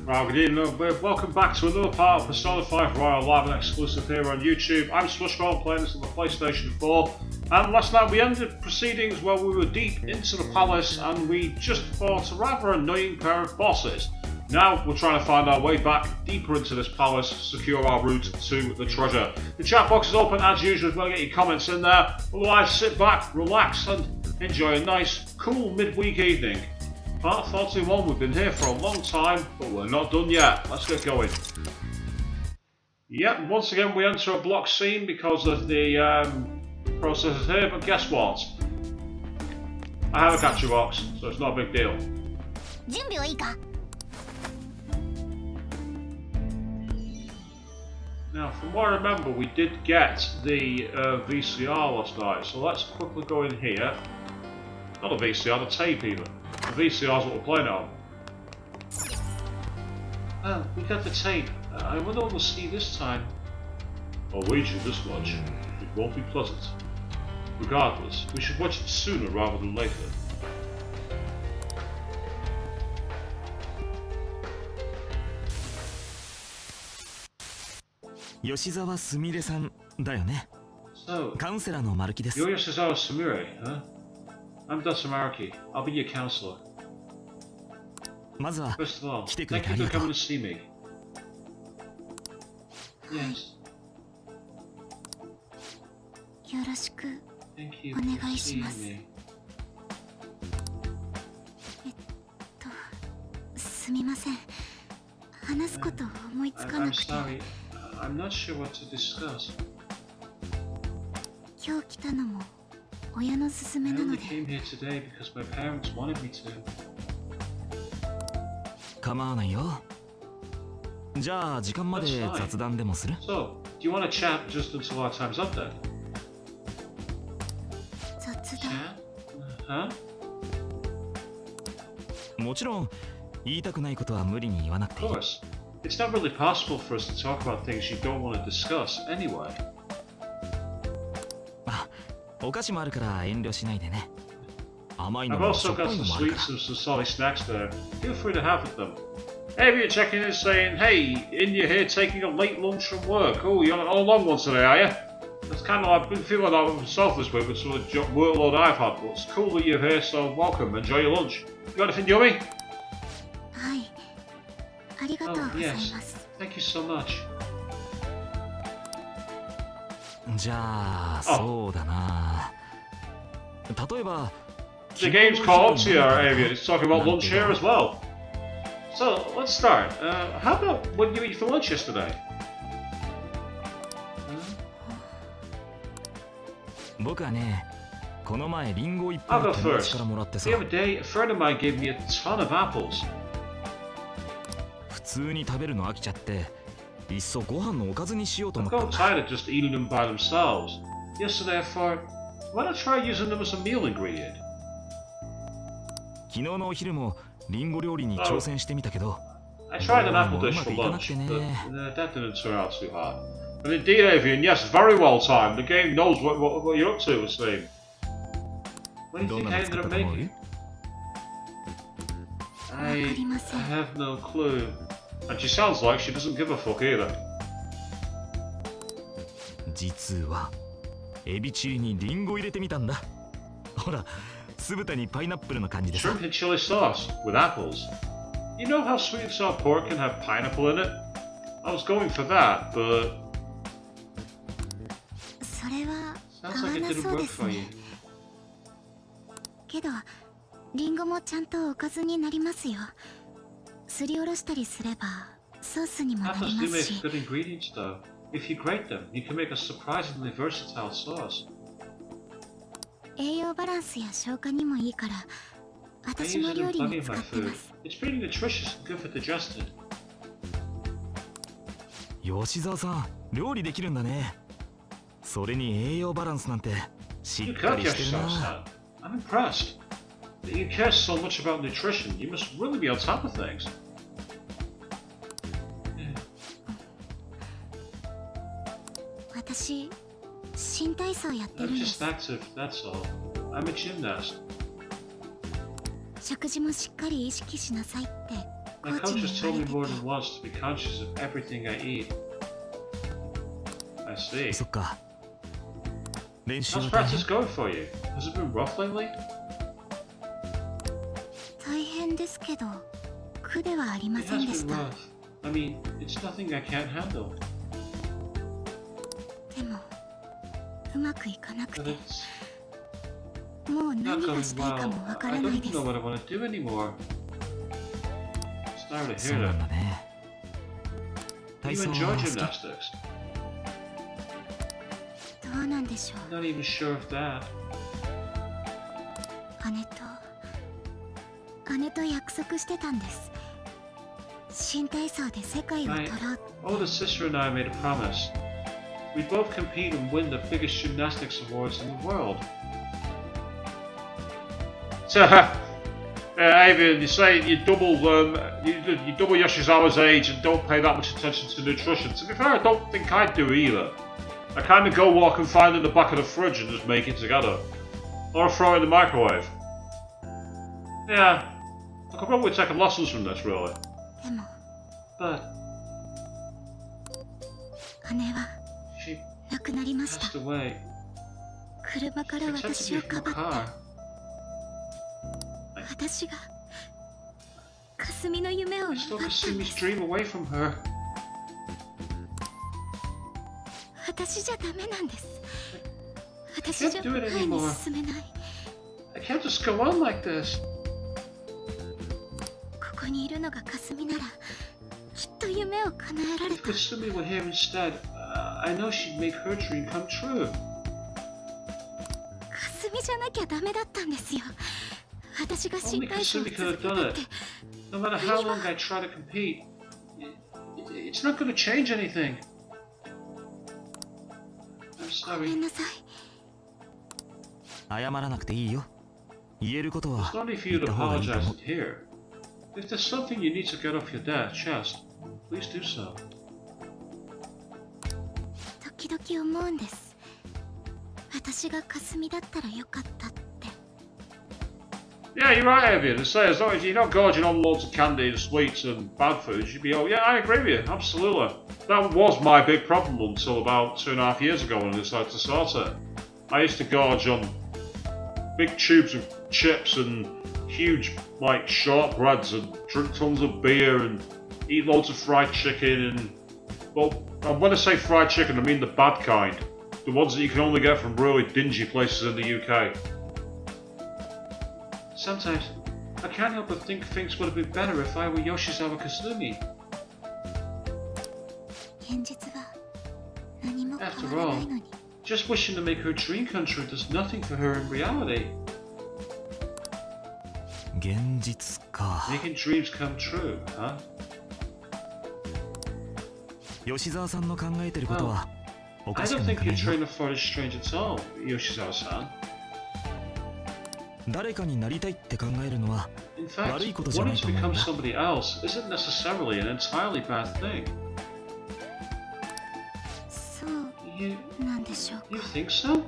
Right, good evening, welcome back to another part of Persona 5 Royal live and exclusive here on YouTube. I'm Slushball playing this on the PlayStation 4, and last night we ended proceedings where we were deep into the palace and we just fought a rather annoying pair of bosses. Now we're trying to find our way back deeper into this palace, secure our route to the treasure. The chat box is open as usual if you want to get your comments in there. Otherwise, sit back, relax and enjoy a nice, cool midweek evening. Part 41, we've been here for a long time, but we're not done yet. Let's get going. Yep, once again we enter a block scene because of the processes here, but guess what? I have a capture box, so it's not a big deal. Now, from what I remember, we did get the VCR last night, so let's quickly go in here. Not a VCR, the tape even. The VCR is what we're playing on. Oh, we got the tape. I wonder what we'll see this time. I'll wager this much. It won't be pleasant. Regardless, we should watch it sooner rather than later. Yoshizawa Sumire-san だよね。So, カウンセラーのマルキです。 you're Yoshizawa Sumire, huh? I'm Dr. Maruki. I'll be your counselor. まずは First of all, 来てくれ thank てあ you り for がと coming う。 to see me. Yes. よろしく Thank you お for 願いし seeing ます。 me. すみません。話すこと思いつかな I'm くて。 sorry. I'm not sure what to discuss. 今日来たのも親の勧め I なの only で。 came here today because my parents wanted me to. 構わないよ。じゃあ時間まで That's fine. 雑談でもする？ So, do you want to chat just until our time's up then? 雑談。 Chat? Huh? もちろん言いたくないことは無理に言わなくてい Of い。 course. It's not really possible for us to talk about things you don't want to discuss anyway. あ、お菓子もあるから遠慮しないでね。甘いの I've もし also ょっぱ got い some のもあるか sweets ら。 and some salty snacks there. Feel free to have them. Hey, you're checking in saying, hey, India here taking a late lunch from work. Oh, you're on a long one today, are you? That's kind of like, I've been feeling like that myself this week with some of the workload I've had, but it's cool that you're here, so welcome, enjoy your lunch. You got anything yummy? はい。ありがとうご Oh, ざい yes. ます。 Thank you so much. じゃあそうだな。例えば The game's called to your area. It's talking about lunch here as well. So, let's start. How about what did you eat for lunch yesterday? 僕はね、この前リンゴ一 I'll 本 go 友達 first. からもらってさ The、other day, a friend of mine gave me a ton of apples. 普通に食べるの飽きちゃって、いっそご飯のおかずにしようと I've 思ったん got だ。 tired of just eating them by themselves. Yesterday I thought, why not try using them as a meal ingredient? 昨日のお昼もリンゴ料理に挑戦してみたけど、 I tried an apple dish for lunch, but that didn't turn out too hard. And indeed, Avian, yes, very well timed. The game knows what you're up to, it seems. What do you どん think な I の作 ended った up と思う？ making? I わかりません。 have no clue. And she sounds like she doesn't give a fuck either. 実はエビチリにリンゴ入れてみたんだ。ほら、酢豚にパイナップルの感じでさ。 Shrimp and chili sauce with apples. You know how sweet and sour pork can have pineapple in it? I was going for that, but それは sounds 合わ like it な didn't そう work です for you. ね。けど、リンゴもちゃんとおかずになりますよ。すりおろしたりすればソースにもなり Apples ま do す make し。 good ingredients though. If you grate them, you can make a surprisingly versatile sauce. 栄養バランスや消化にもいいから、 I 私 use も it 料 in 理 plenty に of 使 my って food. ます。 It's pretty nutritious and good for digestion. 吉沢さん、料理できるんだね。それに栄養バランスなんてし You っか cook りしてる yourself, な。 son. I'm impressed. That you care so much about nutrition. You must really be on top of things. 私新体操やってる I'm んで just す。 active, that's all. I'm a gymnast. 食事もしっかり意識しなさいってコ My ーチ coach に has 言わ told れ me て more て。 than once to be conscious of everything I eat. I see. そっか。練習 How's は大変 practice going for you? Has it been rough lately? 大変ですけど苦ではありま It せん has でし been た。 rough. I mean, it's nothing I can't handle. でもうまくいかなく But て it's もう not 何が going したいか well. もわか I らない don't で even す。 know what I want to do anymore. Sorry to そう hear なん that. だね。 Do 体 you 操 enjoy は好き？ gymnastics? どうなんでしょ I'm not even sure of that. う。姉と約束してたんです。新体操で世界を取 My ろう。 older sister and I made a promise. We'd both compete and win the biggest gymnastics awards in the world. So, Avian, you say you double Yoshizawa's age and don't pay that much attention to nutrition. To be fair, I don't think I do either. I kind of go walk and find it in the back of the fridge and just make it together. Or throw it in the microwave. Yeah, I could probably take lessons from this, really. でも But 姉は she 亡くなりました。 passed away. 車から Protected 私 me をか from ば a った。 car. 私がかすみの夢を I 奪っ stole たんで Kasumi's す。 dream away from her. 私じゃダメなんです。 I 私 can't じゃ do it 前に anymore. 進めない。 I can't just go on like this. ここにいるのがかすみならきっと夢を叶えられ If た。 Kasumi were here instead, I know she'd make her dream come true. かすみじゃなきゃダメだったんですよ。私が新 Only 体操を Kasumi 続 could け have た done っ it. て No matter how long I try to compete, it's not going to change anything. I'm ごめ sorry. んなさい。謝らなくていいよ。言えることは It's not only for 言 you っ to た方がいいと apologize 思う。 and hear. If there's something you need to get off your chest, please do so. 時々思うんです。私がかすみだったらよかったって。 Yeah, you're right, Avian. To say, as long as you're not gorging on loads of candy and sweets and bad foods, you'd be oh yeah, I agree with you, absolutely. That was my big problem until about 2.5 years ago when I decided to sort it. I used to gorge on big tubes of chips and huge like shortbreads and drink tons of beer and eat loads of fried chicken and well, when I say fried chicken, I mean the bad kind, the ones that you can only get from really dingy places in the UK. Sometimes, I can't help but think things would have been better if I were Yoshizawa Kasumi. 現実は何も After 変わら all, ないのに。 just wishing to make her dream come true does nothing for her in reality. 現実か。 Making dreams come true, huh? 吉沢さんの考えてることはお I かしく don't なん think かな your いよ。 train of thought is strange at all, Yoshizawa-san. 誰かになりたいって考えるのは In fact, 悪いことじゃな wanting い to と思うん become だ。 somebody else isn't necessarily an entirely bad thing. そう You なんでしょう you か。 think so?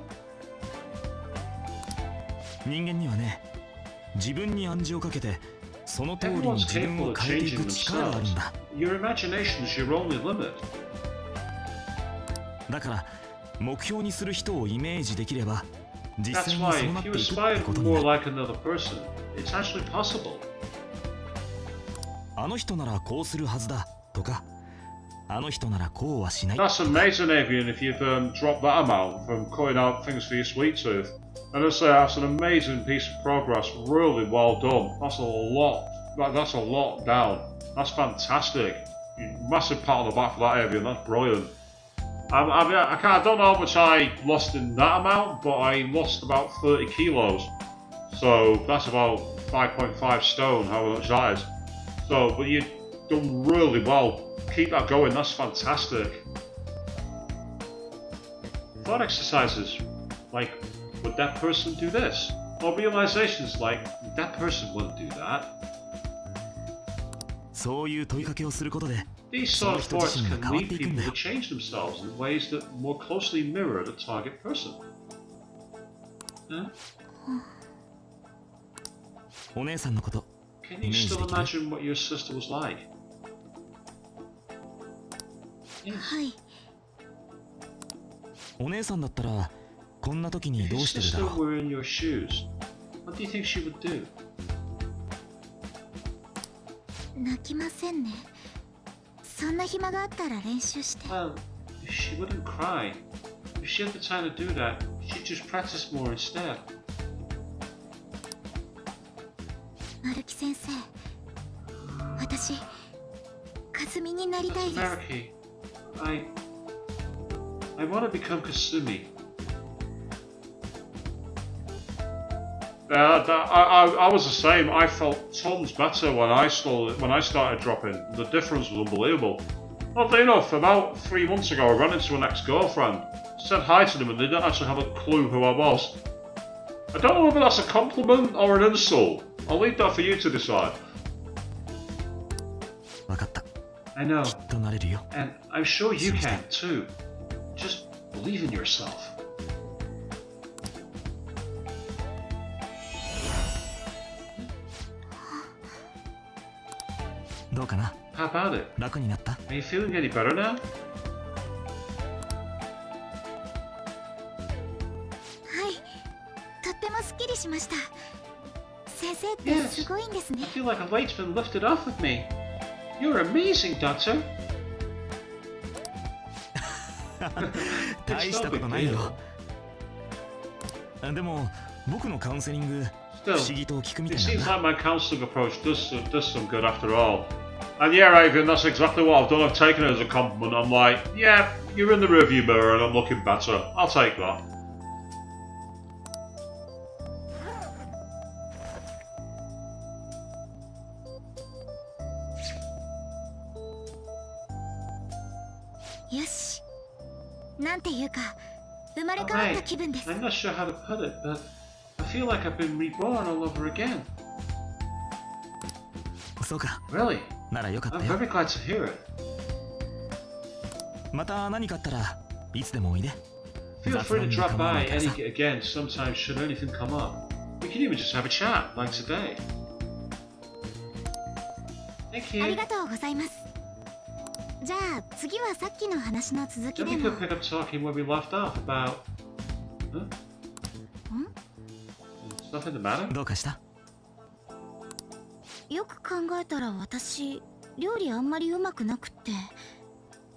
人間にはね、自分に暗示をかけてその通りに Everyone's 自分 capable を of 変えてい changing く力があるん themselves. だ。 Your imagination is your only limit. だから目標にする人をイメージできれば実 That's 際に why そうなっ if て you いくって aspire こ to と be にな more る。 like another person, it's actually possible. あの人ならこうするはずだとか、あの人ならこうはしない。 That's amazing, Avian, if you've dropped that amount from cutting out things for your sweet tooth. And I'd say that's an amazing piece of progress, really well done. That's a lot. That's a lot down. That's fantastic. Massive pat on the back for that, Avian. That's brilliant. I don't know how much I lost in that amount, but I lost about 30 kilos. So that's about 5.5 stone, however much that is. So, but you've done really well. Keep that going, that's fantastic. Thought exercises, like, would that person do this? Or realizations like, that person wouldn't do that. そういう問いかけをすることで These そ sort の of 人自 thoughts 身が can 変わっ lead ていくん people だ to よ。 change themselves in ways that more closely mirror the target person. Huh? お姉さんのこと Can you still imagine what your sister was like? Yes. はい。お姉さんだったらこんな時に If ど your うしてるだ sister ろう。 were in your shoes, what do you think she would do? 泣きませんね。そんな暇があったら練習して。 Well, if she wouldn't cry, if she had the time to do that, she'd just practice more instead. 丸木先生、私、かすみになりたい That's です。 American. I want to become Kasumi. I was the same. I felt tons better when I started dropping. The difference was unbelievable. Oddly enough, about 3 months ago, I ran into an ex-girlfriend. Said hi to them, and they didn't actually have a clue who I was. I don't know whether that's a compliment or an insult. I'll leave that for you to decide. わかった。 I know, きっとなれるよ。 and I'm sure you can too. Just believe in yourself. どうかな。 How about it? 楽になった？ Are you feeling any better now? はい。とってもすっきりしました。先生ってすごいんですね。 I feel like a weight's been lifted off of me. You're amazing, Doctor. 大したことないよ。でも僕のカウンセリング不 Still, 思議と効くみた it いなん seems だ。 like my counselling approach does some good after all. And yeah, Avian, that's exactly what I've done. I've taken it as a compliment. I'm like, yeah, you're in the rearview mirror and I'm looking better. I'll take that. よし。なんていうか、生まれ変わった気分です。 I'm not sure how to put it, but I feel like I've been reborn all over again. そうか。 Really? ならよかった I'm よ。 very glad to hear it. また何かあったらいつでもおいで。 Feel 雑 free 談 to に drop 構わな by いからさ。 again sometimes should anything come up. We can even just have a chat, like today. Thank あり you. がとうございます。じゃあ次はさっきの話の続き Then で we も。 could pick up talking where we left off about... Huh? ん Is nothing the matter? どうかした？よく考えたら私、料理あんまりうまくなくって。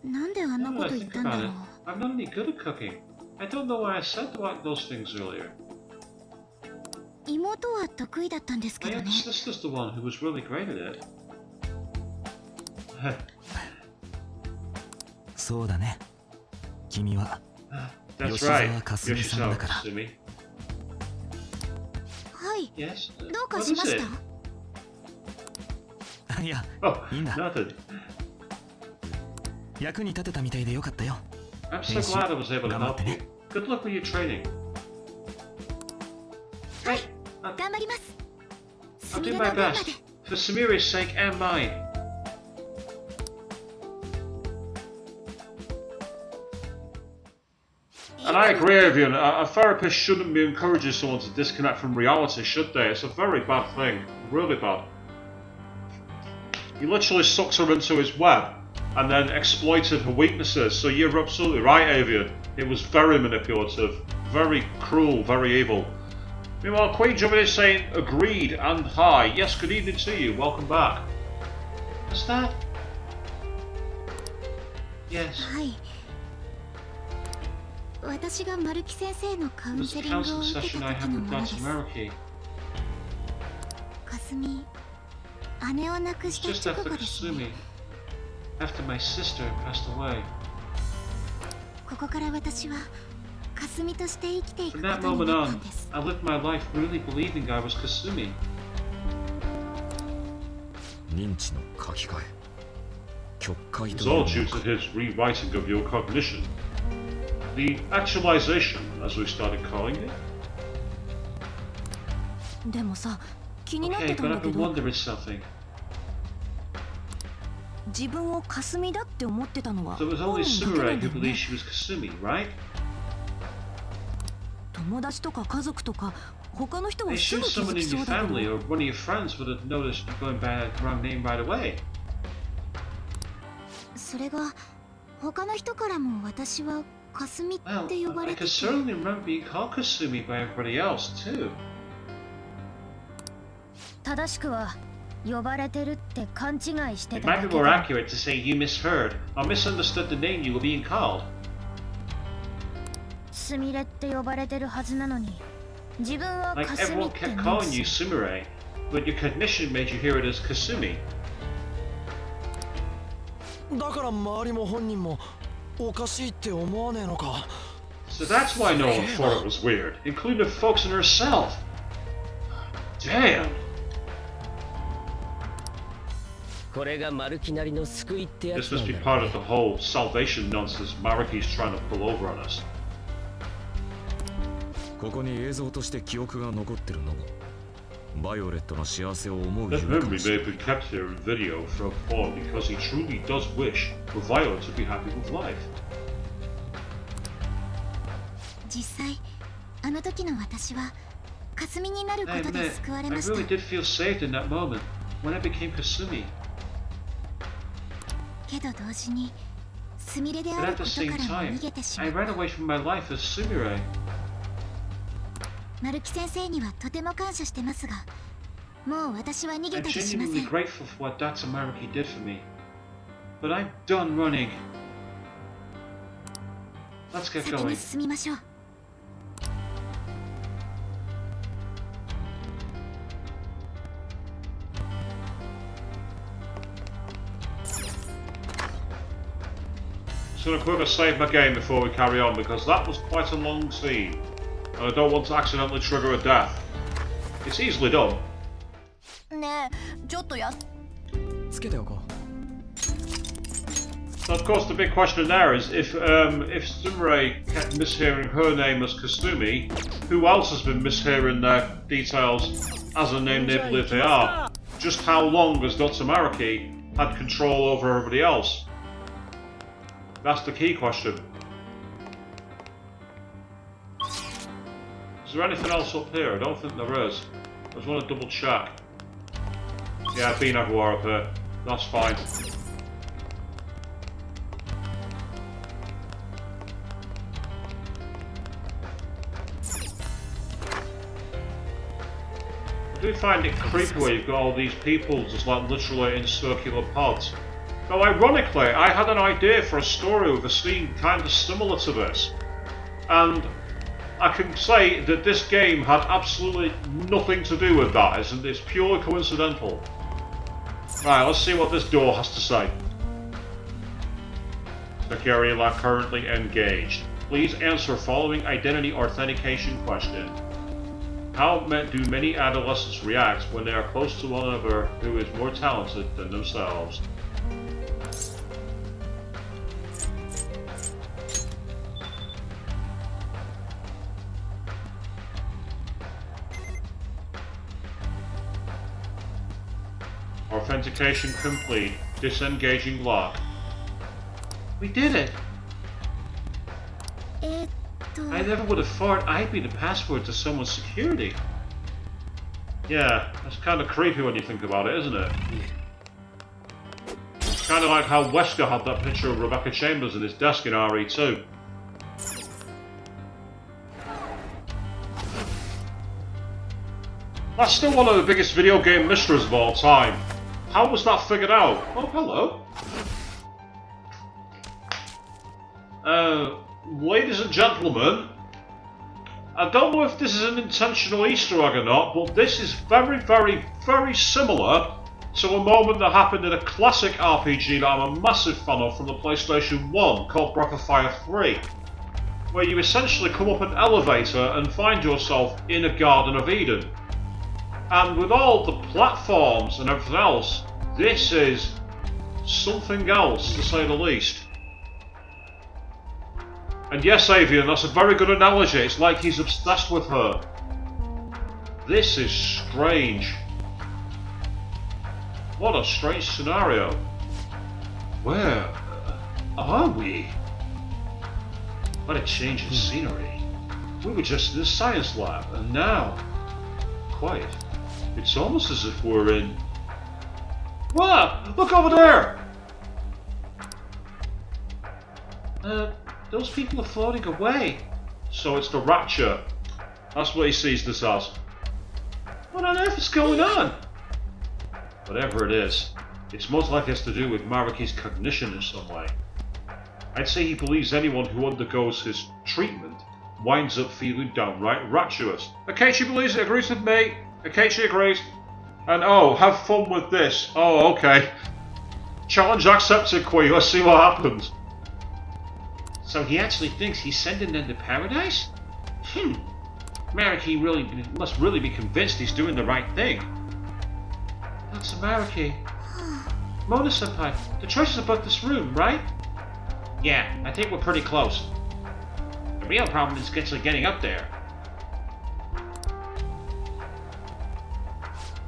なんであんな Now こ that と I 言っ think たんだ about ろ it, う。 I'm not any good at cooking. I don't know why I said those things earlier. 妹は得意だったんですけ My どね。 younger sister's the one who was really great at it. そうだね。君は That's Yoshizawa right. Kasumi-san だから。 Kasumi. はい。 Yes? どうか What し is まし it? いや、 Oh, いいんだ。 nothing. 役に立てたみたいでよかったよ。 I'm so glad I was able to help you. Good luck with your training. はい。 Uh, 頑張ります。 I'll すみ do れ my の分ま best. で。 For Samira's sake and mine. And I agree with you. A therapist shouldn't be encouraging someone to disconnect from reality, should they? It's a very bad thing. Really bad. He literally sucks her into his web and then exploited her weaknesses. So you're absolutely right, Avian. It was very manipulative, very cruel, very evil. Meanwhile, Queen Jumping is saying agreed and hi. Yes, good evening to you. Welcome back. What's that? Yes. はい。私が丸木先生のカウン It was セ the リングを counseling 受け session た I 時 had の with ものです Dr. Maruki. かすみ、姉を亡く It's し just た直 after 後ですね。 Kasumi. After my sister passed away. ここから私はかすみとして生きていく From こ that とに moment なったん on, です。 I lived my life really believing I was Kasumi. 認知の書き換え。曲解 It's という all の due か to his rewriting of your cognition. The actualization, as we started calling it. でもさ、気になっ Okay, てたん but だ I've け been ど、 wondering something. 自分をかすみだって思ってたのは So it was 本 only 人だけな Sumire んだ who よ believed ね。 she was Kasumi, right? 友達とか家族とか他の人は They す assumed ぐ気づ someone き in そ your うだけ family ど、 or one of your friends would have noticed you going by the wrong name right away. それが他の人からも私はかすみっ Well, て呼ば I れて can て、 certainly remember being called Kasumi by everybody else, too. 正しくは呼ばれてるって勘違いして It た might だ be け more だ。 accurate to say you misheard or misunderstood the name you were being called. すみれって呼ばれてるはずなのに自分は Like かすみ everyone って kept 認 calling 知 you する。 Sumire, but your cognition made you hear it as Kasumi. だから周りも本人もおかしいって思わねえのか。 So that's why no one thought it was weird, including the folks in herself. Damn. これがマルキなりの救いってや This つな must ん be だ part ろ of the whole salvation nonsense Maruki's trying to pull over on us. ここに映像として記憶が残ってるのもバイオレットの幸せを思う That 夢か memory もし may れ have ない been kept here in video from Paul because he truly does wish for Violet to be happy with life. 実際あの時の私はかすみになるこ I とで admit, 救われ I ました。 really did feel saved in that moment when I became Kasumi. けど同時にすみれで But ある at こ the と same からも time, 逃げてしま I う。 ran away from my life as Sumire. マルキ先生にはとても感謝してますが、もう私は逃げ I'm たりしませ genuinely ん。 grateful for what Dr. Maruki did for me. But I'm done running. Let's get 先 going. に進みましょう。Just gonna quickly save my game before we carry on because that was quite a long scene. And I don't want to accidentally trigger a death. It's easily done. ねえちょっとやつけておこう。 So of course the big question there is if Sumire kept mishearing her name as Kasumi, who else has been mishearing their details as a name they believe they are? Just how long has Dr. Maruki had control over everybody else? That's the key question. Is there anything else up here? I don't think there is. I just want to double check. Yeah, I've been everywhere up here. That's fine. I do find it creepy where you've got all these people just like literally in circular pods. Now ironically, I had an idea for a story with a scene kind of similar to this. And I can say that this game had absolutely nothing to do with that, isn't it? It's purely coincidental. Right, let's see what this door has to say. Security lab currently engaged. Please answer following identity authentication question. How do many adolescents react when they are close to one another who is more talented than themselves? Authentication complete. Disengaging lock. We did it! えーっと、 I never would have thought I'd be the password to someone's security. Yeah, that's kind of creepy when you think about it, isn't it? It's kind of like how Wesker had that picture of Rebecca Chambers in his desk in RE2. That's still one of the biggest video game mysteries of all time. How was that figured out? Oh, hello. Ladies and gentlemen, I don't know if this is an intentional Easter egg or not, but this is very, very, very similar to a moment that happened in a classic RPG that I'm a massive fan of from the PlayStation 1 called Breath of Fire 3, where you essentially come up an elevator and find yourself in a Garden of Eden. And with all the platforms and everything else, this is something else to say the least. And yes, Avian, that's a very good analogy. It's like he's obsessed with her. This is strange. What a strange scenario. Where are we? What a change of scenery. We were just in the science lab, and now... quiet. It's almost as if we're in... Wow! Look over there! Those people are floating away. So it's the Rapture. That's what he sees this as. What on earth is going on? Whatever it is, it's most likely has to do with Maruki's cognition in some way. I'd say he believes anyone who undergoes his treatment winds up feeling downright rapturous. Akechi believes it, agrees with me. Akechi agrees. And oh, have fun with this. Oh, okay. Challenge accepted, Kui. Let's see what happens. So he actually thinks he's sending them to paradise? Maruki must really be convinced he's doing the right thing. That's Maruki. Mona-senpai, the choice is about this room, right? Yeah, I think we're pretty close. The real problem is actually getting up there.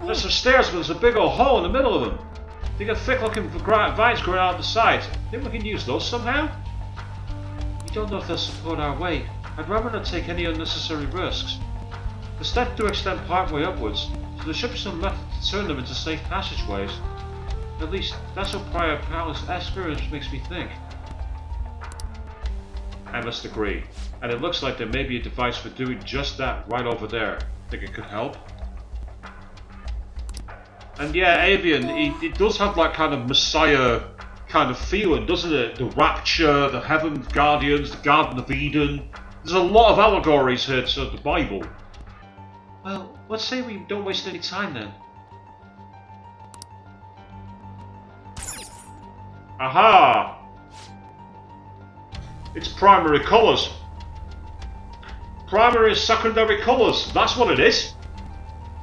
There's some stairs, but there's a big old hole in the middle of them. They got thick-looking vines growing out the sides. Think we can use those somehow? We don't know if they'll support our weight. I'd rather not take any unnecessary risks. The steps do extend partway upwards, so there should be some method to turn them into safe passageways. At least, that's what prior palace experience makes me think. I must agree, and it looks like there may be a device for doing just that right over there. Think it could help? And yeah, Avian, it does have that kind of Messiah kind of feeling, doesn't it? The Rapture, the Heaven's Guardians, the Garden of Eden. There's a lot of allegories here to the Bible. Well, let's say we don't waste any time then. Aha! It's primary colours. Primary and secondary colours, that's what it is.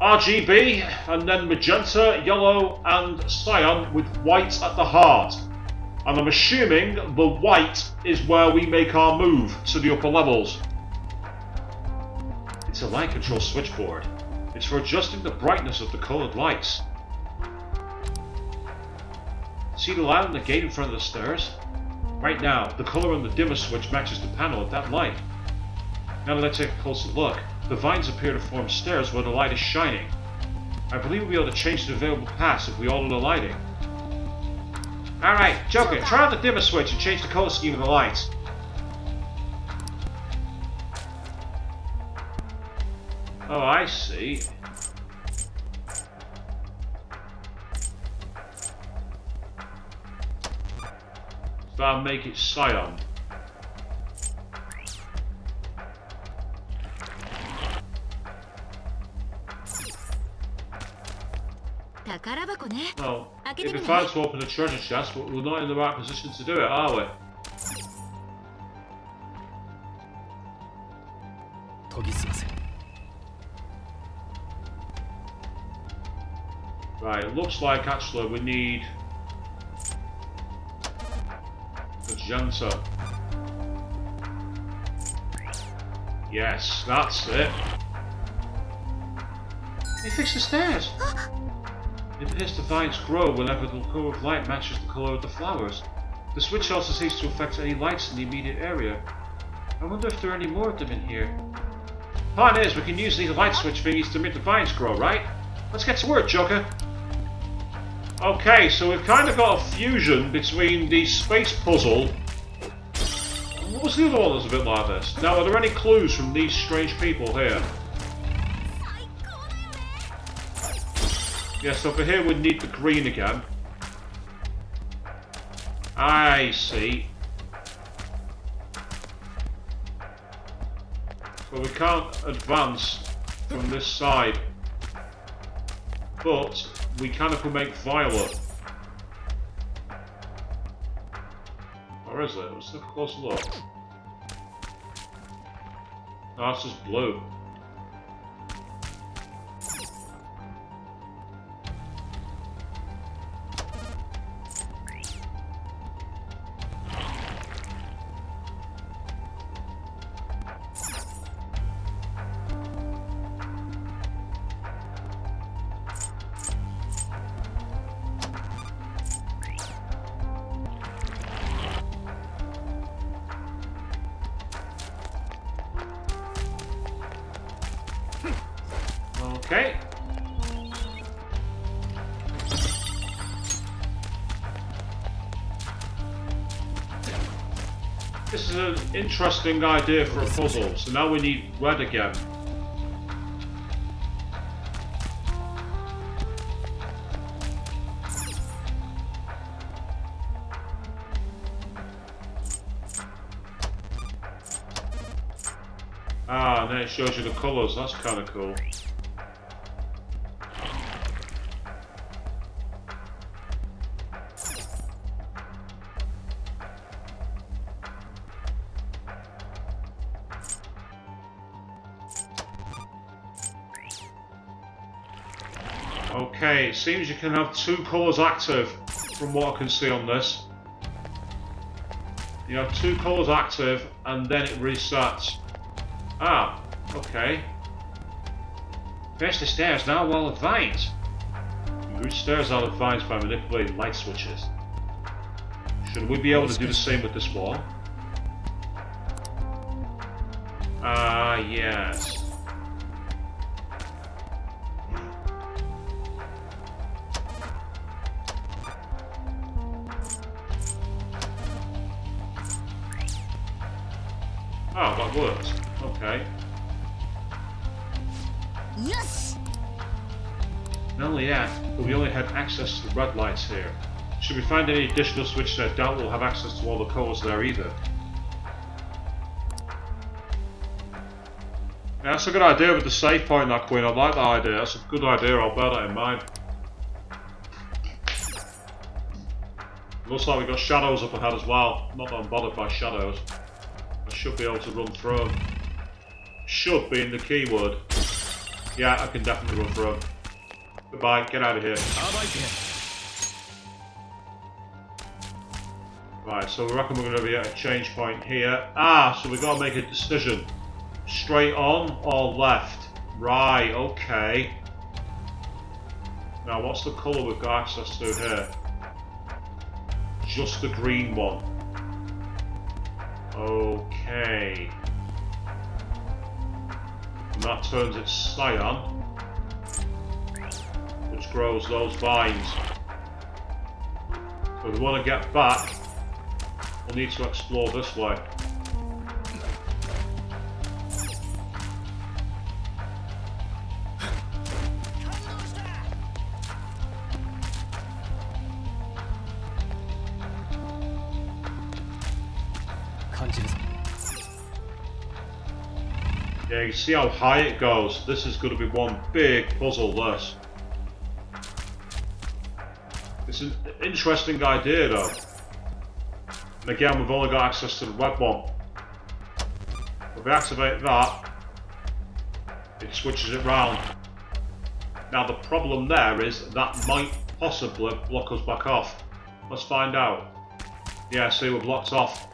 RGB, and then magenta, yellow and cyan with white at the heart. And I'm assuming the white is where we make our move to the upper levels. It's a light control switchboard. It's for adjusting the brightness of the coloured lights. See the light on the gate in front of the stairs? Right now, the colour on the dimmer switch matches the panel of that light. Now let's take a closer look. The vines appear to form stairs where the light is shining. I believe we'll be able to change the available paths if we alter the lighting. Alright, Joker, try out the dimmer switch and change the colour scheme of the lights. Oh, I see. So I'll make it cyan. Well, if we find to open a treasure chest, but we're not in the right position to do it, are we? Right, it looks like actually we need magenta. Yes, that's it. They fixed the stairs. It appears the vines grow whenever the colour of light matches the colour of the flowers. The switch also seems to affect any lights in the immediate area. I wonder if there are any more of them in here. Point is, we can use these light switch thingies to make the vines grow, right? Let's get to work, Joker. Okay, so we've kind of got a fusion between the space puzzle. What was the other one that was a bit like this? Now, are there any clues from these strange people here? Yes, over here we need the green again. I see. So we can't advance from this side. But we can if we make violet. Or is it? Let's take a closer look. No, that's just blue. Okay. This is an interesting idea for a puzzle. So now we need red again. Ah, and then it shows you the colours. That's kind of cool. Okay, it seems you can have 2 colours active from what I can see on this. You have 2 colours active and then it resets. Ah, okay. Press the stairs now while advanced. You reach stairs are advanced by manipulating light switches. Should we be able to do the same with this wall? Ah, yes. Oh, that worked. Okay. Yes! Not only that, but we only had access to the red lights here. Should we find any additional switches, I doubt we'll have access to all the colours there either. Yeah, that's a good idea with the save point, that Queen. I like that idea. That's a good idea. I'll bear that in mind. Looks like we've got shadows up ahead as well. Not that I'm bothered by shadows. I should be able to run through them. Should being the keyword. Yeah, I can definitely run through them. Goodbye, get out of here. Right, so we reckon we're going to be at a change point here. Ah, so we've got to make a decision. Straight on or left? Right, okay. Now what's the colour we've got access to here? Just the green one. Okay. And that turns its cyan, which grows those vines. So if we want to get back, we'll need to explore this way. Yeah, you can see how high it goes. This is going to be one big puzzle, this. It's an interesting idea, though. And again, we've only got access to the red one. If we activate that, it switches it round. Now, the problem there is that might possibly block us back off. Let's find out. Yeah, see, we're blocked off.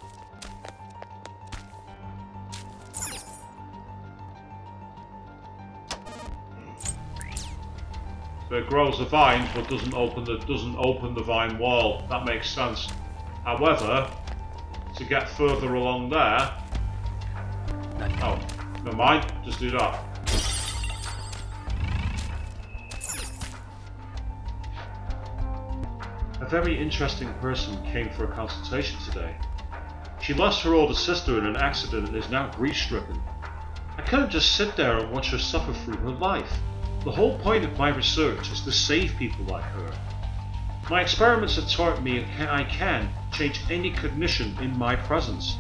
So it grows the vines, but doesn't open the vine wall. That makes sense. However, to get further along there, oh, never mind. Just do that. A very interesting person came for a consultation today. She lost her older sister in an accident and is now grief-stricken. I couldn't just sit there and watch her suffer through her life. The whole point of my research is to save people like her. My experiments have taught me I can change any cognition in my presence.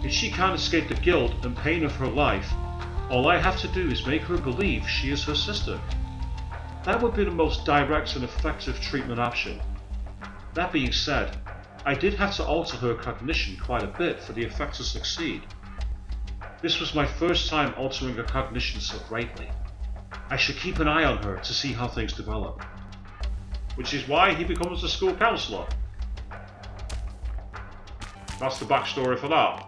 If she can't escape the guilt and pain of her life, all I have to do is make her believe she is her sister. That would be the most direct and effective treatment option. That being said, I did have to alter her cognition quite a bit for the effect to succeed. This was my first time altering her cognition so greatly. I should keep an eye on her to see how things develop. Which is why he becomes the school counsellor. That's the backstory for that.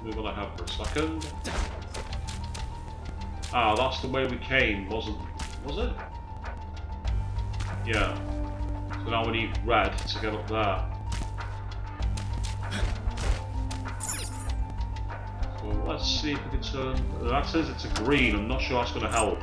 Move on ahead for a second. Ah, that's the way we came, wasn't it? Was it? Yeah. So now we need red to get up there. So let's see if we can turn... That says it's a green, I'm not sure that's going to help.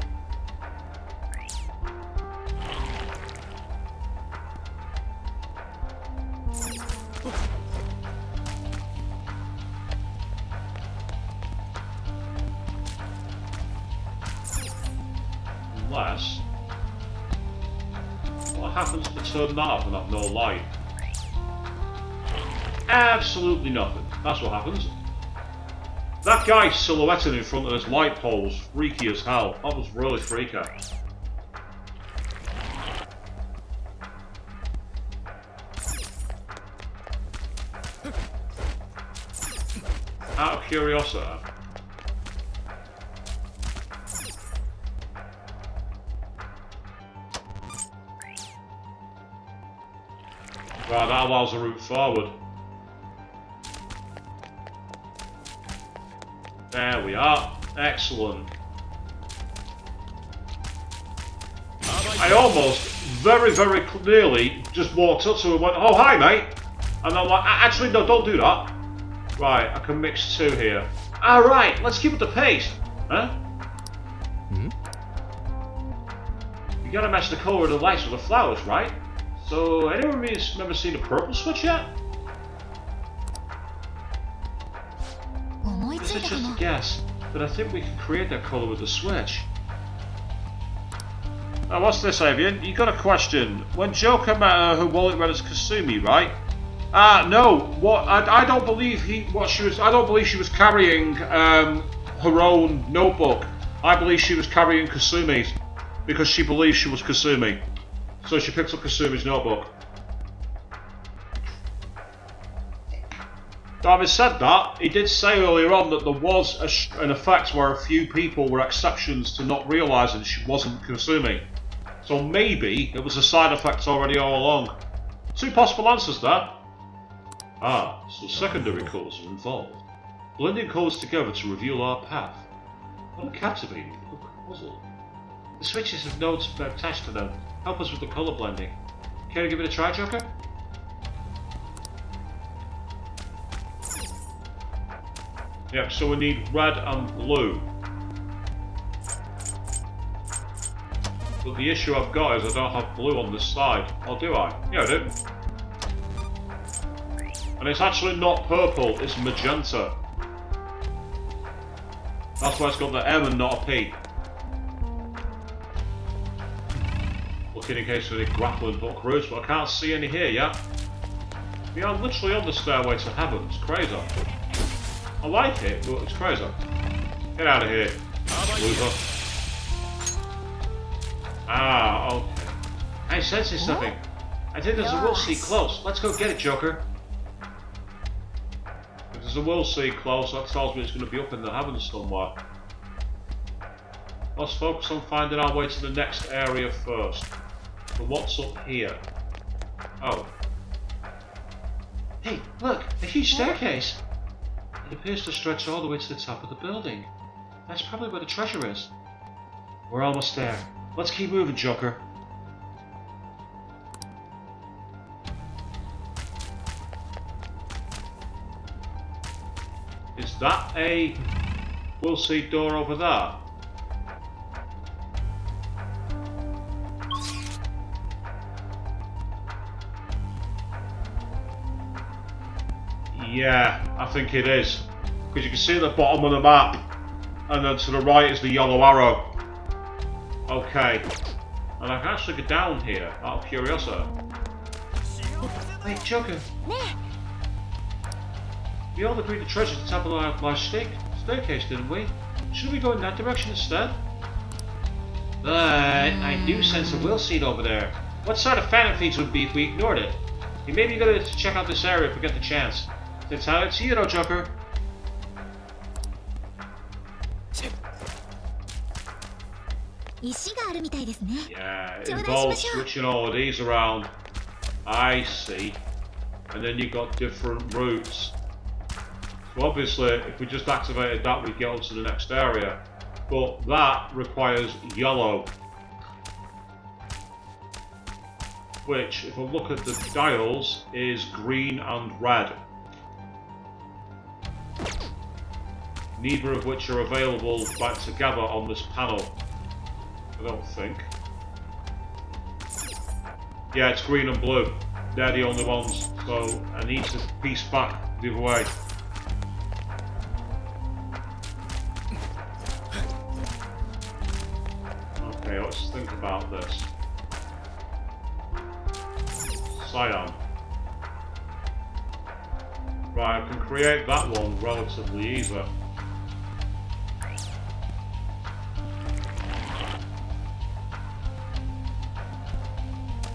Unless... What happens to turn that off and have no light? Absolutely nothing. That's what happens. That guy silhouetted in front of this light pole was freaky as hell. That was really freaky. Out of curiosity, right, that allows a route forward. There we are. Excellent. I almost, very, very clearly, just walked up to him and went, "Oh, hi, mate." And I'm like, "Actually, no, don't do that." Right, I can mix two here. Alright, let's keep it the pace. Huh? Hmm? You gotta match the colour of the lights with the flowers, right? So, anyone remember seen a purple switch yet? This is just a guess, but I think we can create that colour with the switch. Now, what's this, Avian? You got a question. When Joker met her, her wallet read as Kasumi, right? No. What? I don't believe I don't believe she was carrying her own notebook. I believe she was carrying Kasumi's because she believed she was Kasumi. So she picked up Kasumi's notebook. Having said that, he did say earlier on that there was an effect where a few people were exceptions to not realising she wasn't Kasumi. So maybe it was a side effect already all along. Two possible answers there. So secondary colours are involved. Blending colours together to reveal our path. What a captivating puzzle. The switches have nodes attached to them. Help us with the colour blending. Care to give it a try, Joker? Yep, so we need red and blue. But the issue I've got is I don't have blue on this side. Or do I? Yeah, I do. And it's actually not purple, it's magenta. That's why it's got the M and not a P. Looking in case of any grappling hook routes, but I can't see any here yet. We are literally on the stairway to heaven, it's crazy. I like it, but it's crazy. Get out of here, loser. Okay. I'm sensing something. I think there's a will see close. Let's go get it, Joker. If there's a will see close, that tells me it's going to be up in the heavens somewhere. Let's focus on finding our way to the next area first. So what's up here? Oh. Hey, look! A huge staircase! It appears to stretch all the way to the top of the building. That's probably where the treasure is. We're almost there. Let's keep moving, Joker. Is that a we'll see door over there? Yeah, I think it is. Because you can see at the bottom of the map, and then to the right is the yellow arrow. Okay. And I can actually go down here, out of curiosity. Wait, Joker. We all agreed to treasure the top of our staircase, didn't we? Should we go in that direction instead? But I do sense a will seed over there. What sort of Phantom Thieves would be if we ignored it? We may be good to check out this area if we get the chance. It's how it's you though, Joker. Yeah, it involves switching all of these around. I see. And then you've got different routes. So obviously, if we just activated that, we'd get onto the next area. But that requires yellow. which, if I look at the dials, is green and red. Neither of which are available back together on this panel, I don't think. Yeah, it's green and blue. They're the only ones, so I need to piece back the other way. Okay, let's think about this. Cyan. Right, I can create that one relatively easy.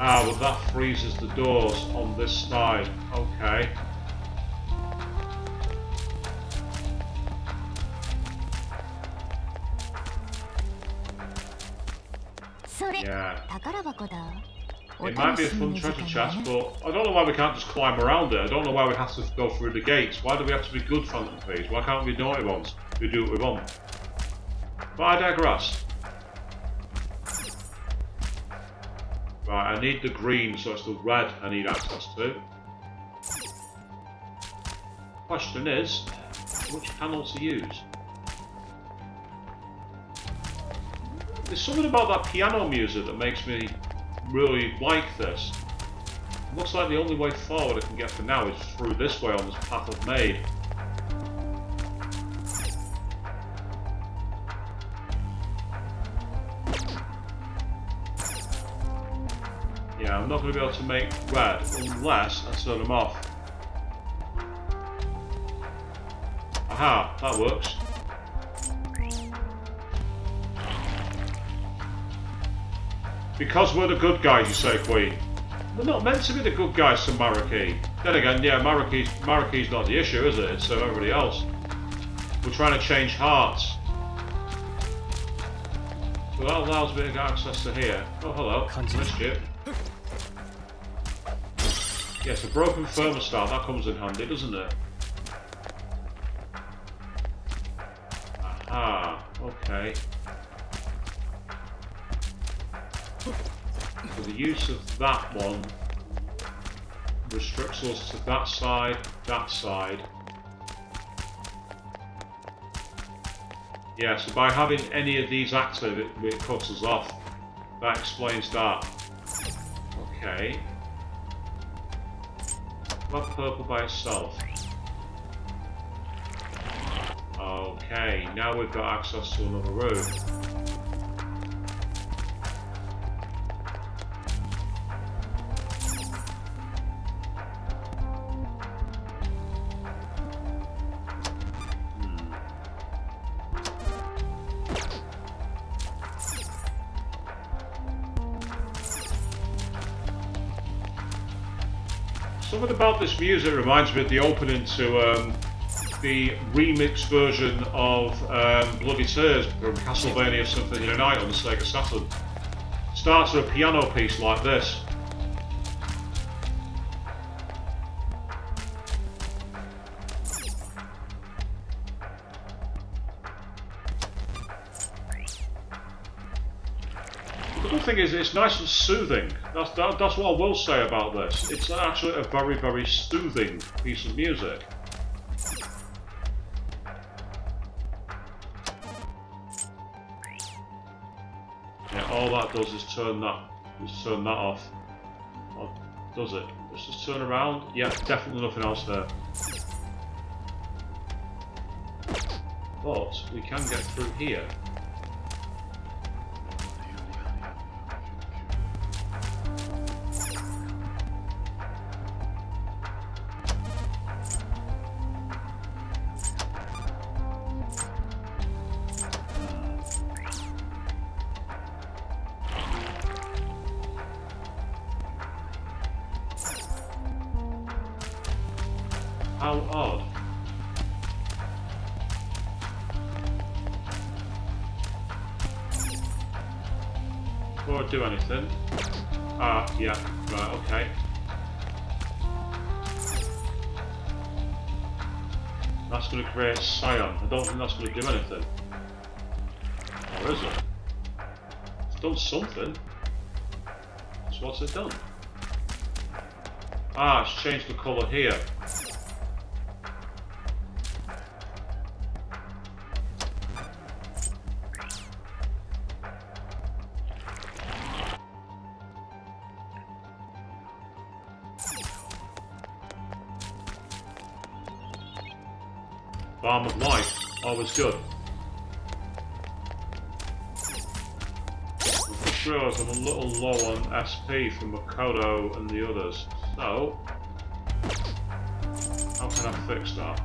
Ah, but that freezes the doors on this side. Okay. Yeah. It might be a fun treasure chest, but I don't know why we can't just climb around it. I don't know why we have to go through the gates. Why do we have to be good Phantom Thieves? Why can't we be naughty ones who do what we want? But I digress. Right, I need the green, so it's the red I need access to. Question is, which panel to use? There's something about that piano music that makes me really like this. It looks like the only way forward I can get for now is through this way on this path I've made. Yeah, I'm not going to be able to make red unless I turn them off. Aha, that works. Because we're the good guys, you say, Queen. We're not meant to be the good guys to Maraki. Then again, yeah, Maraki's not the issue, is it? It's everybody else. We're trying to change hearts. So that allows me to get access to here. Oh, hello. Missed you. Yes, a broken thermostat, that comes in handy, doesn't it? Aha, okay. So the use of that one restricts us to that side, that side. Yeah, so by having any of these active, it cuts us off. That explains that. Okay. What purple by itself? Okay, now we've got access to another room. Something about this music reminds me of the opening to the remix version of Bloody Tears from Castlevania Symphony of the Night on the Sega Saturn. Starts with a piano piece like this. The good thing is it's nice and soothing. That's what I will say about this. It's actually a very, very soothing piece of music. Yeah, all that does is turn that off. Or does it? Let's just turn around. Yeah, definitely nothing else there. But we can get through here. How odd. Before I do anything. Ah, yeah, right, okay. That's going to create cyan. I don't think that's going to do anything. Or is it? It's done something. So what's it done? Ah, it's changed the colour here. Balm of Life, always good. I just realised I'm a little low on SP from Makoto and the others, so how can I fix that?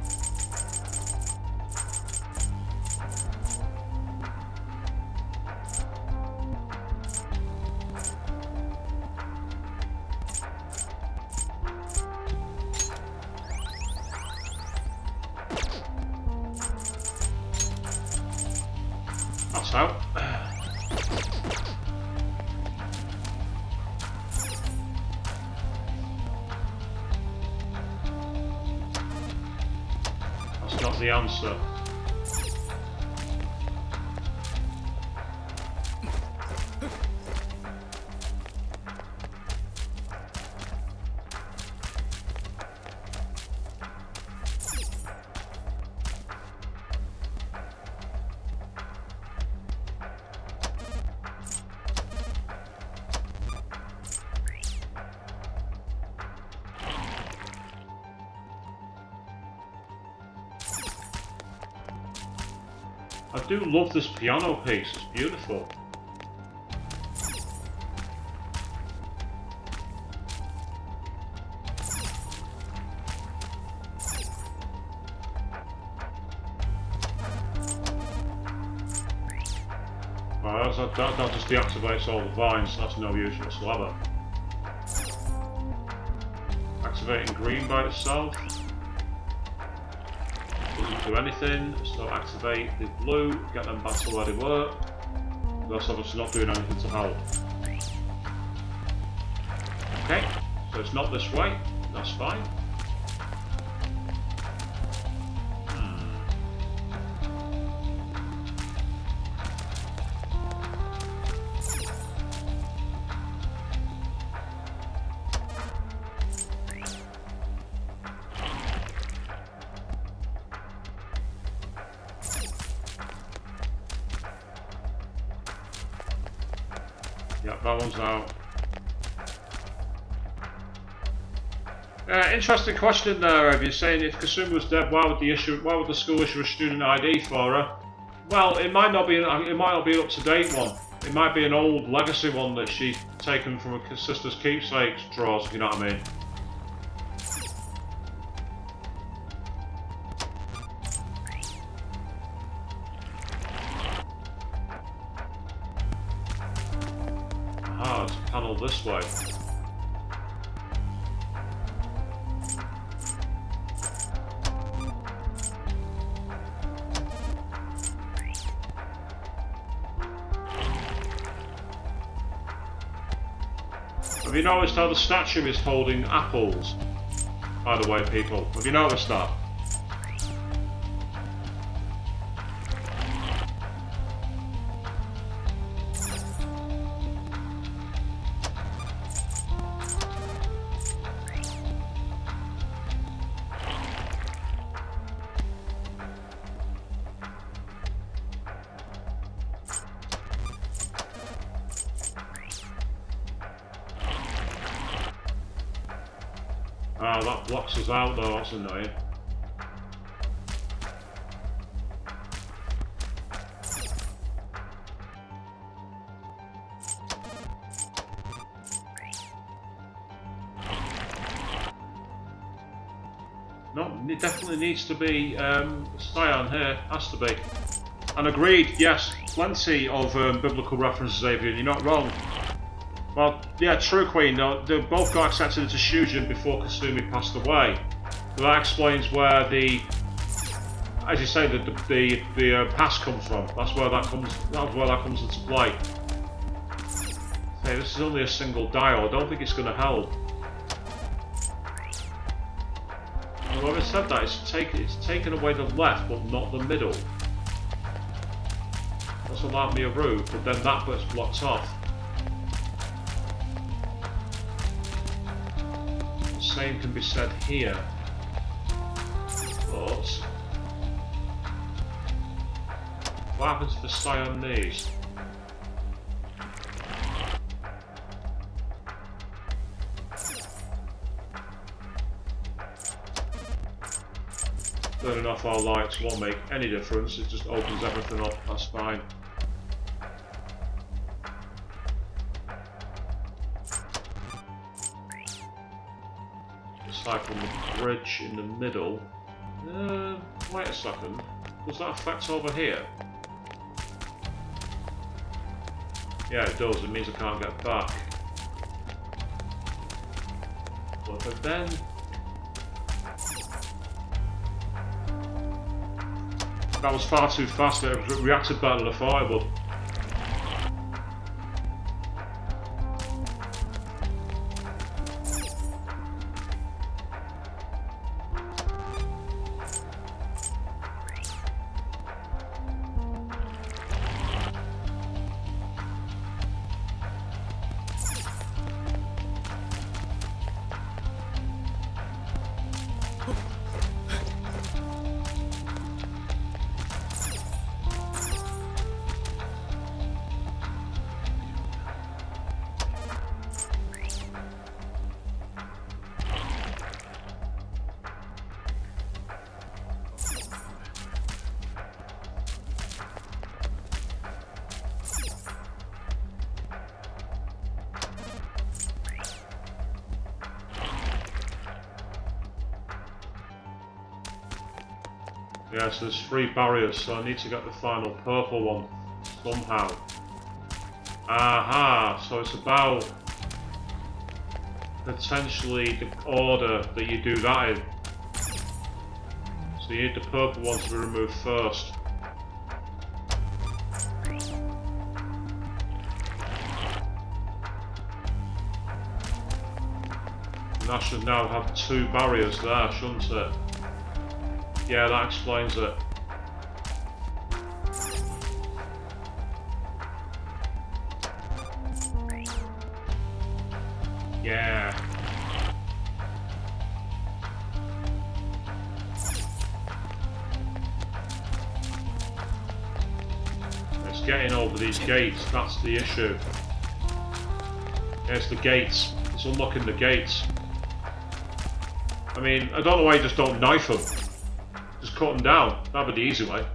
That's out. That's not the answer. I do love this piano piece, it's beautiful. Well, that just deactivates all the vines, that's no use whatsoever. Activating green by itself. Doesn't do anything, so activate the blue, get them back to where they were. That's obviously not doing anything to help. Okay, so it's not this way, that's fine. Yep, that one's out. Interesting question there, Ev. You're saying if Kasumi was dead, why would the school issue a student ID for her? Well, it might not be an up to date one. It might be an old legacy one that she's taken from her sister's keepsakes drawers, if you know what I mean. Ah, it's a panel this way. Have you noticed how the statue is holding apples? By the way, people, have you noticed that? Ah, that blocks us out though, that's annoying. No, it definitely needs to be cyan here, has to be. And agreed, yes, plenty of biblical references, Xavier, you're not wrong. Well, yeah, true, Queen. They both got accepted into Shujin before Kasumi passed away. So that explains where the, as you say, the past comes from. That's where that comes into play. Hey, this is only a single dial. I don't think it's going to help. Whoever said that, it's taken away the left, but not the middle. That's allowed me a route, but then that bit's blocked off. same can be said here. But what happens if I stay on these? Turning off our lights won't make any difference, it just opens everything up, that's fine. It's like on the bridge in the middle. Wait a second, does that affect over here? Yeah, it does, it means I can't get back. But then... that was far too fast, it reacted better than I thought it would. Yeah, so there's 3 barriers, so I need to get the final purple one somehow. Aha, so it's about potentially the order that you do that in. So you need the purple one to be removed first. And that should now have 2 barriers there, shouldn't it? Yeah, that explains it. Yeah. It's getting over these gates, that's the issue. There's the gates. It's unlocking the gates. I mean, I don't know why you just don't knife them. Just cut them down. That'd be the easy way.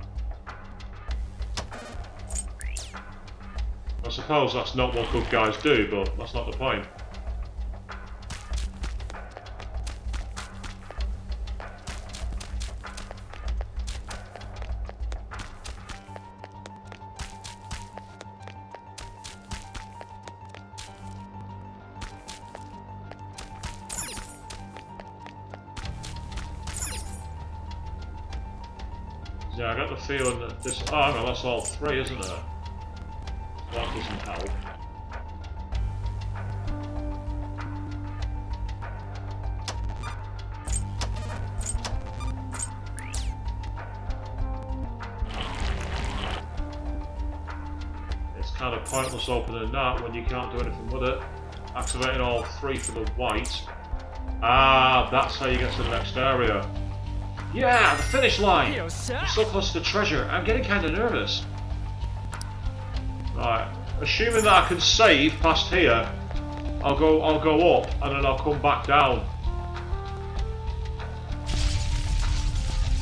I suppose that's not what good guys do, but that's not the point. Yeah, I got the feeling that this... oh, hang on, that's all 3, isn't it? That doesn't help. It's kind of pointless opening that when you can't do anything with it. Activating all 3 for the white. Ah, that's how you get to the next area. Yeah, the finish line! I'm so close to the treasure, I'm getting kind of nervous. Right, assuming that I can save past here, I'll go up and then I'll come back down.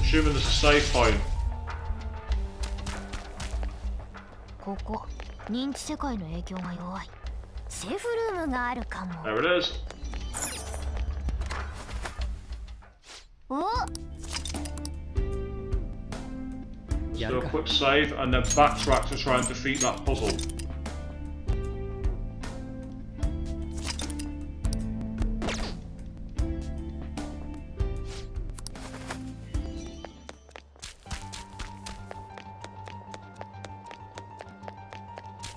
Assuming there's a save point. ここ認知世界の影響が弱いセーフルームがあるかも There it is. お Let's do a quick save and then backtrack to try and defeat that puzzle.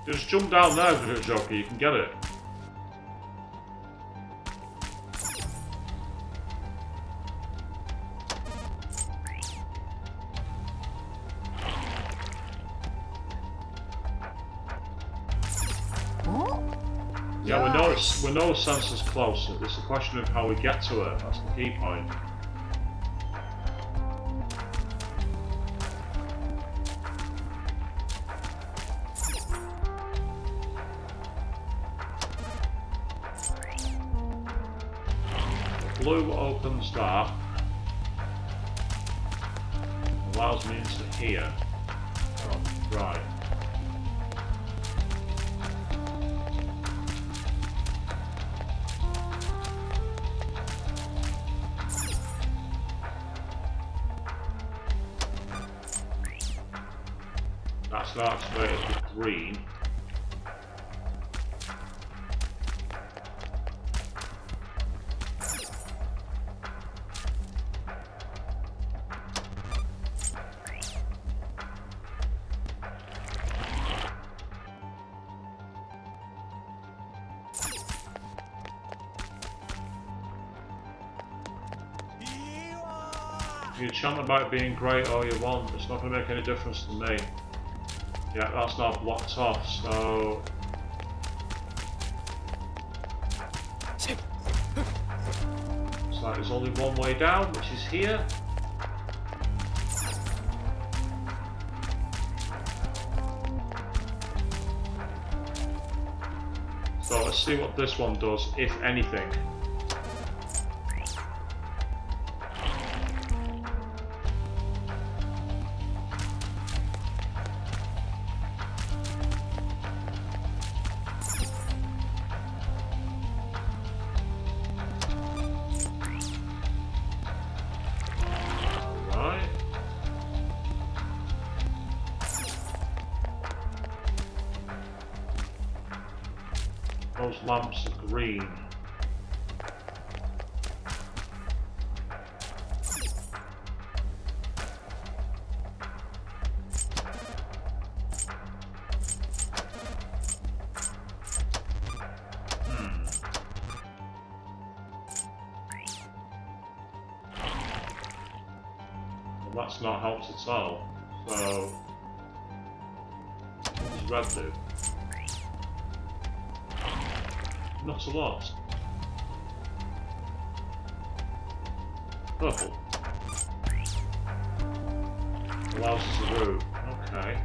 Just jump down there, Joker, you can get it. Yeah, we know Sansa's close. It's a question of how we get to her. That's the key point. Blue opens that. Allows me into here. Oh, right. That's now activated with green. You chant about being great all you want, it's not going to make any difference to me. Yeah, that's now blocked off, so... So there's only one way down, which is here. So let's see what this one does, if anything. Those lamps are green. Well, that's not helped at all. So, what does red do? Not a lot. Purple. Allows us a route. Okay.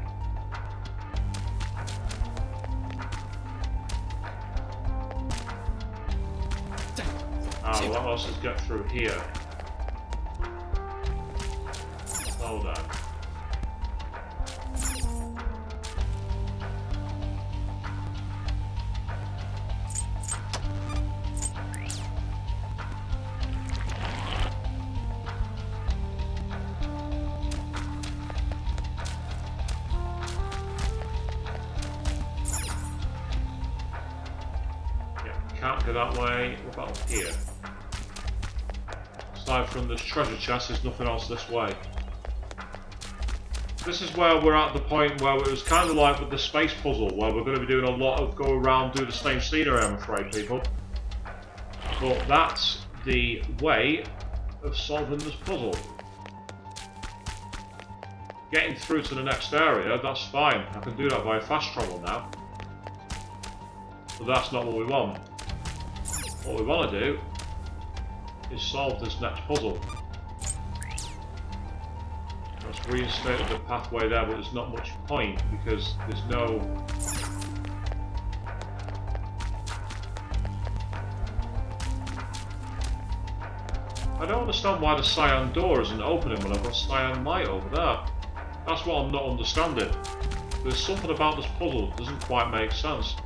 Ah, well, that lets us get through here. Hold on. Can't go that way. What about up here? Aside from this treasure chest, there's nothing else this way. This is where we're at the point where it was kind of like with the space puzzle, where we're going to be doing a lot of go around, do the same scenery, I'm afraid, people. But that's the way of solving this puzzle. Getting through to the next area, that's fine. I can do that by fast travel now. But that's not what we want. What we want to do is solve this next puzzle. Let's reinstate the pathway there, but there's not much point because there's no... I don't understand why the cyan door isn't opening when I've got cyan light over there. That's what I'm not understanding. There's something about this puzzle that doesn't quite make sense.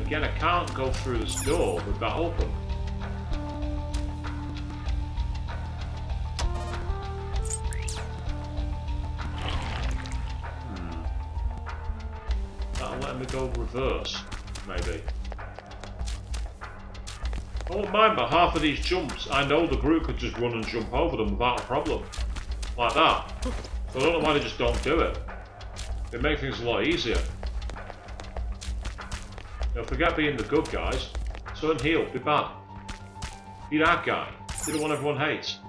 Again, I can't go through this door with that open. That'll let me go reverse, maybe. I won't mind, but half of these jumps, I know the group could just run and jump over them without a problem. Like that. So I don't know why they just don't do it. They make things a lot easier. Now, forget being the good guys. Turn heel, be bad. Be that guy. Be the one everyone hates.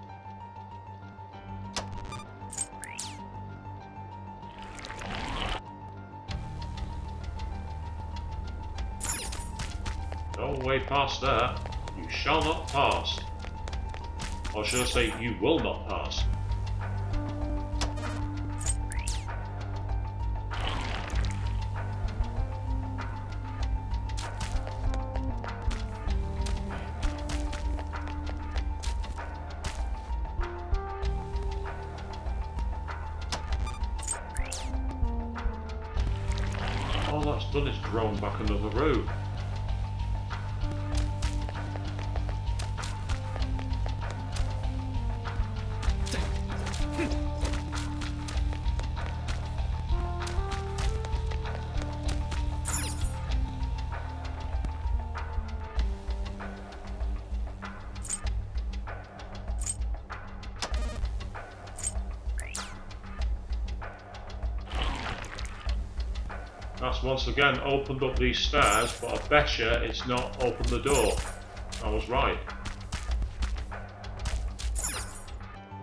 No way past there. You shall not pass. Or should I say, you will not pass. All that's done is grown back another route. That's once again opened up these stairs, but I bet you it's not opened the door. I was right. I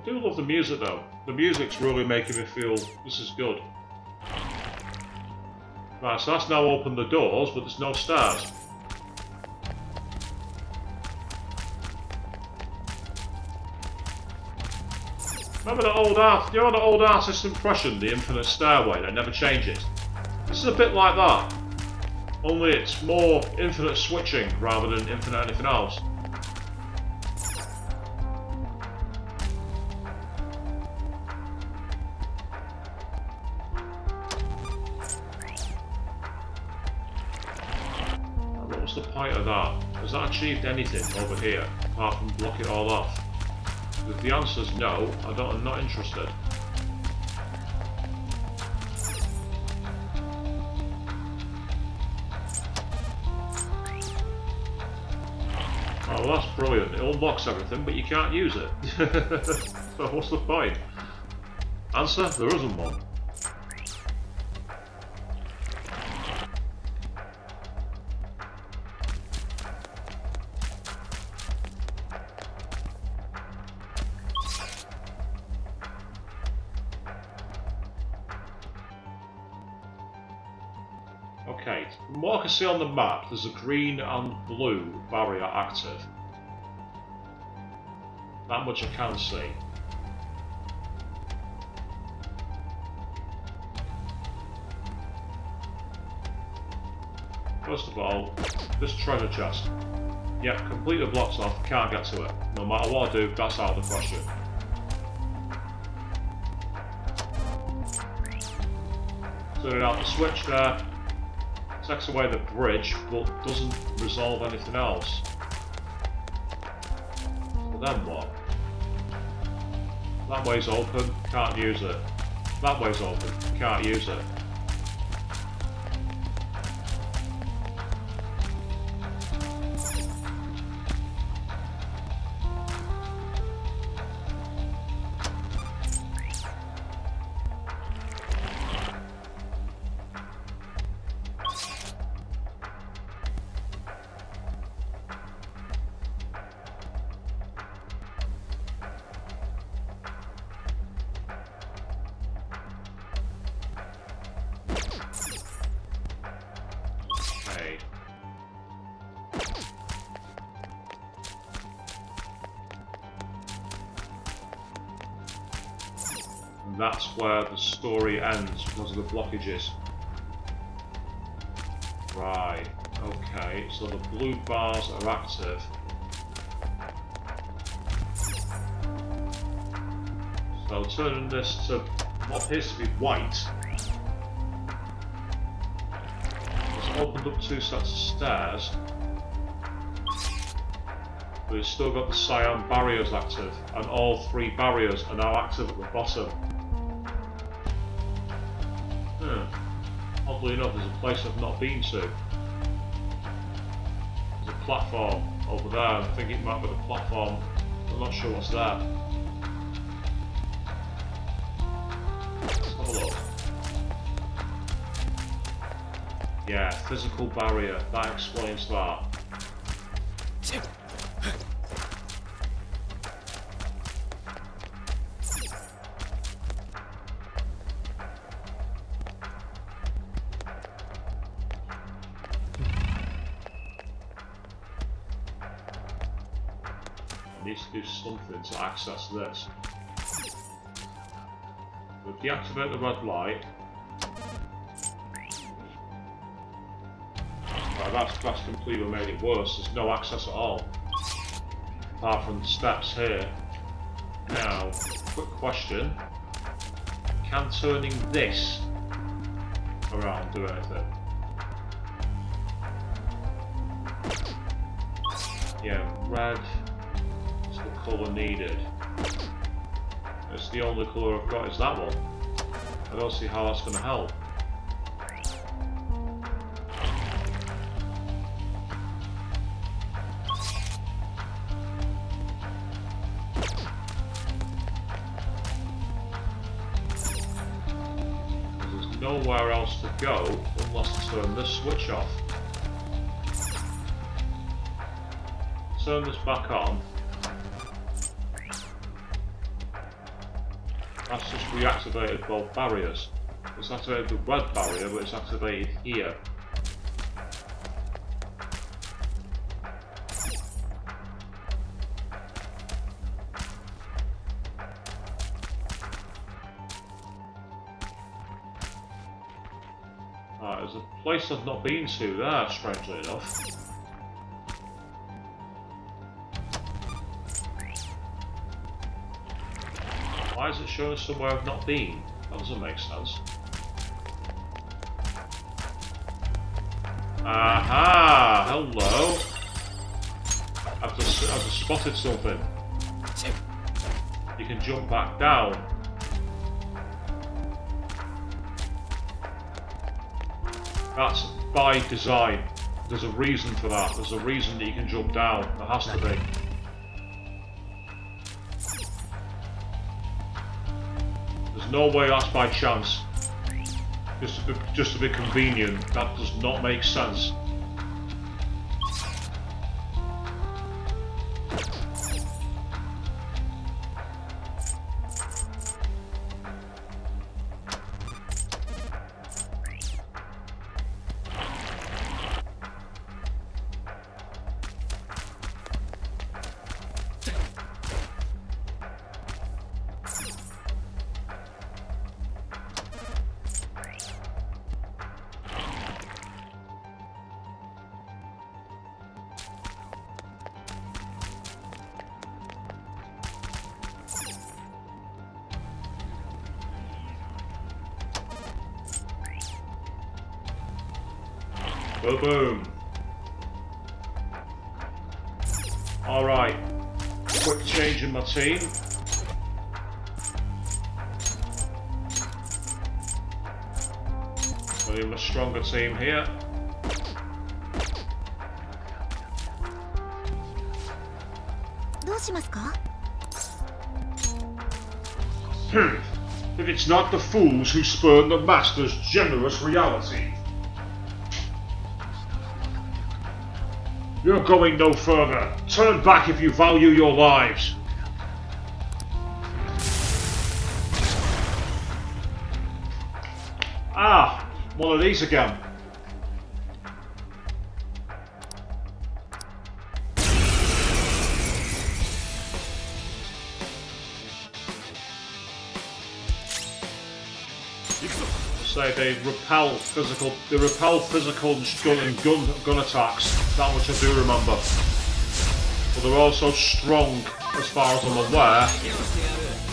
do love the music though. The music's really making me feel this is good. Right, so that's now opened the doors, but there's no stairs. Remember the old art, you know the old artist impression, the infinite stairway that never changes? This is a bit like that, only it's more infinite switching rather than infinite anything else. What was the point of that? Has that achieved anything over here, apart from block it all off? If the answer is no, I'm not interested. Oh, well, that's brilliant. It unlocks everything, but you can't use it. So what's the point? Answer? There isn't one. Okay, from what I can see on the map, there's a green and blue barrier active. That much I can see. First of all, this treasure chest. Yep, complete the blocks off, can't get to it. No matter what I do, that's out of the question. Turning out the switch there. Takes away the bridge, but doesn't resolve anything else. So then what? That way's open, can't use it. That way's open, can't use it. That's where the story ends because of the blockages. Right, okay, so the blue bars are active. So turning this to what appears to be white. It's opened up two sets of stairs. But it's still got the cyan barriers active, and all three barriers are now active at the bottom. Oddly enough, there's a place I've not been to. There's a platform over there, I think it might be the platform. I'm not sure what's there. Let's have a look. Yeah, physical barrier, that explains that. It needs to do something to access this. We'll deactivate the red light. Right, that's completely made it worse. There's no access at all. Apart from the steps here. Now, quick question. Can turning this around do anything? Yeah, red is the colour needed. It's the only colour I've got is that one. I don't see how that's going to help. There's nowhere else to go unless I turn this switch off. Turn this back on. That's just reactivated both barriers. It's activated the red barrier, but it's activated here. Right, there's a place I've not been to there, strangely enough. Why is it showing somewhere I've not been? That doesn't make sense. Aha! Hello! I've just spotted something. You can jump back down. That's by design. There's a reason for that. There's a reason that you can jump down. There has to be. No way that's by chance. Just to be convenient. That does not make sense. Boom. Alright. Quick change in my team. I need a stronger team here. If it's not the fools who spurn the master's generous reality. You're going no further. Turn back if you value your lives. Ah, one of these again. Say they repel physical gun attacks. That much I do remember. But they're also strong, as far as I'm aware,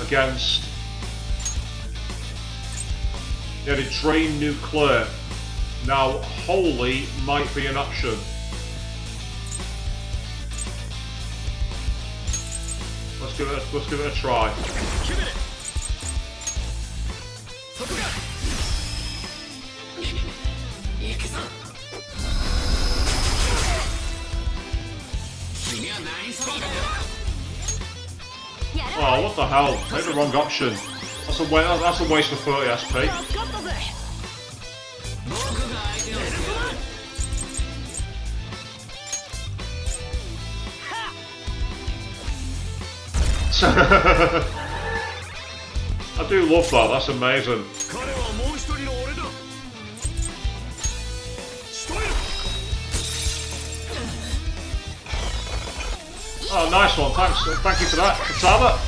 against. Yeah, they drain nuclear. Now, holy might be an option. Let's give it a try. Oh, what the hell? Made the wrong option. That's a waste of 30 SP. I do love that, that's amazing. Oh, nice one. Thanks. Thank you for that, Katana.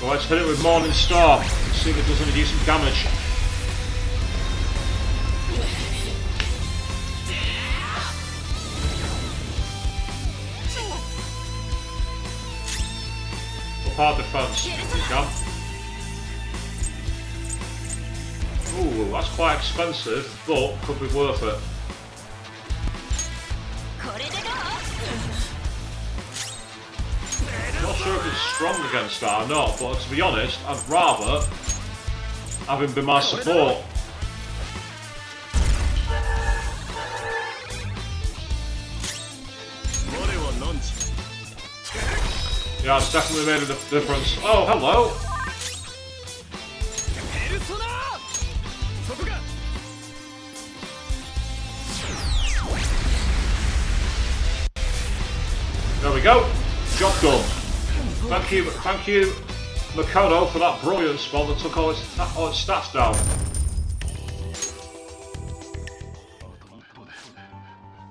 Well, let's hit it with Morning Star. See if it does any decent damage. Hard defense. You can. Ooh, that's quite expensive, but could be worth it. Not sure if it's strong against that or not, but to be honest, I'd rather have him be my support. Yeah, it's definitely made a difference. Oh, hello! There we go. Job done. Thank you, Makoto, for that brilliant spell that took all its stats down.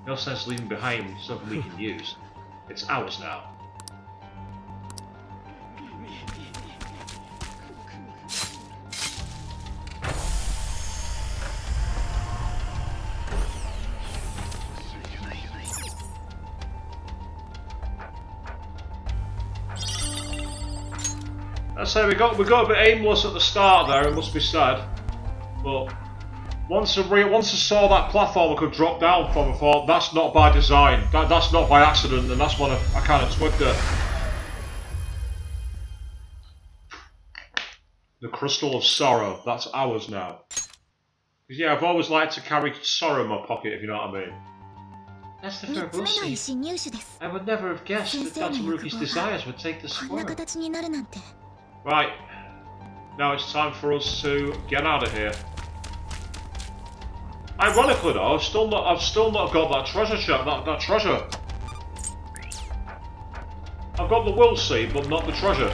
No sense leaving behind something we can use. It's ours now. I say we got a bit aimless at the start there, it must be said. But once I saw that platform I could drop down from, I thought that's not by design, that's not by accident, and that's when I kind of twigged it. The Crystal of Sorrow, that's ours now. Yeah, I've always liked to carry sorrow in my pocket, if you know what I mean. That's the Furbolsi. I would never have guessed that Tataruki's desires would take the square. Right, now it's time for us to get out of here. Ironically though, I've still not got that treasure chest, that treasure. I've got the will seed, but not the treasure.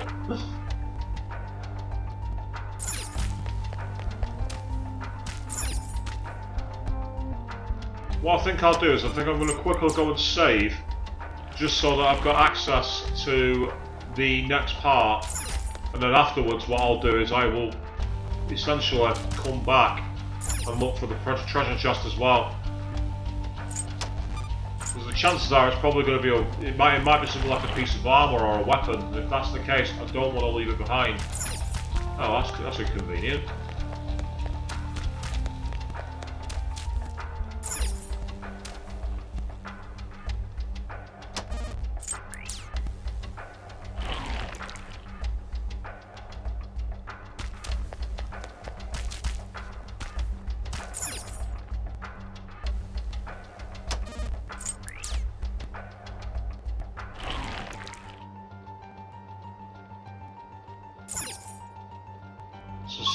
What I think I'll do is I think I'm going to quickly go and save, just so that I've got access to the next part. And then afterwards what I'll do is I will essentially come back and look for the treasure chest as well. Because the chances are it's probably going to be it might be something like a piece of armour or a weapon. And if that's the case, I don't want to leave it behind. Oh, that's inconvenient.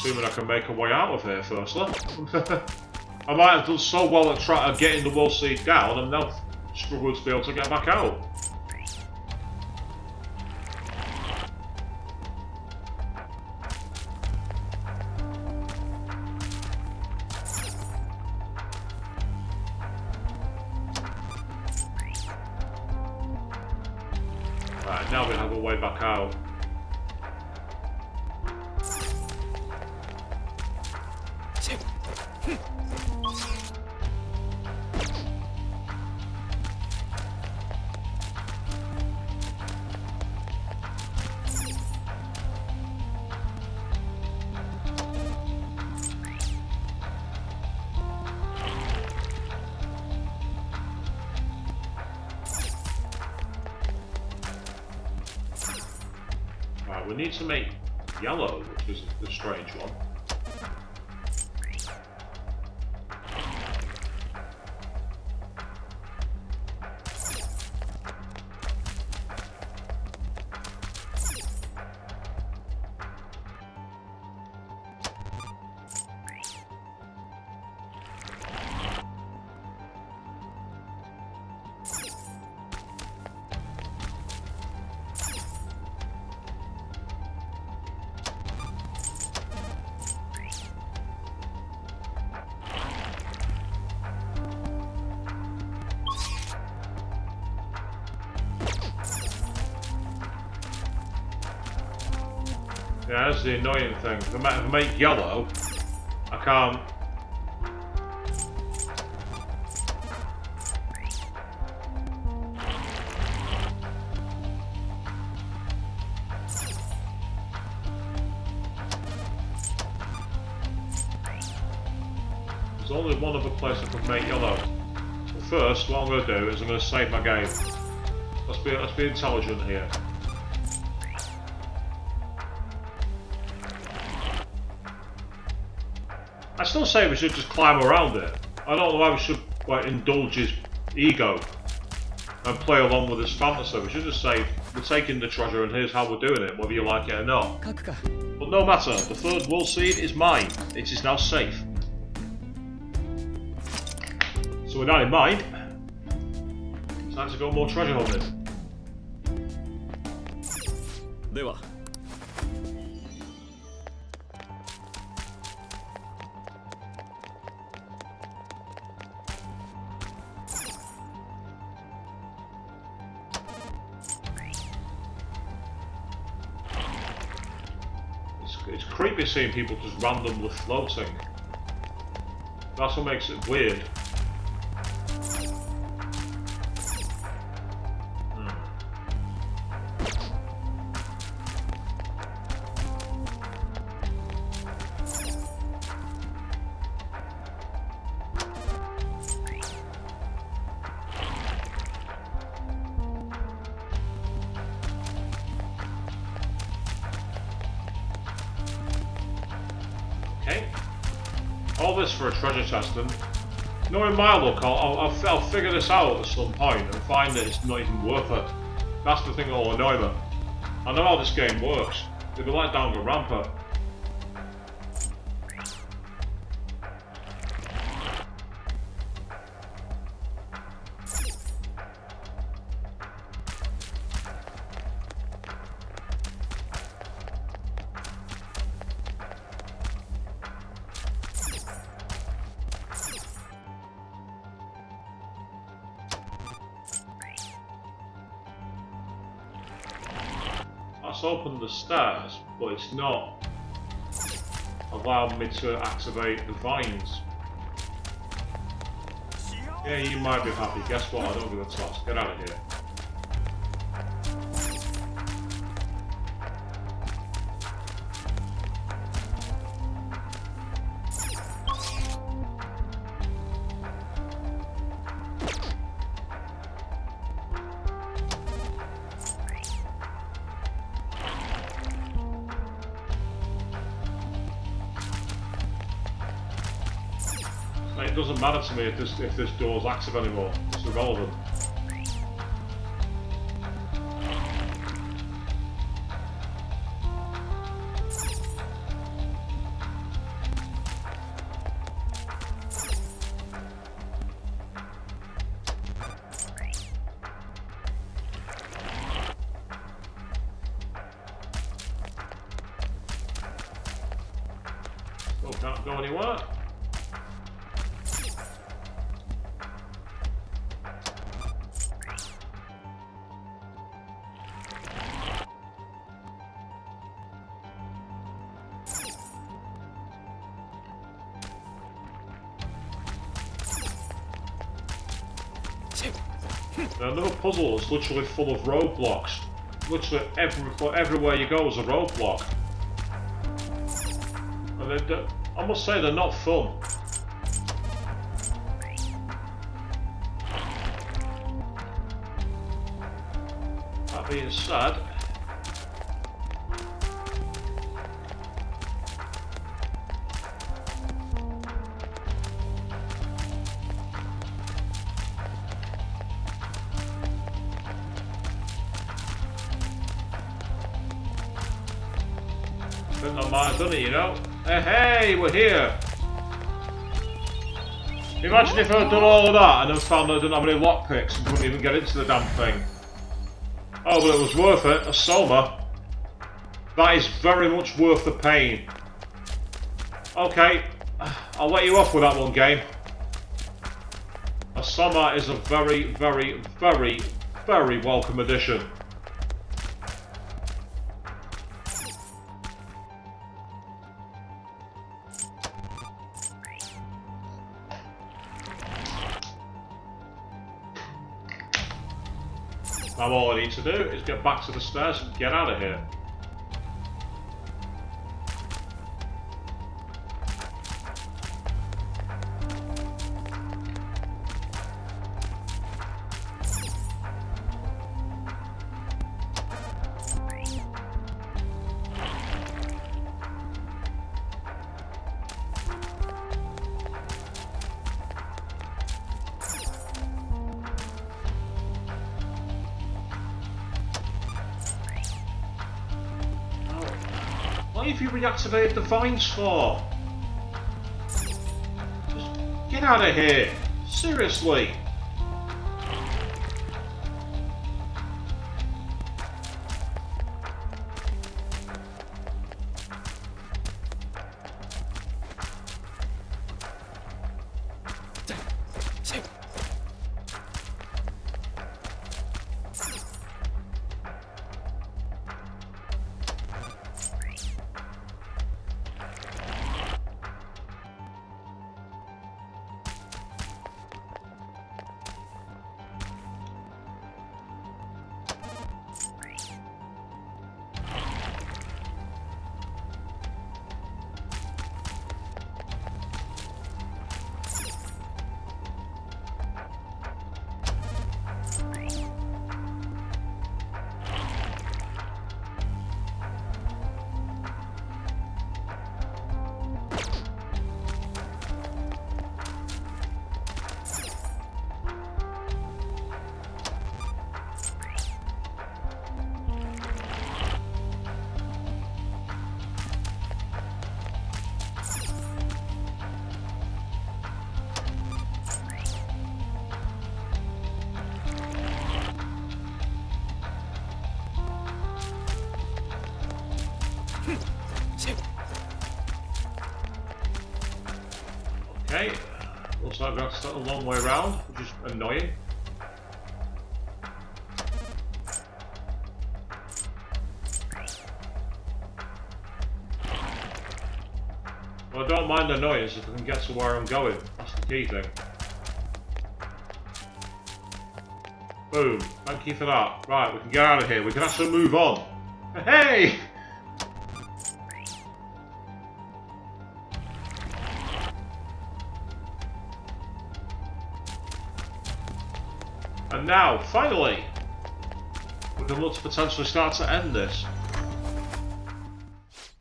Assuming I can make a way out of here firstly. I might have done so well at getting the will seed down and now struggle to be able to get back out. Right, now we have a way back out. We need to make yellow, which is the strange one. Yeah, that's the annoying thing. If I make yellow, I can't. There's only one other place I can make yellow. But first, what I'm going to do is I'm going to save my game. Let's be intelligent here. I still say we should just climb around it. I don't know why we should like indulge his ego and play along with his fantasy. We should just say we're taking the treasure and here's how we're doing it, whether you like it or not. But no matter, the third world seed is mine. It is now safe. So with that in mind, it's time to go more treasure hunting. では It's creepy seeing people just randomly floating. That's what makes it weird. All this for a treasure chest, and knowing my luck, I'll figure this out at some point and find that it's not even worth it. That's the thing that'll annoy me. I know how this game works. It'll be like down the rampart. That's opened the stairs, but it's not allowed me to activate the vines. Yeah, you might be happy. Guess what? I don't give a toss. Get out of here. It doesn't matter to me if this door's active anymore. It's irrelevant. Still can't go anywhere. Another puzzle is literally full of roadblocks. Literally everywhere you go is a roadblock. And I must say they're not fun. That being said, I think I might have done it, you know. Hey, we're here! Imagine if I'd done all of that and then found that I didn't have any lockpicks and couldn't even get into the damn thing. Oh, but it was worth it. A Soma. That is very much worth the pain. Okay, I'll let you off with that one, game. A Soma is a very, very, very, very welcome addition. Now all I need to do is get back to the stairs and get out of here. What have you reactivated the vines for? Just get out of here! Seriously! Okay, looks like I've got to start a long way around, which is annoying. Well, I don't mind the noise if I can get to where I'm going. That's the key thing. Boom. Thank you for that. Right, we can get out of here. We can actually move on. Hey! And now, finally, we can look to potentially start to end this.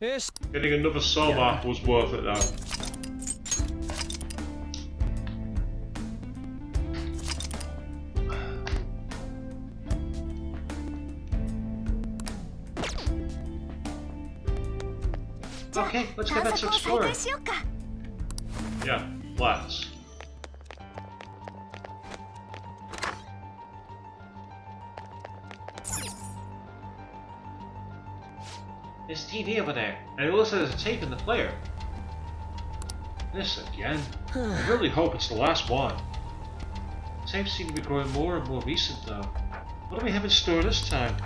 Yes. Getting another Soma was worth it though. Okay, let's get back to exploring. Yeah, let's. There's a TV over there, and it looks like there's a tape in the player. This again? I really hope it's the last one. The tapes seem to be growing more and more recent though. What do we have in store this time?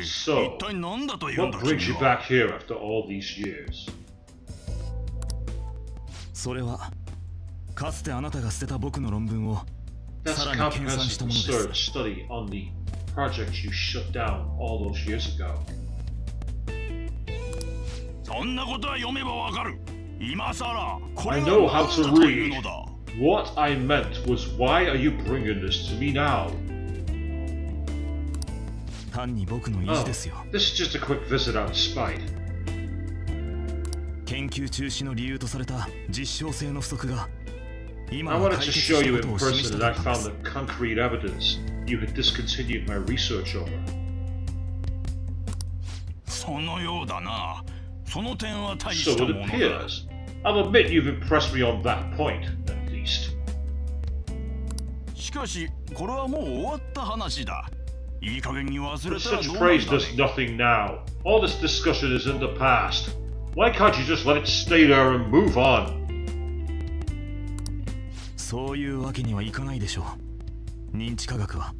So, what brings you back here after all these years? それはかつてあなたが捨てた僕の論文を That's さ a らに研鑽し comprehensive たものです research study on the project you shut down all those years ago. そんなことは読めばわかる今さらこ I れ know は how 何 to だというの read. だ What I meant was, why are you bringing this to me now? 単に僕の意 Oh, 地ですよ this is just a quick visit out of spite. 研究中止の理由とされた実証性の不足が I 今は wanted 解 to 決 show した you こ in とを示し person た that か I ったん found です the concrete evidence you had discontinued my research over. そのようだなその点は大 So した it ものだ appears. I'll admit you've impressed me on that point, at least. しかしこれはもう終わった話だいい加減に忘 But れたら such どうなん praise だ does ね nothing now. All this discussion is in the past. Why can't you just let it stay there and move on? そういうわけにはいかないでしょう認知科学は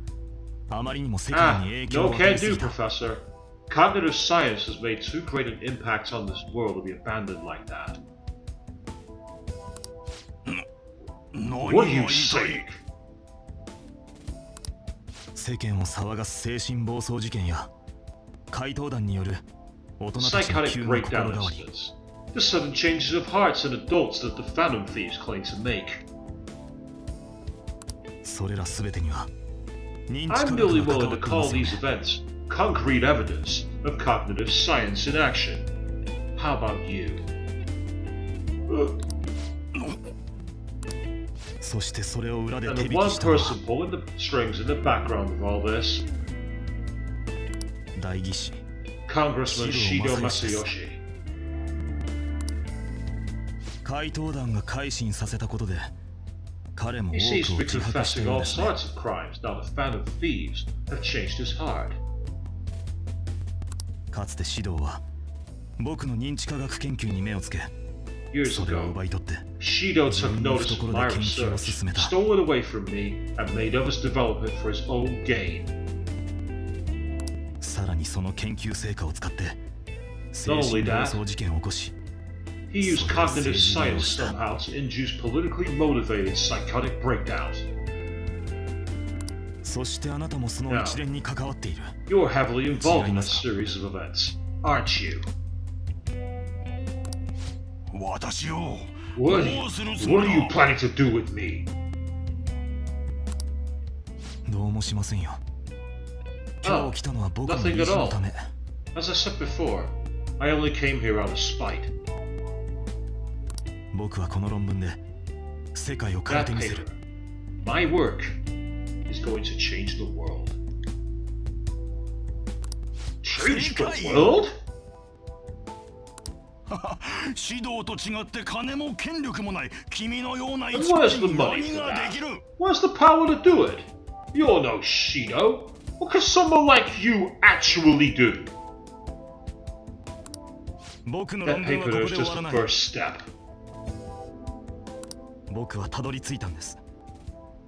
あまりにも世界に影響 No を与え can す do, ぎた。 Professor. Cognitive science has made too great an impact on this world to be abandoned like that. What are you saying? 世間を騒がす精神暴走事件や怪盗団による大人たちの Psychotic 急な breakdown 心変わり。 incidents. The sudden changes of hearts in adults that the Phantom Thieves claim to make. それらすべてには認知 I'm 科学 merely が関 willing わ to っていま call すよ these ね。 events concrete evidence of cognitive science in action. How about you? そしてそれを裏で And 手 the 引き one したのは person pulling the strings in the background of all this, 代議士 Congressman Shido Shido Masayoshi. 怪盗団が改心させたことで彼も He 多 seems く to を be 自白した confessing よう all ですね。 sorts of crimes now the Phantom Thieves have changed his heart. かつて指導は僕の認知科学研究に目をつけ Years それを ago, 奪い取って Shido took notice of my research, stole it away from me, and made of his development for his own gain. さらにその研究成果を使って精 Not 神 only 暴 that, 走事件を起こし he used So cognitive that's science easy. somehow to induce politically motivated psychotic breakdowns. そしてあなたもその一連に関わっている。 You're heavily involved in this series of events, aren't you? 私を What どうするつ what も are り you planning to do with me? どうもしませんよ。今 Oh, 日来たのは僕の nothing 意 at 地の all. ため。 As I said before, I only came here out of spite. 僕はこの論文で世界を変え That てみせる。 paper, my work, is going to change the world. Change the world? 指導と違って金も権力もない君のような And 一 where's 人 the に money 何 for が that? できる Where's the power to do it? You're no Shido. What can someone like you actually do? 僕の That 論文はこ paper こ is で終 just わら the ない。 first step. 僕はたどり着いたんです。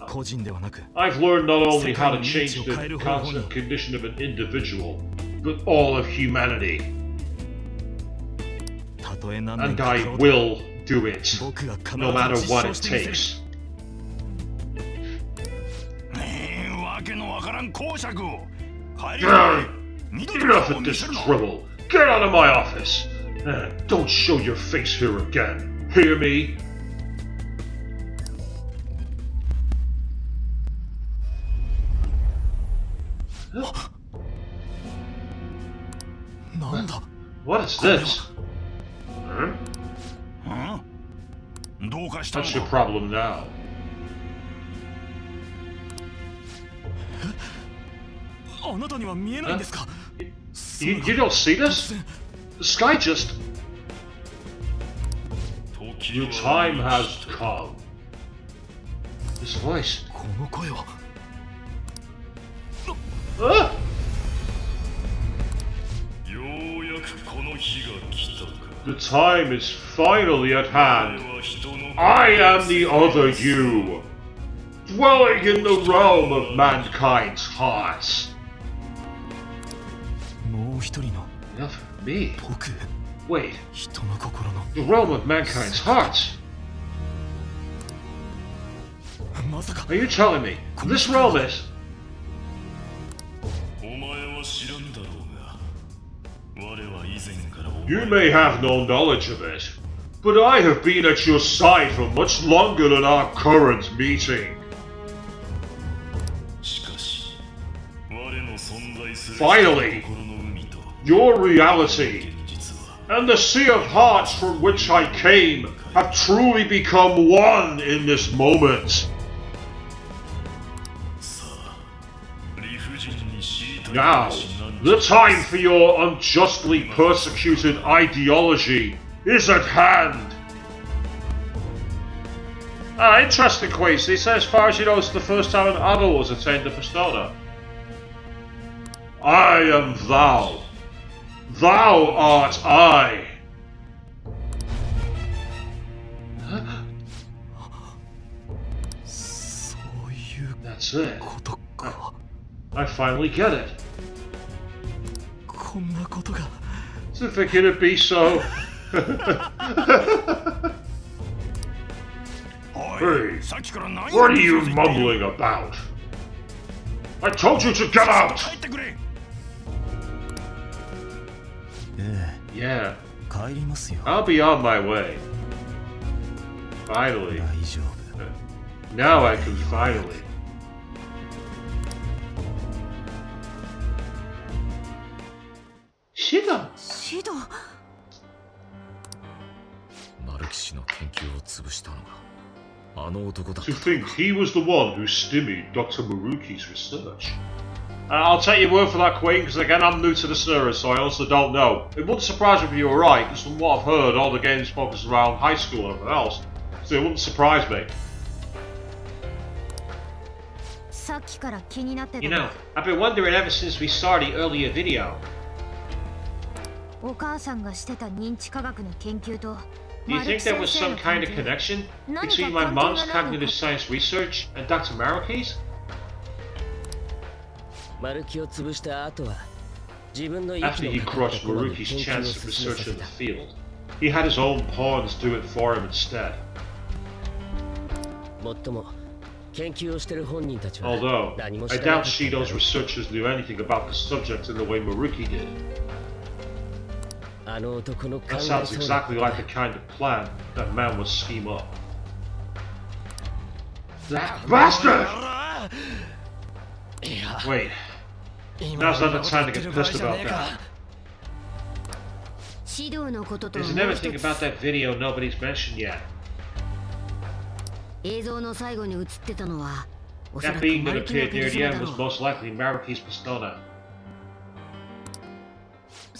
個人ではなく、 I've learned not only how to change the constant condition of an individual, but all of humanity. たとえ何年 And か I かろうと will do it, 僕が必ず no matter 実 what 証 it してみせる。 takes わけのわからん公爵を帰り Grr! 二度と Enough 顔を of 見 this せるな drivel. Get out of my office. Don't show your face here again. Hear me? なんだ What is this? Huh? うんどうかしたの What's your か problem now? あなたには見えないんですか You don't see this? The sky just... 時 Your は time has come. This voice. この声は Ah! ようやくこの日が来たか The time is finally at 俺 hand. は人の I am the other you, dwelling in the realm of mankind's hearts. もう一人の Enough of me. 僕 Wait, 人の心の the realm of mankind's hearts? まさか Are you telling me this realm is... お前は知らんだろうが我は以前からお You 前 may have no knowledge of it, but I have been at your side for much longer than our current meeting. しかし我の存在する Finally 心の海と Your reality 現実は and the sea of hearts from which I came have truly become one in this moment. さあ理不尽に知りたい Now, 話なん the time for your unjustly persecuted ideology is at hand. Interesting quiz. He says, as far as he knows, the first time an adult has attained the persona. I am thou. Thou art I. Huh? そういう That's it. ことか I finally get it. こんなことが To think it'd be so. お Hey, いさっきから何 what are you mumbling about? I told you to get out! 帰ってくれ。Yeah, 帰りますよ I'll be on my way. Finally. 大丈夫 Now I can finally. Shida! シド。マルキ氏の研究を潰したのがあの男だった To think he was the one who stymied Dr. Maruki's research. I'll take your word for that, Queen, because again I'm new to the series, so I also don't know. It wouldn't surprise me if you were right, because from what I've heard, all the games focus around high school and everything else. So it wouldn't surprise me. さっきから気になってた You know, I've been wondering ever since we saw the earlier video. お母さんがしてた認知科学の研究と Do you think there was some kind of connection between my mom's cognitive science research and Dr. Maruki's? マルキを潰した後は自分の After he 息のかかった crushed 駒に Maruki's 研究を chance 進 of めさ research せ in the た field, he had his own pawns do it for him instead. もっとも研究をしてる本人たちは Although, 何も I 知らな doubt かったんだ Shido's ろう researchers knew anything about the subject in the way Maruki did. あの男の考 That え sounds そうな exactly like the kind of plan that man would scheme up. That bastard! Wait, 今 now's not the time to get 言ってる場合 pissed じゃ about ねえか that. 指導のことと There's もう everything 一 about つ that video nobody's mentioned yet. 映像の最後に映ってたのはおそら That く being マ that ルキの appeared ペ near ル the ソナ end だ was ろう most likely Maruki's persona.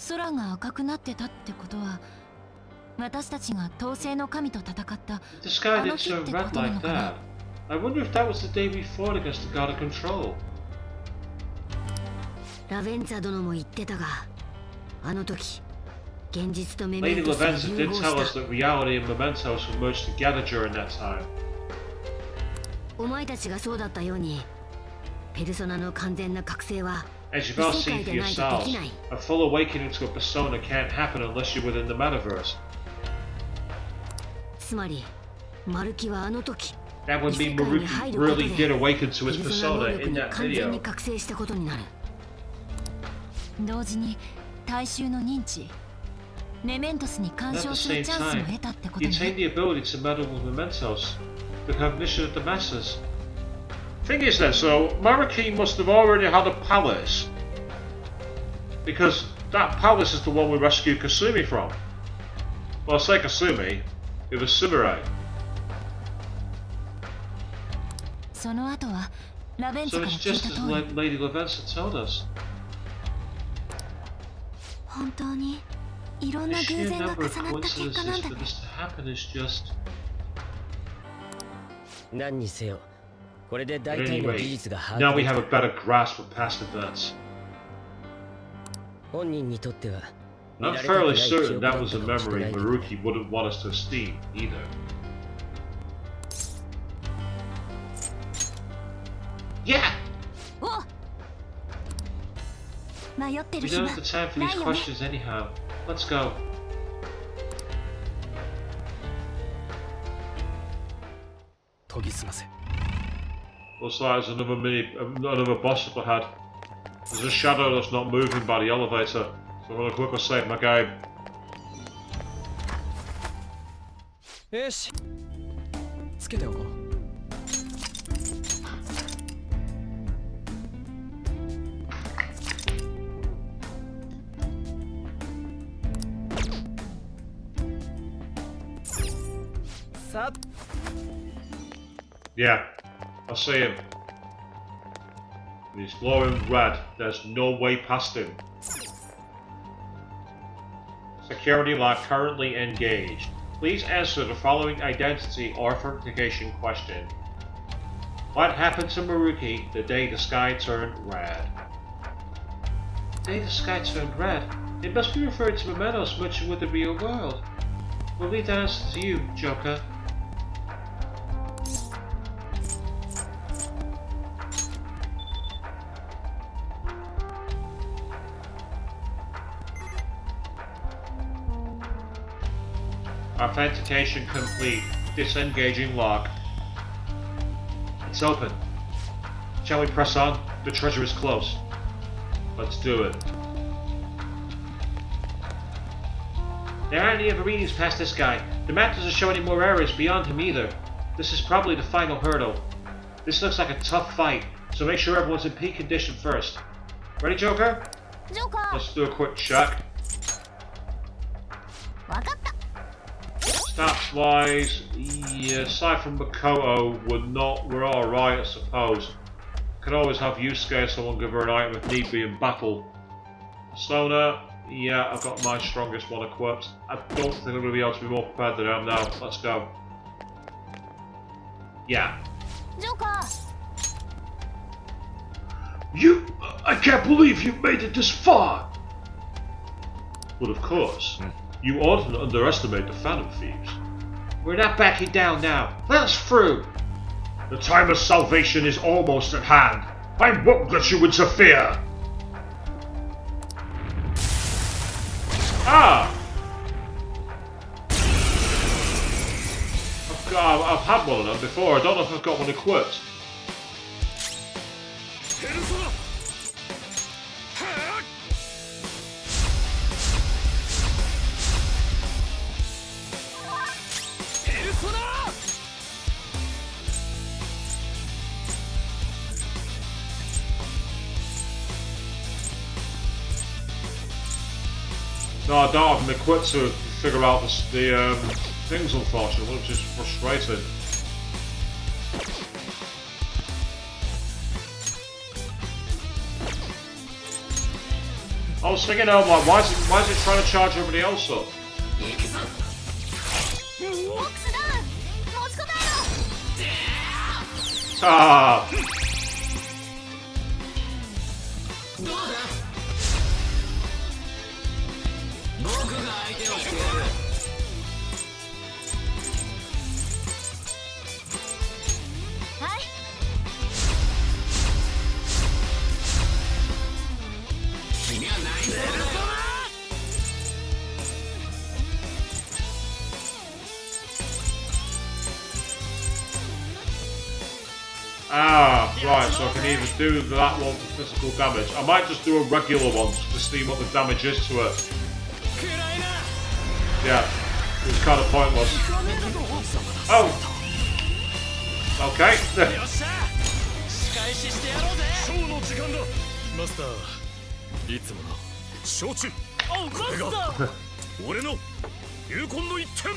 空が赤くなってたってことは私たちが統制の神と戦った The sky didn't あの日っ turn てこ red とな like のかな that. I wonder if that was the day we fought against the god of control. ラベンツァ殿も言ってたがあの時現実とメメ Lady ントスが Lavenza 融 did 合 tell し us た that reality and mementos were merged together during that time. お前たちがそうだったようにペルソナの完全な覚醒は As 異 you've all 世 seen 界 for でないとで yourselves, きない a full awakening to a persona can't happen unless you're within the metaverse. つまりマルキはあの時 That would 異 mean 世界に Maruki 入ること really で did awaken ペ to ル his ソナ能 persona 力 in に that 完全に video. 覚醒したことになる同時に大衆の認知メメントスに干 At 渉 the する same チャンスも time, 得たってこと you attain ね the ability to meddle with mementos, the cognition of the masses. Thing is then, so Maruki must have already had a palace. Because that palace is the one we rescued Kasumi from. Well, I say Kasumi, it was Sumire. その後はラベンツ So ァから it's 聞い just た as 通り Lady Lavenza told us. 本当にいろん The な偶 sheer 然が number 重 of なった結果なん coincidences だ for ね this to happen is just... 何にせよこれで At 大体 any の事 rate, 実が把 now 握 we で have き a た better grasp of past events. 本人にとっては見 I'm られたくな fairly い記 certain 憶だ that っ was た a かもしれ memory ないけど Maruki wouldn't want us to esteem either. お迷ってる We 暇 don't have the time for な these いよね questions anyhow. Let's go. 研ぎ澄ませ Looks like there's another boss up ahead. There's a shadow that's not moving by the elevator, so I'm gonna quickly save my game. よしつけておこうさ Yeah, I see him. He's glowing red. There's no way past him. Security lock currently engaged. Please answer the following identity or authentication question. What happened to Maruki the day the sky turned red? The day the sky turned red? It must be referring to mementos merging with the real world. We'll leave that answer to you, Joker. Authentication complete. Disengaging lock. It's open. Shall we press on? The treasure is close. Let's do it. There aren't any other readings past this guy. The map doesn't show any more areas beyond him either. This is probably the final hurdle. This looks like a tough fight, so make sure everyone's in peak condition first. Ready, Joker? Joker! Let's do a quick check. わかった Stats wise, yeah, aside from Makoto, we're alright, I suppose. Could always have Yusuke or someone give her an item if need be in battle. Sona, yeah, I've got my strongest one equipped. I don't think I'm going to be able to be more prepared than I am now. Let's go. Yeah. Joker! I can't believe you made it this far! But of course, you oughtn't underestimate the Phantom Thieves. We're not backing down now. Let us through! The time of salvation is almost at hand. I won't let you interfere! Ah! I've had one of them before. I don't know if I've got one equipped. No, I don't have them equipped to figure out the things, unfortunately, which is frustrating. I was thinking, oh, like, why is it trying to charge everybody else up? ボックスダウン持ちこたえろ Ah! はい Ah, right, so I can either do that one for physical damage. I might just do a regular one to see what the damage is to it. Yeah, it was kind of pointless. Oh! Okay. 仕返ししてやろうぜショーの時間だマスターいつもの承知これが俺の入魂の一点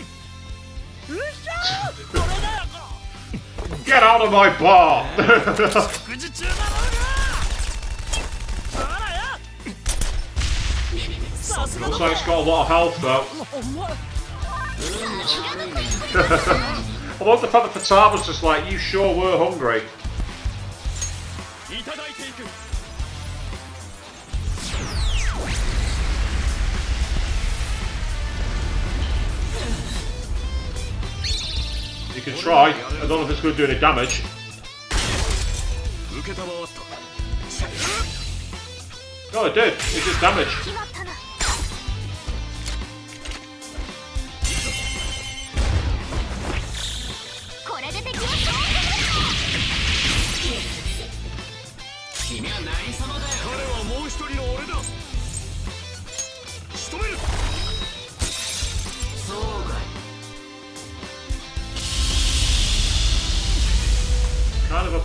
Get out of my bar! 副次中だろうがあらやさすが Looks like it's got a lot of health though. I love the fact that Fatama's just like, you sure were hungry. いただいていく You can try. I don't know if it's going to do any damage. 受けたまわった No, it did. It did damage. 決まったな これで敵を消滅君は何様だよ彼はもう一人の俺だ仕留めるそうかい Kind of a...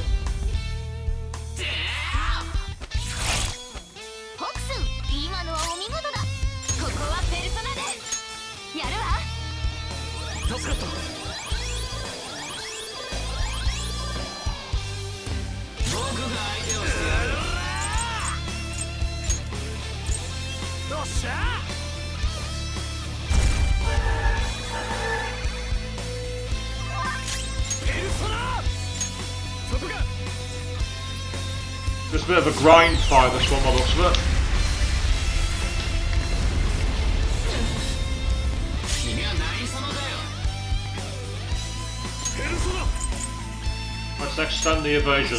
ホクス今のはお見事だここはペルソナでやるわ助かった僕が相手をしてやるよっしゃ Just a bit of a grind fight, this one, by the looks of it. Let's extend the evasion.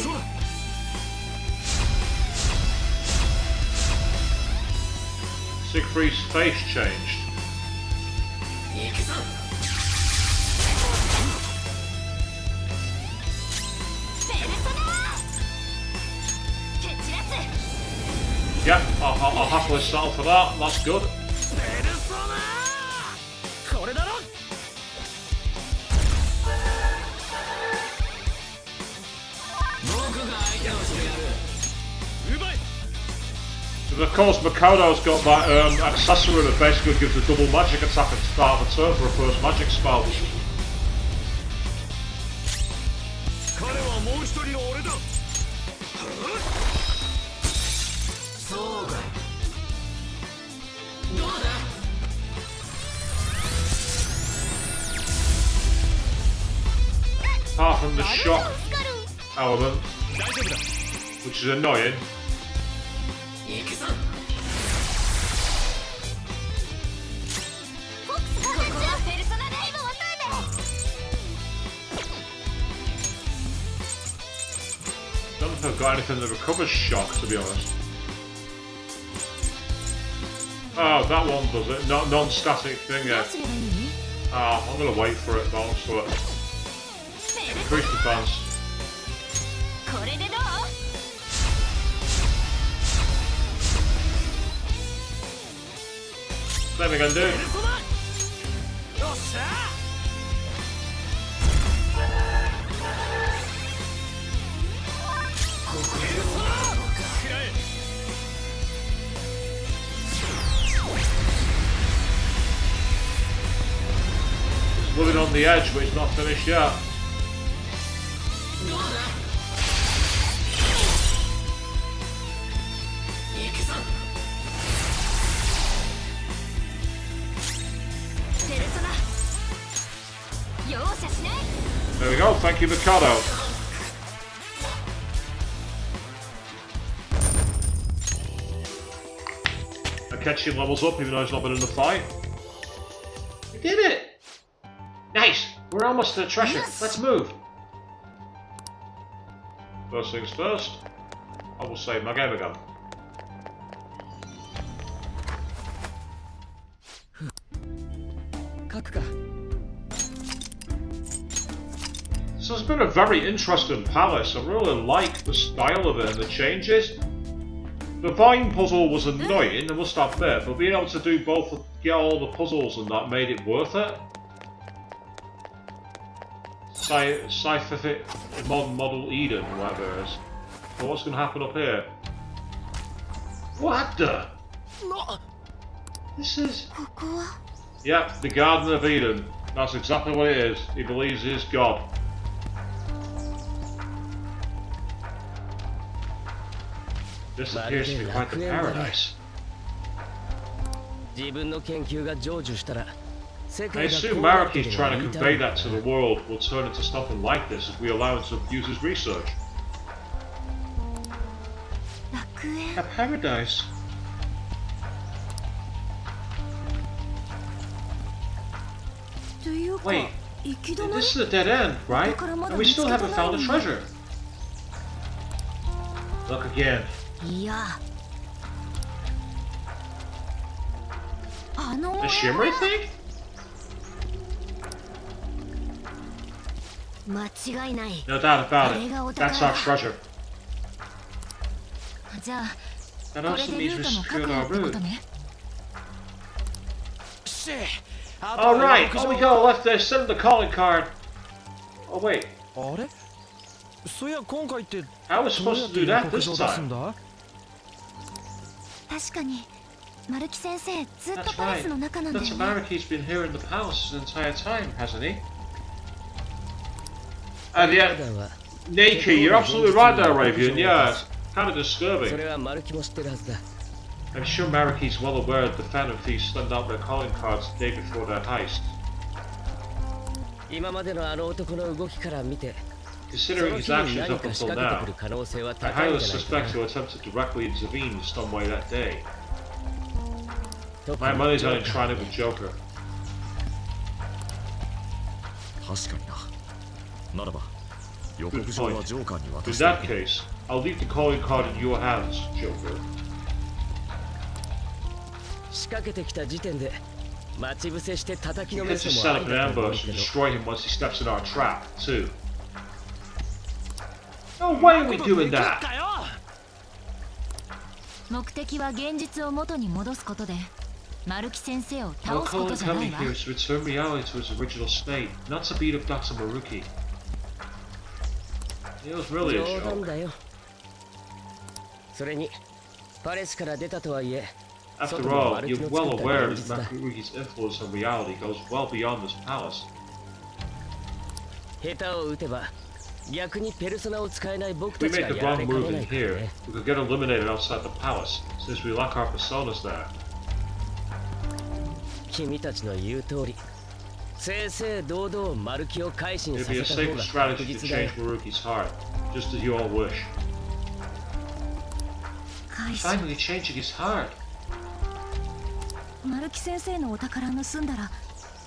Siegfried's face changed. Yeah, I'll happily settle for that. That's good. これだろ And of course, Makoto's got that accessory that basically gives a double magic attack at the start of a turn for a first magic spell. 彼はもう一人の俺だ Apart from the shock element, which is annoying. Don't think I've got anything that recovers shock, to be honest. Oh, that one does it. Not non-static thing yet. Oh, I'm gonna wait for it, though, so it increase defense. これでどう Same again, dude. よっしゃ He's living on the edge, but he's not finished yet. There we go, thank you, Mikado. Akechi levels up even though he's not been in the fight. We did it! Nice! We're almost to the treasure. Let's move! First things first, I will save my game again. So it's been a very interesting palace. I really like the style of it and the changes. The vine puzzle was annoying, I must admit, but being able to do both, get all the puzzles and that made it worth it. Scientific Model Eden, whatever it is. But what's going to happen up here? What the? This is... Yep, the Garden of Eden. That's exactly what it is. He believes he is God. This appears to be quite the paradise. I assume Maraki's trying to convey that to the world will turn into something like this if we allow him to use his research. A paradise? Wait, this is a dead end, right? And we still haven't found the treasure. Look again. The shimmery thing? No doubt about it. That's our treasure. That also means we secured our route. Alright, all we got left there is send the calling card. Oh wait. How was supposed to do that this time? That's right. Dr. Maraki's been here in the palace the entire time, hasn't he? And yeah, Naked, you're absolutely right there, Ravian. Yeah, it's kind of disturbing. I'm sure Maraki's well aware that the Phantom Thieves sent out their calling cards the day before their heist. Considering his actions up until now, I highly suspect he'll attempt to directly intervene in some way that day. My money's on him trying to be Joker. Good point. In that case, I'll leave the calling card in your hands, Joker. You get to set up an ambush and destroy him once he steps in our trap, too. No way are we doing that! 目的は現実を元に戻すことで丸木先生を Our 倒すこと calling じゃない coming わ。 here is to return reality to its original state, not to beat up Dr. Maruki. It was really a 冗談 joke. だよ。それにパレスから出たとはいえ After 外の all, 丸木 you're の well 作った aware 現実 that だ。 Maruki's influence on reality goes well beyond this palace. 下手を打てば逆にペルソナを使えない僕 If we たちが make the やら wrong れか move ねな in いから here, ね。 we could get eliminated outside the palace, since we lack our personas there. 君たちの言う通り正々堂々丸木を改心 It'd さ be せ a た方 safer が確 strategy to 実だよ change。Maruki's heart, just as you all wish. 回収 Finally changing his heart. 丸木先生のお宝盗んだら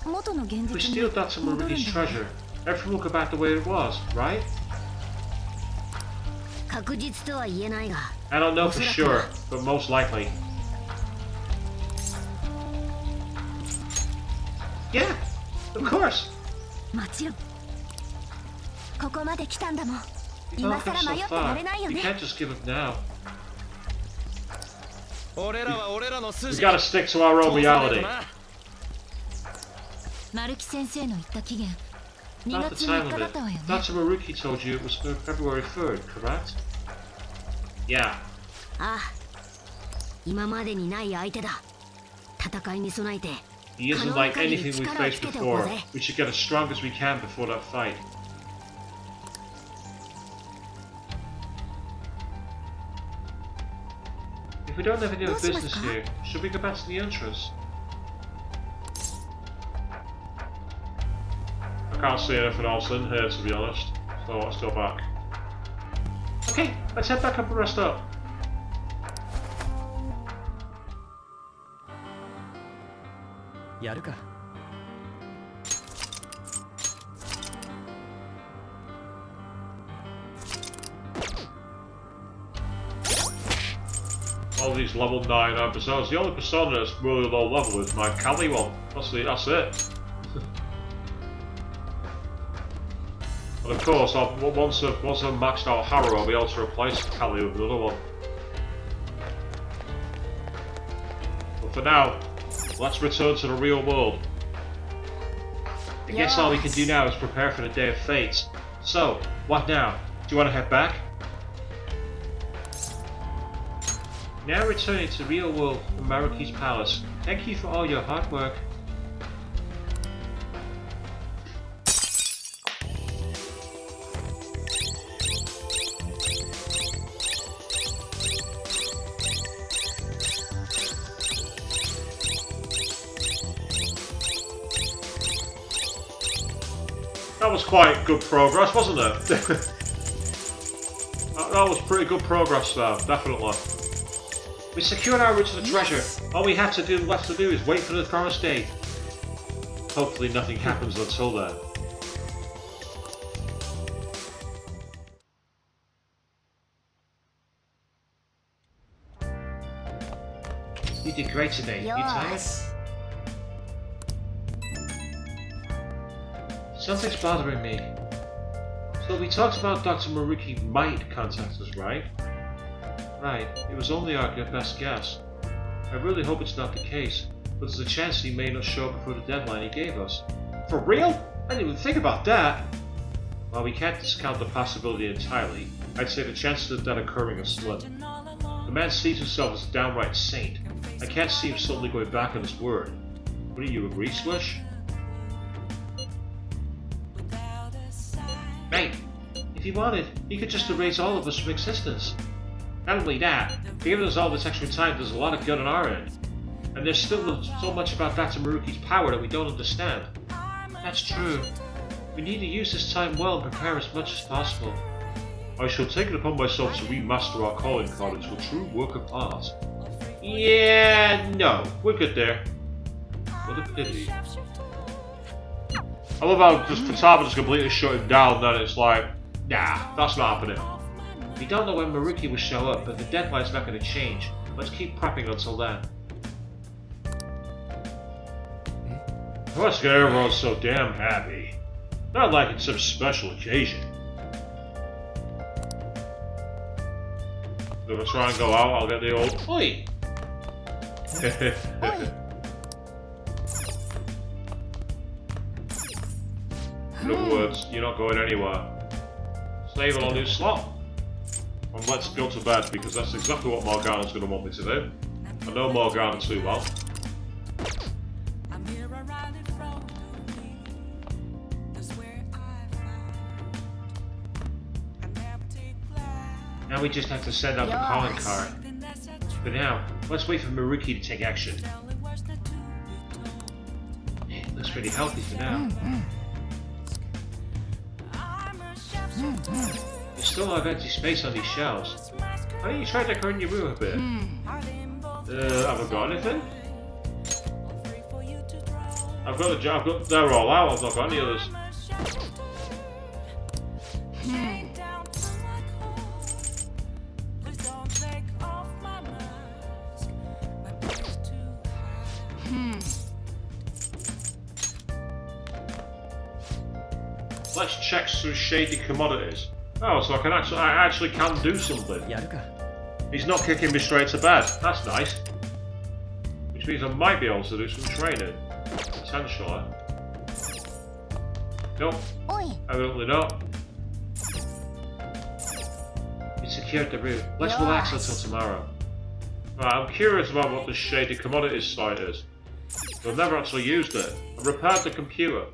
元の現 If we 実に steal Dr. 戻るん Maruki's だよ treasure, everything will go back the way it was, right? 確実とは言えないが I don't know for sure, but most likely. Yeah, of course. もちろんここまで来たんだもん。 We've 今 all さ come ら so 迷ってられ far. ないよ We ね。 can't just give up now. 俺らは俺らの We 筋 gotta stick to our own 通さないと reality. な。丸木先生の言った期限2 Not the 月 time 3日だ limit. ったわよね。 Dr. Maruki told you it was February 3rd, correct? Yeah. ああ今までにない相手だ戦いに備えて He isn't like anything we've faced before. We should get as strong as we can before that fight. If we don't have any other business here, should we go back to the entrance? I can't see anything else in here, to be honest. So let's go back. Okay, let's head back up and rest up. All these level 9 personas. The only persona that's really low level is my Kali one. That's it. And of course, once I've maxed out Haru, I'll be able to replace Kali with another one. But for now, let's return to the real world. I guess all we can do now is prepare for the Day of Fate. So, what now? Do you want to head back? Now returning to the real world from Maruki's palace. Thank you for all your hard work. That was quite good progress, wasn't it? that was pretty good progress there, definitely. We secured our route to the treasure. All we have left to do is wait for the promised day. Hopefully nothing happens until then. You did great today. You tired? Something's bothering me. So we talked about Dr. Maruki might contact us, right? Right, it was only our best guess. I really hope it's not the case, but there's a chance he may not show up before the deadline he gave us. For real? I didn't even think about that! While we can't discount the possibility entirely, I'd say the chances of that occurring are slim. The man sees himself as a downright saint. I can't see him suddenly going back on his word. What do you agree, Swish? Right. If he wanted, he could just erase all of us from existence. Not only that, giving us all this extra time does a lot of good on our end. And there's still so much about Dr. Maruki's power that we don't understand. That's true. We need to use this time well and prepare as much as possible. I shall take it upon myself to remaster our calling card into a true work of art. Yeah, no, we're good there. What a pity. I love how just Futaba just completely shut him down, then it's like, nah, that's not happening. We don't know when Maruki will show up, but the deadline's not going to change. Let's keep prepping until then. What's good, everyone's so damn happy. Not like it's some special occasion. If I try and go out, I'll get the old oi! In other words, you're not going anywhere. Save on a new slot. And let's go to bed, because that's exactly what Morgana's going to want me to do. I know Morgana too well. Now we just have to send out the calling card. For now, let's wait for Maruki to take action. Hey, it looks pretty healthy for now. You still have empty space on these shelves. Why don't you try decorating your room a bit? Have I got anything? They're all out, I've not got any others. Let's check some shady commodities. Oh, so I actually can do something. He's not kicking me straight to bed. That's nice. Which means I might be able to do some training. Potentially. Nope. Evidently not. We secured the route. Let's relax until tomorrow. Right, I'm curious about what the shady commodities site is. I've never actually used it. I repaired the computer.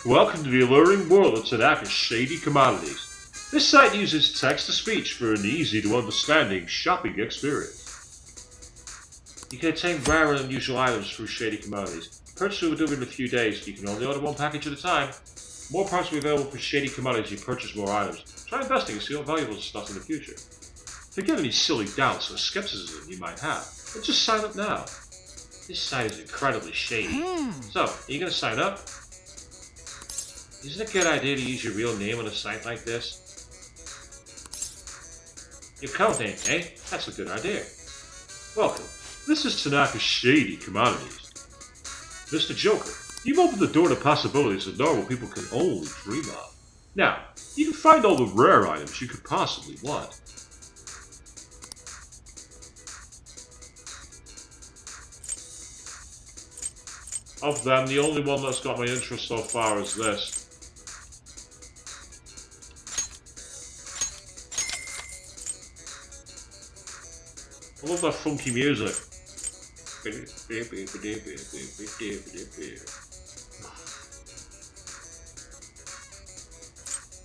Welcome to the alluring world of Tanaka's shady commodities. This site uses text-to-speech for an easy-to-understanding shopping experience. You can obtain rare and unusual items through shady commodities. Purchase will deliver in a few days. You can only order one package at a time. More products will be available for shady commodities. You purchase more items. Try investing and see what valuables are start in the future. Forget any silly doubts or skepticism you might have, and just sign up now. This site is incredibly shady. So, are you going to sign up? Isn't it a good idea to use your real name on a site like this? Your code name, eh? That's a good idea. Welcome. This is Tanaka's shady commodities. Mr. Joker, you've opened the door to possibilities that normal people can only dream of. Now, you can find all the rare items you could possibly want. Of them, the only one that's got my interest so far is this. I love that funky music.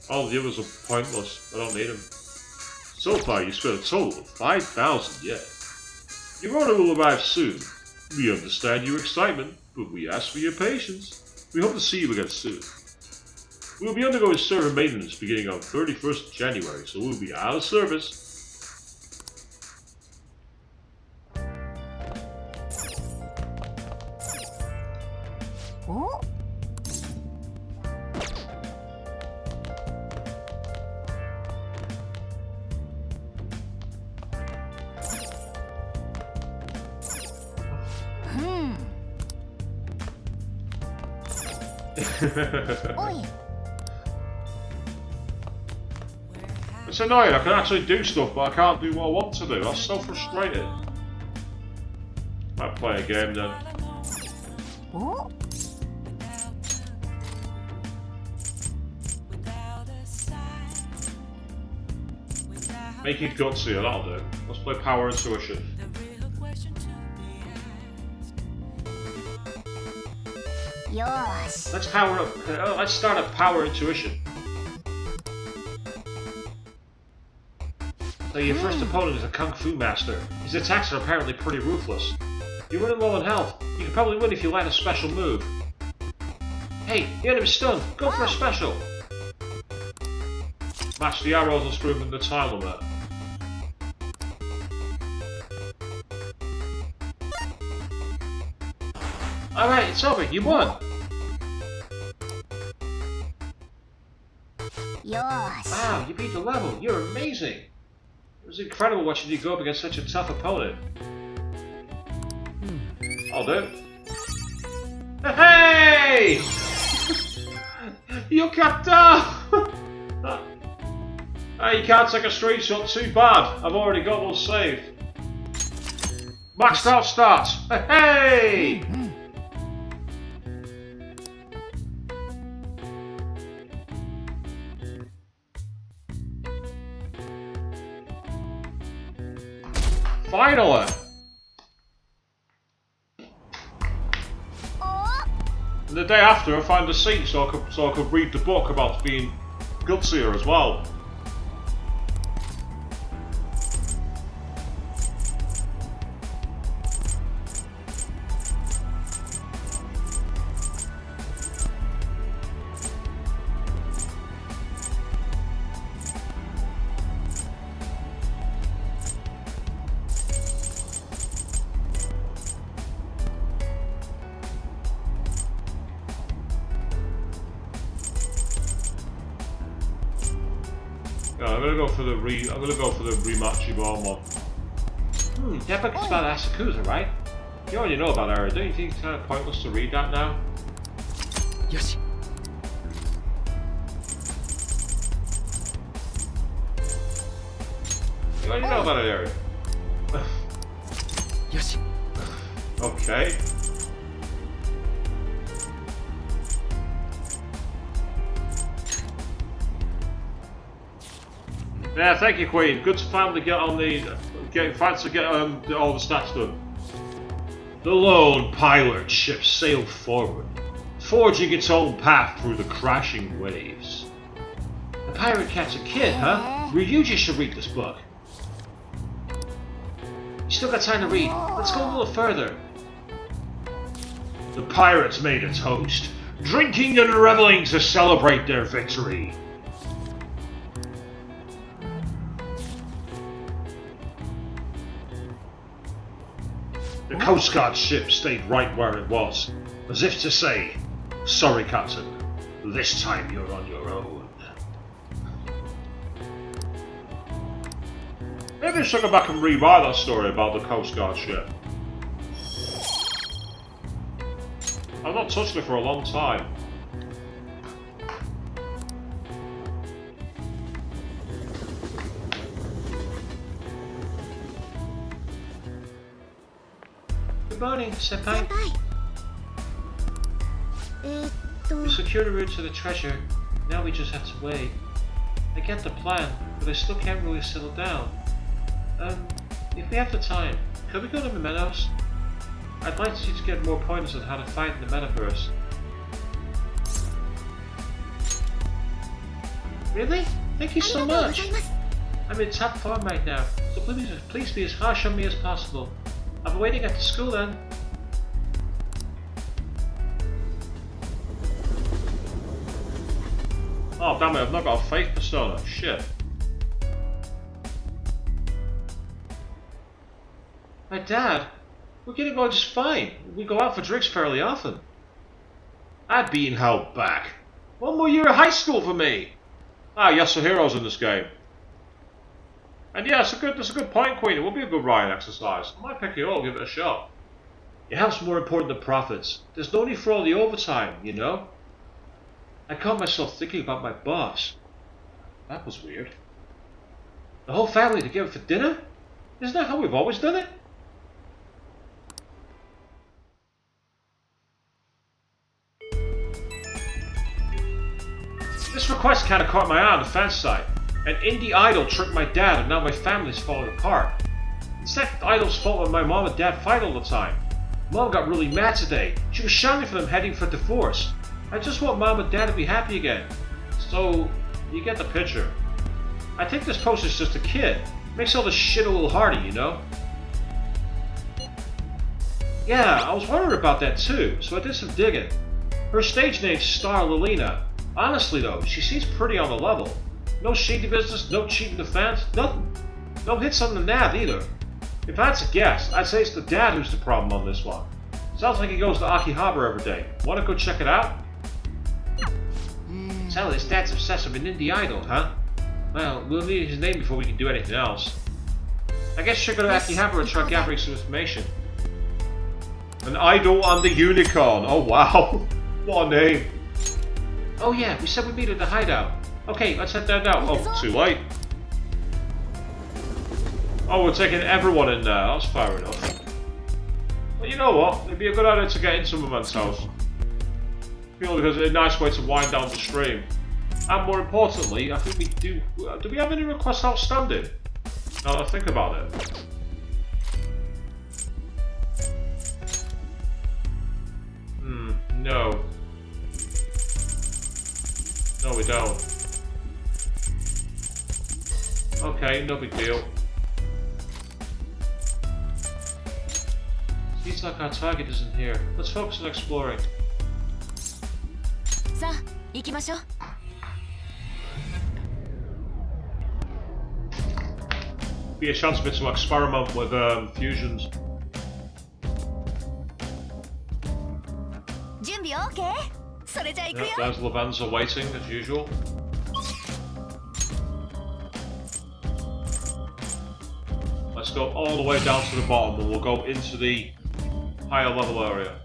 All the others are pointless. I don't need them. So far, you spent a total of 5,000 yen. Your order will arrive soon. We understand your excitement, but we ask for your patience. We hope to see you again soon. We will be undergoing server maintenance beginning on 31st January, so we will be out of service. It's annoying, I can actually do stuff, but I can't do what I want to do. That's so frustrating. Might play a game then. Make it gutsier, that'll do. Let's play Power Intuition. Let's power up. Let's start a Power Intuition. So your first opponent is a Kung Fu master. His attacks are apparently pretty ruthless. You're running low on health. You can probably win if you land a special move. Hey, the enemy's stunned. Go for a special. Match the arrows and screw them in the time limit. Alright, it's over. You won. Wow, you beat the level. You're amazing. It was incredible watching you go up against such a tough opponent. I'll do. Hey! You got You can't take a screenshot, too bad. I've already got one saved. Maxed out stats. Hey! Finally! And the day after, I found a seat so I could read the book about being gutsier as well. Yeah, I'm gonna go for the rematchy bomb one. That book is about Asakusa, right? You already know about her, don't you think it's kind of pointless to read that now? Yoshi. You already know about it, Area. Yoshi. Okay. Yeah, thank you, Queen. Good to finally get on the get all the stats done. The lone pirate ship sailed forward, forging its own path through the crashing waves. The pirate cat's a kid, huh? Ryuji should read this book. You still got time to read. Let's go a little further. The pirates made a toast, drinking and reveling to celebrate their victory. The Coast Guard ship stayed right where it was, as if to say, sorry Captain, this time you're on your own. Maybe I should go back and rewrite that story about the Coast Guard ship. I've not touched it for a long time. Good morning, Senpai. We secured a route to the treasure. Now we just have to wait. I get the plan, but I still can't really settle down. If we have the time, could we go to Mementos? I'd like you to get more pointers on how to fight in the metaverse. Really? Thank you so much! I'm in top form right now, so please be as harsh on me as possible. I'll be waiting at the school then. Oh damn it, I've not got a faith persona. Shit. My dad? We're getting on just fine. We go out for drinks fairly often. I'm being held back. One more year of high school for me. Ah, Yasuhiro's in this game. And yeah, that's a good point, Queen. It will be a good Ryan exercise. I might pick it up, give it a shot. Your health's more important than profits. There's no need for all the overtime, you know? I caught myself thinking about my boss. That was weird. The whole family together for dinner? Isn't that how we've always done it? This request kind of caught my eye on the fan site. An indie idol tricked my dad and now my family's falling apart. It's that idol's fault when my mom and dad fight all the time. Mom got really mad today. She was shouting for them heading for divorce. I just want mom and dad to be happy again. So, you get the picture. I think this poster's just a kid. Makes all this shit a little harder, you know? Yeah, I was wondering about that too, so I did some digging. Her stage name's Star Lilina. Honestly though, she seems pretty on the level. No shady business, no cheating the fans, nothing. No hits on the nav either. If I had to guess, I'd say it's the dad who's the problem on this one. Sounds like he goes to Akihabara every day. Wanna go check it out? Sounds like his dad's obsessed with an indie idol, huh? Well, we'll need his name before we can do anything else. I guess you should go to Akihabara and try gathering some information. An idol and the unicorn. Oh wow. What a name. Oh yeah, we said we'd meet at the hideout. Okay, let's head there now. Oh, too late. Oh, we're taking everyone in there. That's fair enough. But you know what? It'd be a good idea to get into Mementos. Purely because it's a nice way to wind down the stream. And more importantly, I think we do... Do we have any requests outstanding? Now that I think about it. No. No, we don't. Okay, no big deal. Seems like our target isn't here. Let's focus on exploring. さあ行きましょう。 Be a chance for me to experiment with fusions. 準備 OK? それじゃ行くよ。 There's Lavenza waiting as usual. Let's go all the way down to the bottom and we'll go into the higher level area.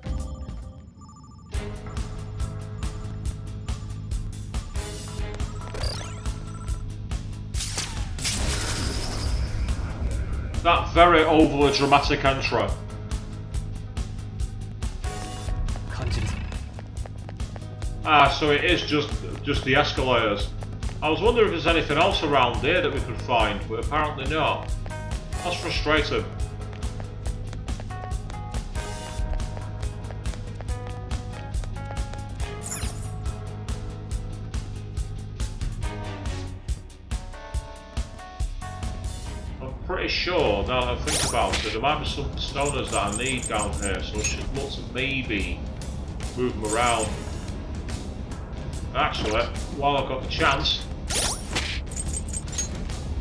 That very overly dramatic intro. Ah, so it is just the escalators. I was wondering if there's anything else around here that we could find, but apparently not. That's frustrating. I'm pretty sure, now that I think about it, there might be some stoners that I need down here, so I should look to maybe move them around. Actually, while I've got the chance,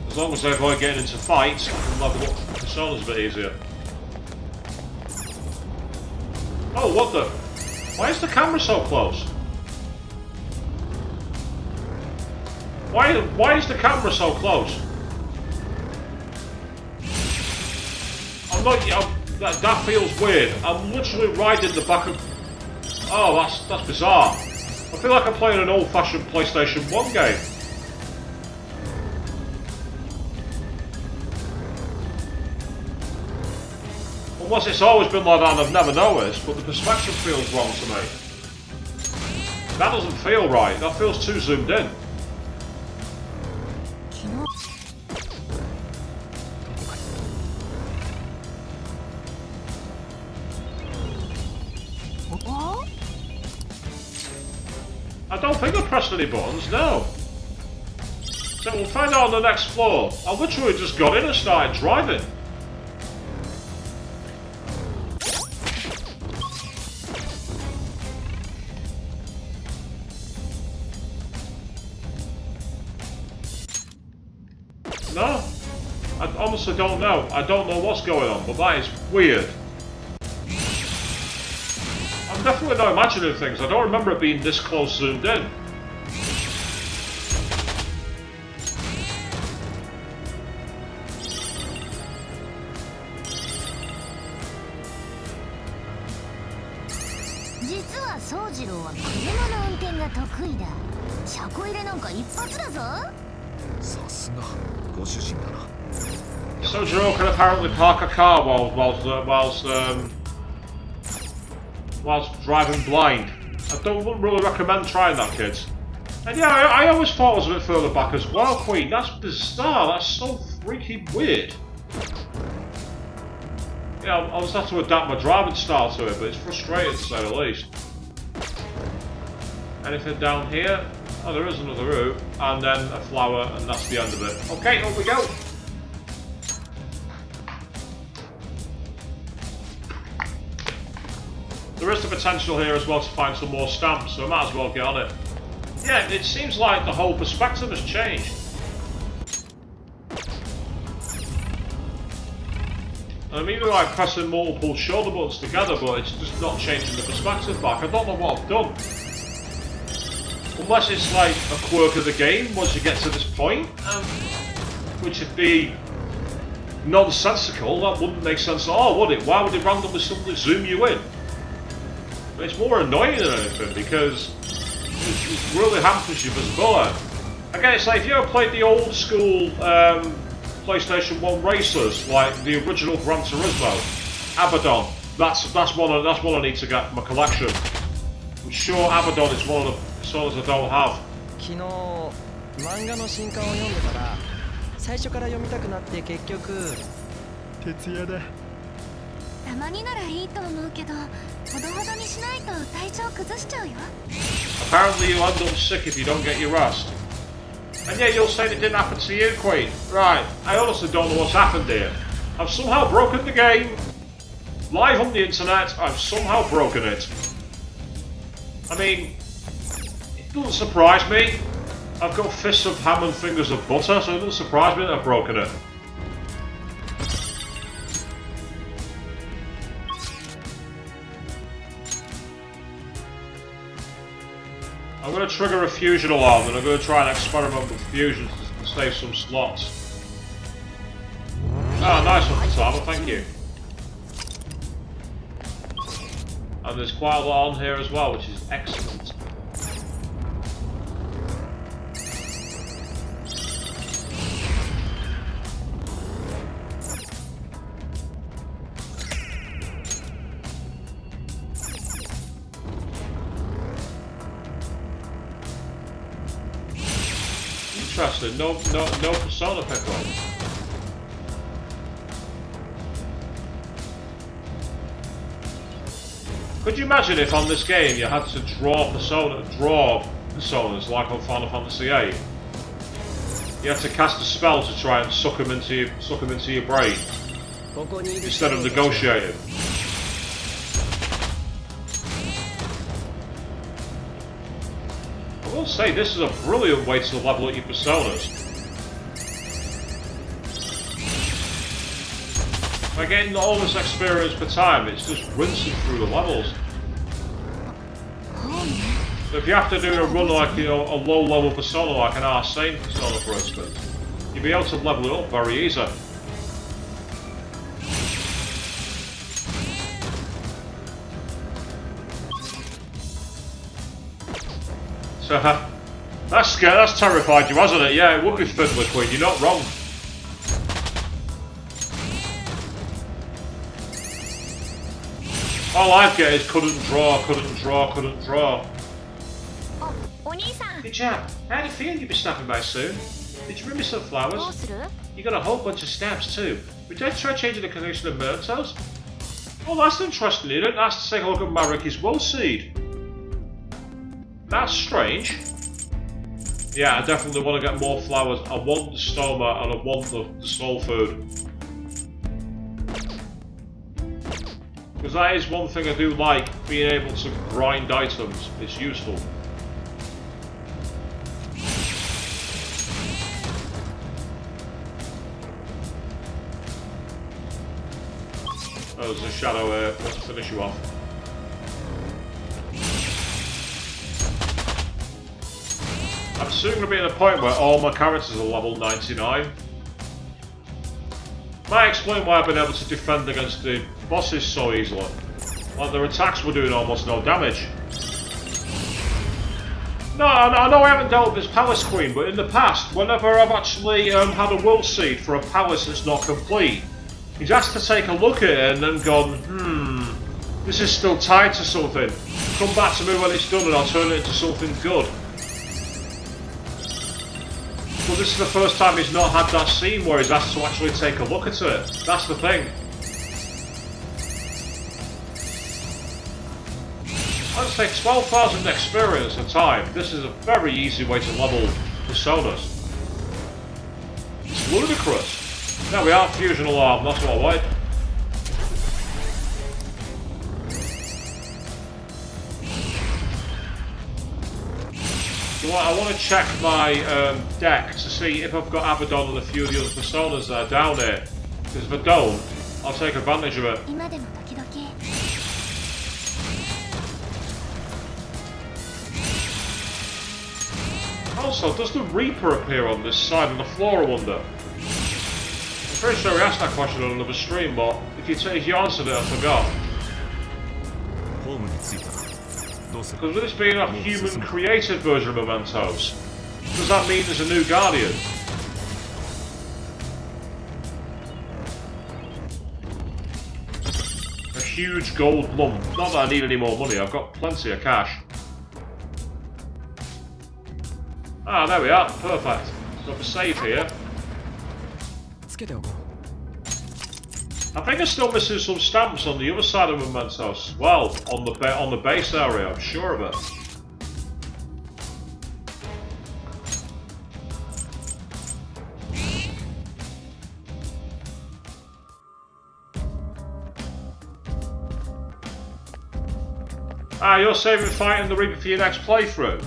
as long as they avoid getting into fights, I can level up the personas a bit easier. Oh, what the? Why is the camera so close? Why is the camera so close? I'm not. That feels weird. I'm literally riding the back of. Oh, that's bizarre. I feel like I'm playing an old-fashioned PlayStation 1 game. Unless it's always been like that and I've never noticed, but the perspective feels wrong to me. That doesn't feel right. That feels too zoomed in. I don't think I pressed any buttons, no. So we'll find out on the next floor. I literally just got in and started driving. No, I honestly don't know. I don't know what's going on, but that is weird. I'm definitely not imagining things. I don't remember it being this close zoomed in.実は宗次郎は車の運転が得意だ。車庫入れなんか一発だぞ。さすがご主人だな。 Sojiro can apparently park a car whilst driving blind. I wouldn't really recommend trying that, kids. And yeah, I always thought it was a bit further back as well, Queen. That's bizarre. That's so freaking weird. Yeah, I'll just have to adapt my driving style to it, but it's frustrating to say the least. Anything down here? Oh, there is another route, and then a flower, and that's the end of it. Okay, up we go. There is the potential here as well to find some more stamps, so I might as well get on it. Yeah, it seems like the whole perspective has changed. I'm even like pressing multiple shoulder buttons together, but it's just not changing the perspective back. I don't know what I've done. Unless it's like a quirk of the game once you get to this point, which would be nonsensical. That wouldn't make sense at all, would it? Why would it randomly suddenly zoom you in? It's more annoying than anything because it really hampers your visibility. Again, it's like if you ever played the old school PlayStation 1 racers, like the original Gran Turismo. Abaddon. That's one I need to get from my collection. I'm sure Abaddon is one of the personas I don't have. 昨日漫画の新刊を読んでたら最初から読みたくなって結局徹夜だ。たまにならいいと思うけど、ほどほどにしないと体調崩しちゃうよ。 Apparently you end up sick if you don't get your rest. And yet you're saying it didn't happen to you, Queen. Right, I honestly don't know what's happened here. I've somehow broken the game. Live on the internet, I've somehow broken it. I mean, it doesn't surprise me. I've got fists of ham and fingers of butter, so it doesn't surprise me that I've broken it. I'm going to trigger a fusion alarm and I'm going to try and experiment with fusions to save some slots. Ah, nice one, Fatama, thank you. And there's quite a lot on here as well, which is excellent. Interesting, no persona pick-up. Could you imagine if on this game you had to draw personas like on Final Fantasy VIII? You had to cast a spell to try and suck them into your brain instead of negotiating. I will say this is a brilliant way to level up your personas. By getting all this experience per time, it's just rinsing through the levels. So if you have to do a run like, you know, a low level persona like an Arsene persona for instance, you'll be able to level it up very easy. So that's scared, that's terrified you, hasn't it? Yeah, it would be Fiddler Queen, you're not wrong. All I get is couldn't draw. Hey chap, how do you feel you'll be stopping by soon? Did you bring me some flowers? You got a whole bunch of stamps too. Would you try changing the connection of mementos? Oh, that's interesting. You didn't ask to take a look at Mariki's wool seed. That's strange. Yeah, I definitely want to get more flowers. I want the stoma and I want the soul food. Because that is one thing I do like, being able to grind items. It's useful. Oh, there's a shadow here. Let's finish you off. I'm soon going to be at a point where all my characters are level 99. Might explain why I've been able to defend against the bosses so easily. Like their attacks were doing almost no damage. No, I know I haven't dealt with this Palace Queen, but in the past, whenever I've actually had a will seed for a palace that's not complete, he's asked to take a look at it and then gone, this is still tied to something. Come back to me when it's done and I'll turn it into something good. Well, this is the first time he's not had that scene where he's asked to actually take a look at it. That's the thing. Let's take 12,000 experience at a time. This is a very easy way to level personas. It's ludicrous. There we are, fusion alarm, that's what I wanted. So I want to check my deck to see if I've got Abaddon and a few of the other personas that are down here. Because if I don't, I'll take advantage of it. Also, does the Reaper appear on this side of the floor, I wonder? I'm pretty sure we asked that question on another stream, but if you answered it, I forgot. Because with this being a human-created version of Mementos, does that mean there's a new Guardian? huge gold lump. Not that I need any more money, I've got plenty of cash. Ah, there we are. Perfect. Got a save here. I think I'm still missing some stamps on the other side of Mementos. Well, on the base area, I'm sure of it. Ah, you're saving fighting the Reaper for your next playthrough.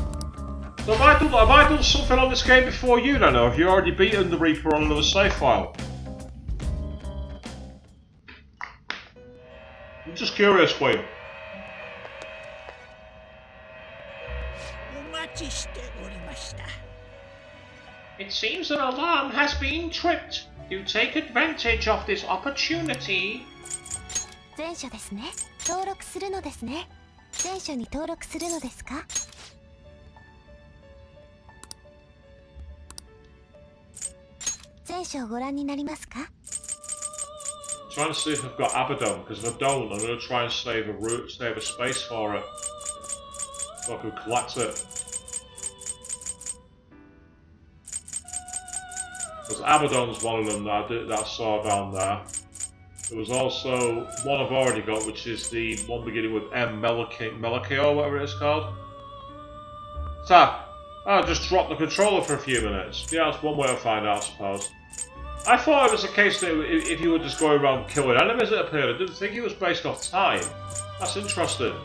So have I done something on this game before you then, or have you already beaten the Reaper on another save file? I'm just curious, Queen. It seems an alarm has been tripped. You take advantage of this opportunity. 前書ですね。登録するのですね。前書に登録するのですか？前書をご覧になりますか？ Trying to see if I've got Abaddon, because if I don't, I'm going to try and save a space for it, so I can collect it. Because Abaddon's one of them that I saw down there. There was also one I've already got, which is the one beginning with M. Melchior, whatever it is called. So, I'll just drop the controller for a few minutes. Yeah, that's one way to find out, I suppose. I thought it was a case that if you were just going around killing enemies that appeared, I didn't think it was based off time. That's interesting.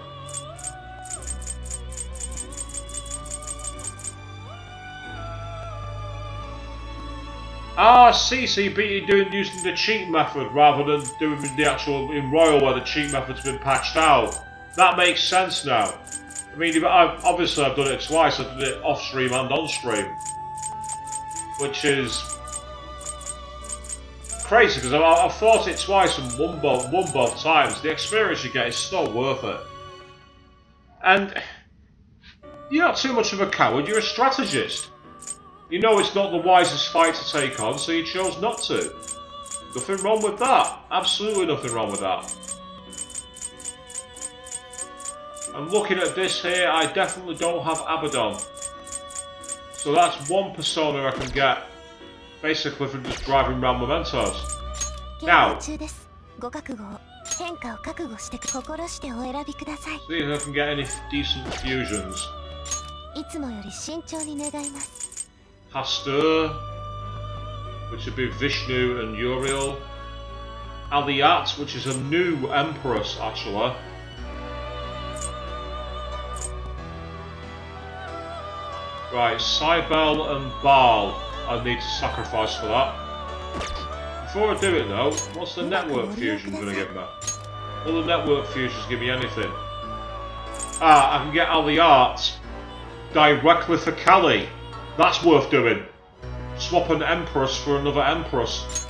Ah, see, so you beat it using the cheat method rather than doing the actual in Royal where the cheat method's been patched out. That makes sense now. I mean, obviously I've done it twice. I've done it off stream and on stream, which is crazy because I've fought it twice and won both times. The experience you get is so worth it. And you're not too much of a coward. You're a strategist. You know it's not the wisest fight to take on, so you chose not to. Nothing wrong with that. Absolutely nothing wrong with that. And looking at this here, I definitely don't have Abaddon. So that's one persona I can get, basically from just driving around Mementos. Now, see if I can get any decent fusions. Pasteur, which would be Vishnu and Uriel. Aliat, which is a new Empress, actually. Right, Cybele and Baal, I need to sacrifice for that. Before I do it though, what's the network fusion going to give me? Will the network fusions give me anything? Ah, I can get Aliat directly for Kali. That's worth doing. Swap an Empress for another Empress.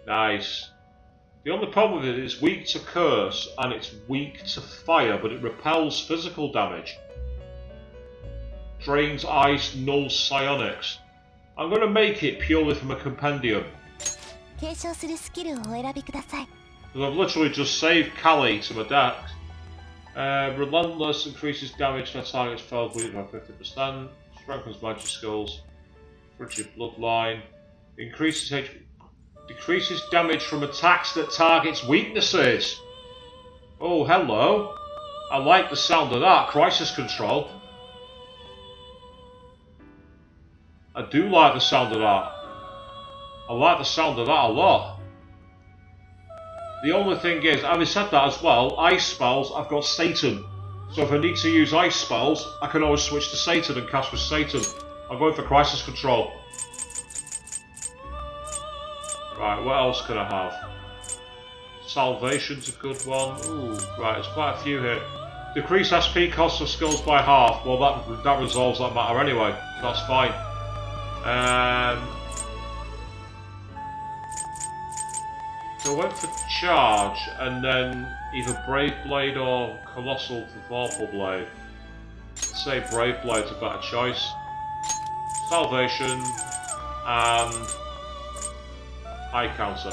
Nice. The only problem with it is it's weak to curse and it's weak to fire, but it repels physical damage. Drains ice, nulls psionics. I'm going to make it purely from a compendium. Because I've literally just saved Kali to my deck. Relentless increases damage to target's fell bleeding by 50%. Strengthens magic skills. Frigid bloodline. Increases HP. Decreases damage from attacks that targets weaknesses. Oh, hello. I like the sound of that. Crisis control. I do like the sound of that. I like the sound of that a lot. The only thing is, having said that as well, ice spells, I've got Satan. So if I need to use ice spells, I can always switch to Satan and cast with Satan. I'm going for crisis control. Right, what else can I have? Salvation's a good one. Ooh, right, there's quite a few here. Decrease SP cost of skills by half. Well, that resolves that matter anyway. So that's fine. So I went for charge, and then either Brave Blade or Colossal for Vorpal Blade. Let's say Brave Blade's a better choice. Salvation, and high counter.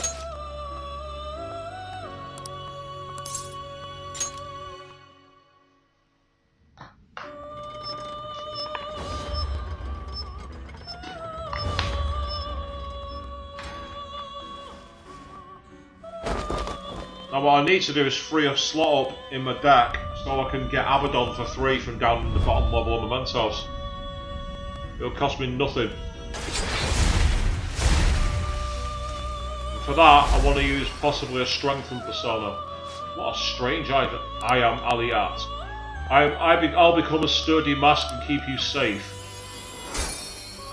Now what I need to do is free a slot up in my deck so I can get Abaddon for 3 from down in the bottom level of the Mentos. It'll cost me nothing. And for that, I want to use possibly a Strengthened Persona. What a strange item I am, Aliat. I'll become a sturdy mask and keep you safe.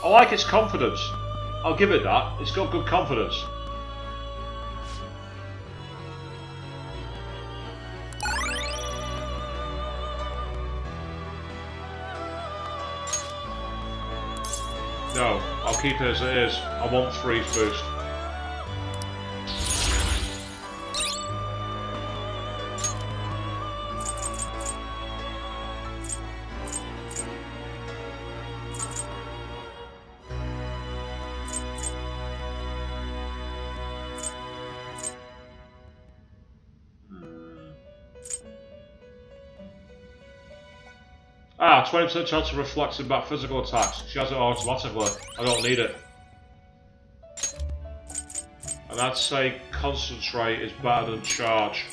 I like its confidence. I'll give it that. It's got good confidence. No, I'll keep it as it is. I want freeze boost. Ah, 20% chance of reflecting back physical attacks. She has it automatically. I don't need it. And I'd say concentrate is better than charge.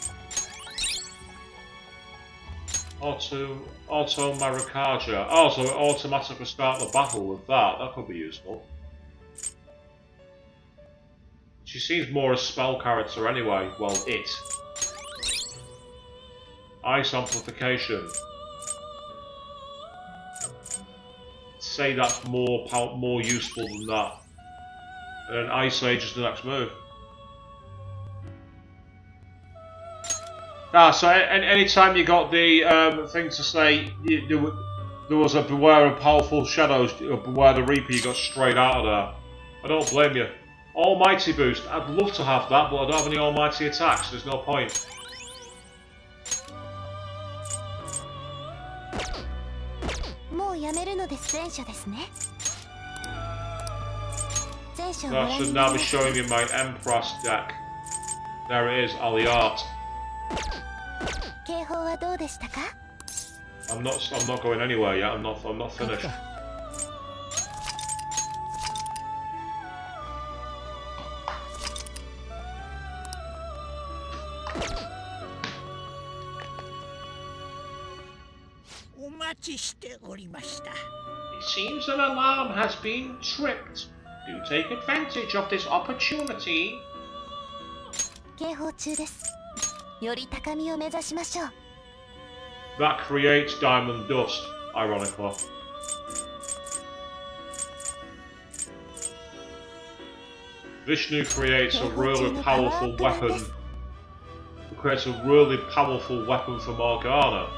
Auto Maricaja. Oh, so it automatically start the battle with that. That could be useful. She seems more a spell character anyway. Well, it. Ice amplification. Say that's more useful than that. And then Ice Age is the next move. Ah, so anytime you got the thing to say there was a beware of powerful shadows, beware the Reaper, you got straight out of there. I don't blame you. Almighty boost. I'd love to have that, but I don't have any almighty attacks. There's no point. That should now be showing in my Empress deck. There it is, Aliat. I'm not going anywhere yet. I'm not finished. It seems an alarm has been tripped. Do take advantage of this opportunity. That creates diamond dust, ironically. Vishnu creates a really powerful weapon. It creates a really powerful weapon for Morgana.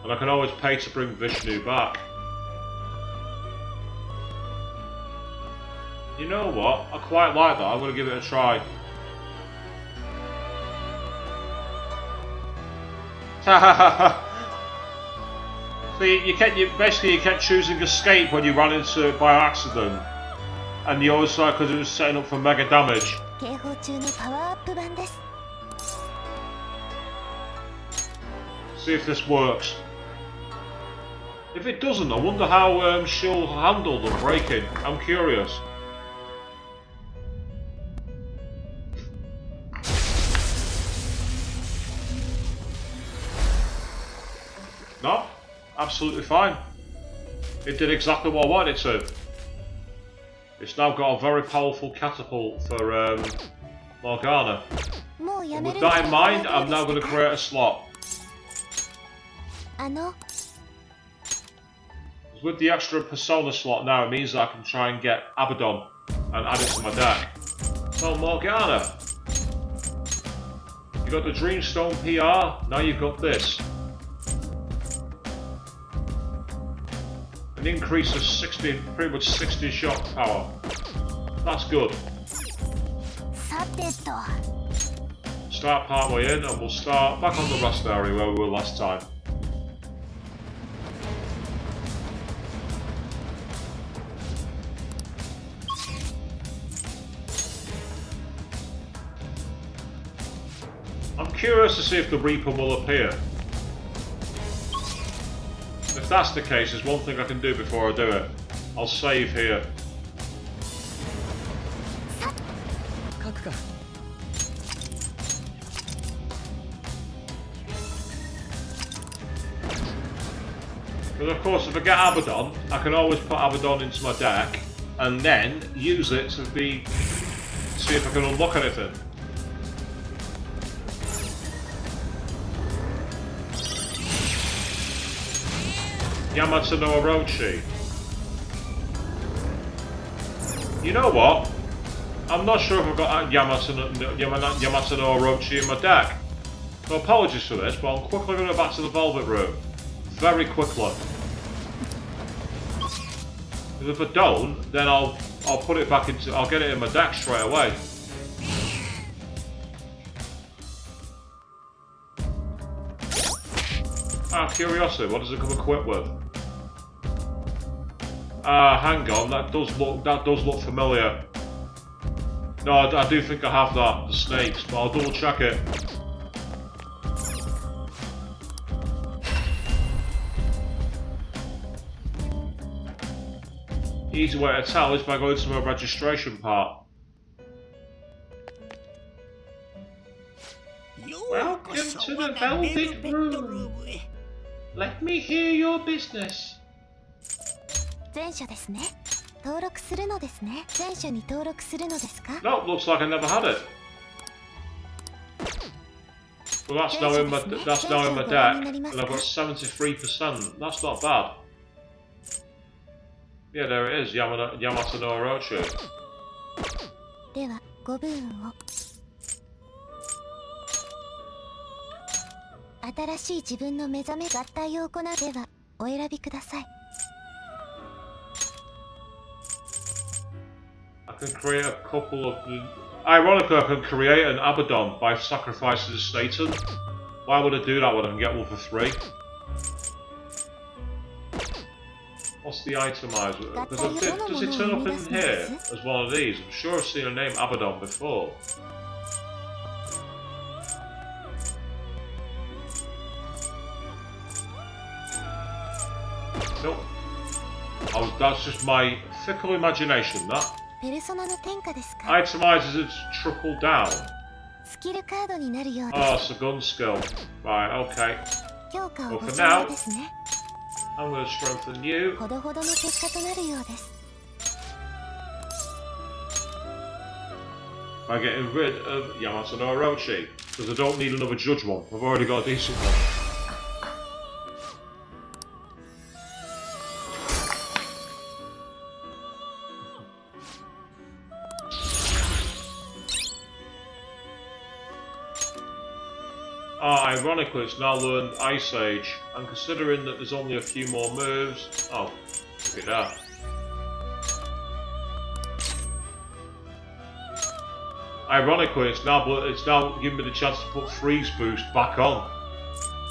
And I can always pay to bring Vishnu back. You know what? I quite like that. I'm going to give it a try. So you kept choosing escape when you ran into it by accident. And you always saw because it was setting up for mega damage. See if this works. If it doesn't, I wonder how she'll handle the breaking. I'm curious. No, absolutely fine. It did exactly what I wanted it to. It's now got a very powerful catapult for Morgana. And with that in mind, I'm now going to create a slot. With the extra Persona slot now, it means that I can try and get Abaddon and add it to my deck. So Morgana, you got the Dreamstone PR, now you've got this. An increase of 60, pretty much 60 shot power. That's good. Start partway in and we'll start back on the rest area where we were last time. curious to see if the Reaper will appear. If that's the case, there's one thing I can do before I do it. I'll save here. 書くか But of course, if I get Abaddon, I can always put Abaddon into my deck and then use it to see if I can unlock anything. Yamato no Orochi. You know what? I'm not sure if I've got Yamato no Orochi in my deck. So apologies for this, but I'm quickly going to go back to the Velvet Room. Very quickly. Because if I don't, then I'll put it back into, I'll get it in my deck straight away. Out of curiosity, what does it come equipped with? Hang on, that does look familiar. No, I do think I have that, the snakes, but I'll double check it. Easy way to tell is by going to my registration part. Welcome to the Velvet Room. Let me hear your business. 前者ですね。登録するのですね。前者に登録するのですか？ No, looks like I never had it. Well, that's now in my deck, and I've got 73%. That's not bad. Yeah, there it is, Yamato no Orochi. では、ご分を。新しい自分の目覚め合体を行うでは、お選びください。I can create a couple of... Ironically, I can create an Abaddon by sacrificing a Satan. Why would I do that when I can get one for free? What's the itemizer? Does it turn up in here as one of these? I'm sure I've seen a name Abaddon before. Nope. That's just my fickle imagination, that. ペルソナの天下ですか？ Itemizers it's trickle down. スキルカードになるようです。 Oh, it's a gun skill. Right, okay. 強化を Well, ご for 注文 now, ですね。 I'm going to strengthen you. ほどほどの結果となるようです。 By getting rid of Yamato no Orochi. Because I don't need another judge one. I've already got a decent one. Ironically, it's now learned Ice Age, and considering that there's only a few more moves... Oh, look at that. Ironically, it's now giving me the chance to put Freeze Boost back on.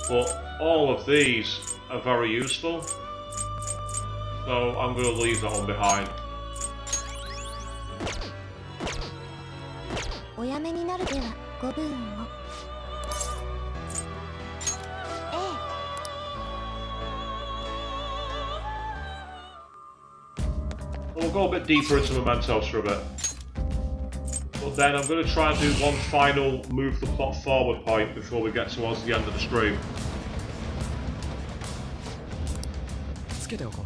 But all of these are very useful, so I'm going to leave that one behind. おやめになるでは、ご分を。 We'll go a bit deeper into Mementos for a bit. But then I'm going to try and do one final move the plot forward point before we get towards the end of the stream. つけておこ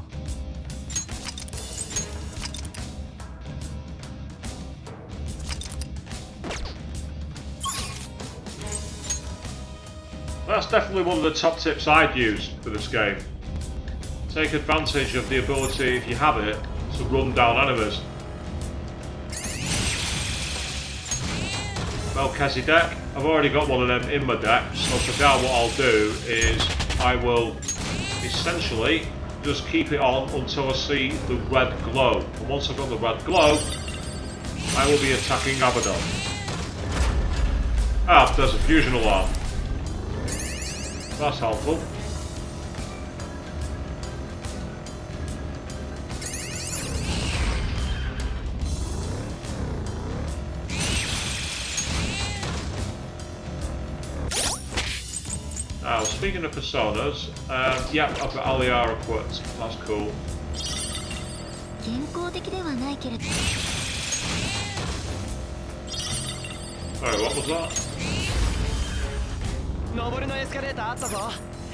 う That's definitely one of the top tips I'd use for this game. Take advantage of the ability, if you have it, to run down enemies. Melchizedek, I've already got one of them in my deck, so for now what I'll do is I will essentially just keep it on until I see the red glow. And once I've got the red glow, I will be attacking Abaddon. Ah, there's a fusion alarm. That's helpful. speaking of personas, yeah, I've got Aliara equipped. That's cool. 健康的ではないけれど Sorry, what was that? 上りのエスカレーターあったぞ。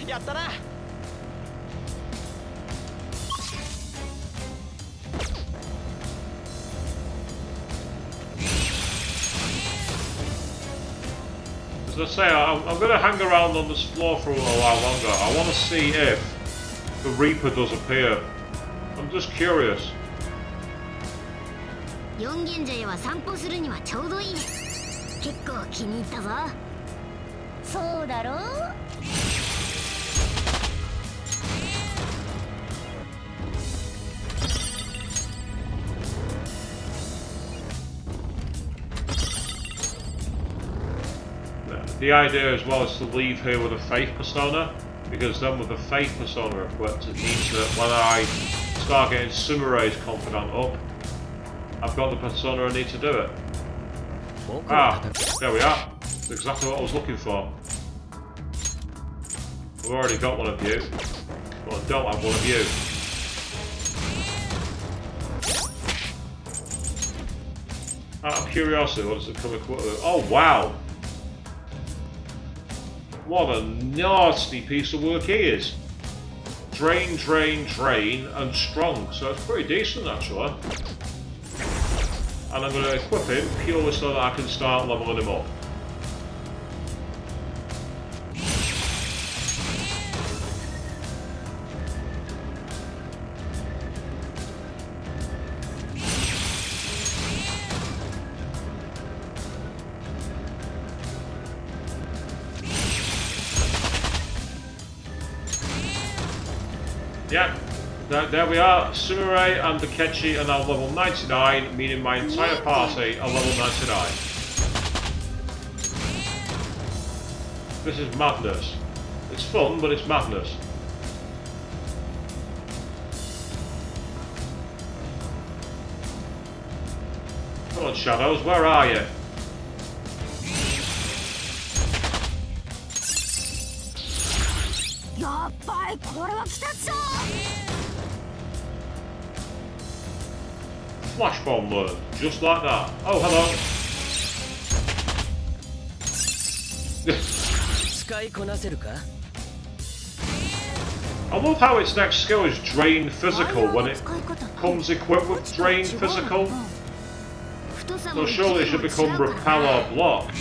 やったな。As I say, I'm going to hang around on this floor for a while longer. I want to see if the Reaper does appear. I'm just curious. 四賢者へは散歩するにはちょうどいいね。結構気に入ったぞ。そうだろう。 The idea as well is to leave here with a Faith persona, because then with the Faith persona equipped, it means that when I start getting Sumerae's confidant up, I've got the persona I need to do it. Ah, there we are. That's exactly what I was looking for. I've already got one of you, but I don't have one of you. Out of curiosity, what does it come equipped with? Oh wow! What a nasty piece of work he is. Drain, drain, drain, and strong. So it's pretty decent actually. And I'm going to equip him purely so that I can start leveling him up. Yeah, there we are. Sumerae and Akechi are now level 99, meaning my entire party are level 99. This is madness. It's fun, but it's madness. Come on, Shadows, where are you? Flash bomb learn, just like that. Oh, hello. 使いこなせるか I love how its next skill is Drain Physical when it comes equipped with Drain Physical. So surely it should become Repel or Block.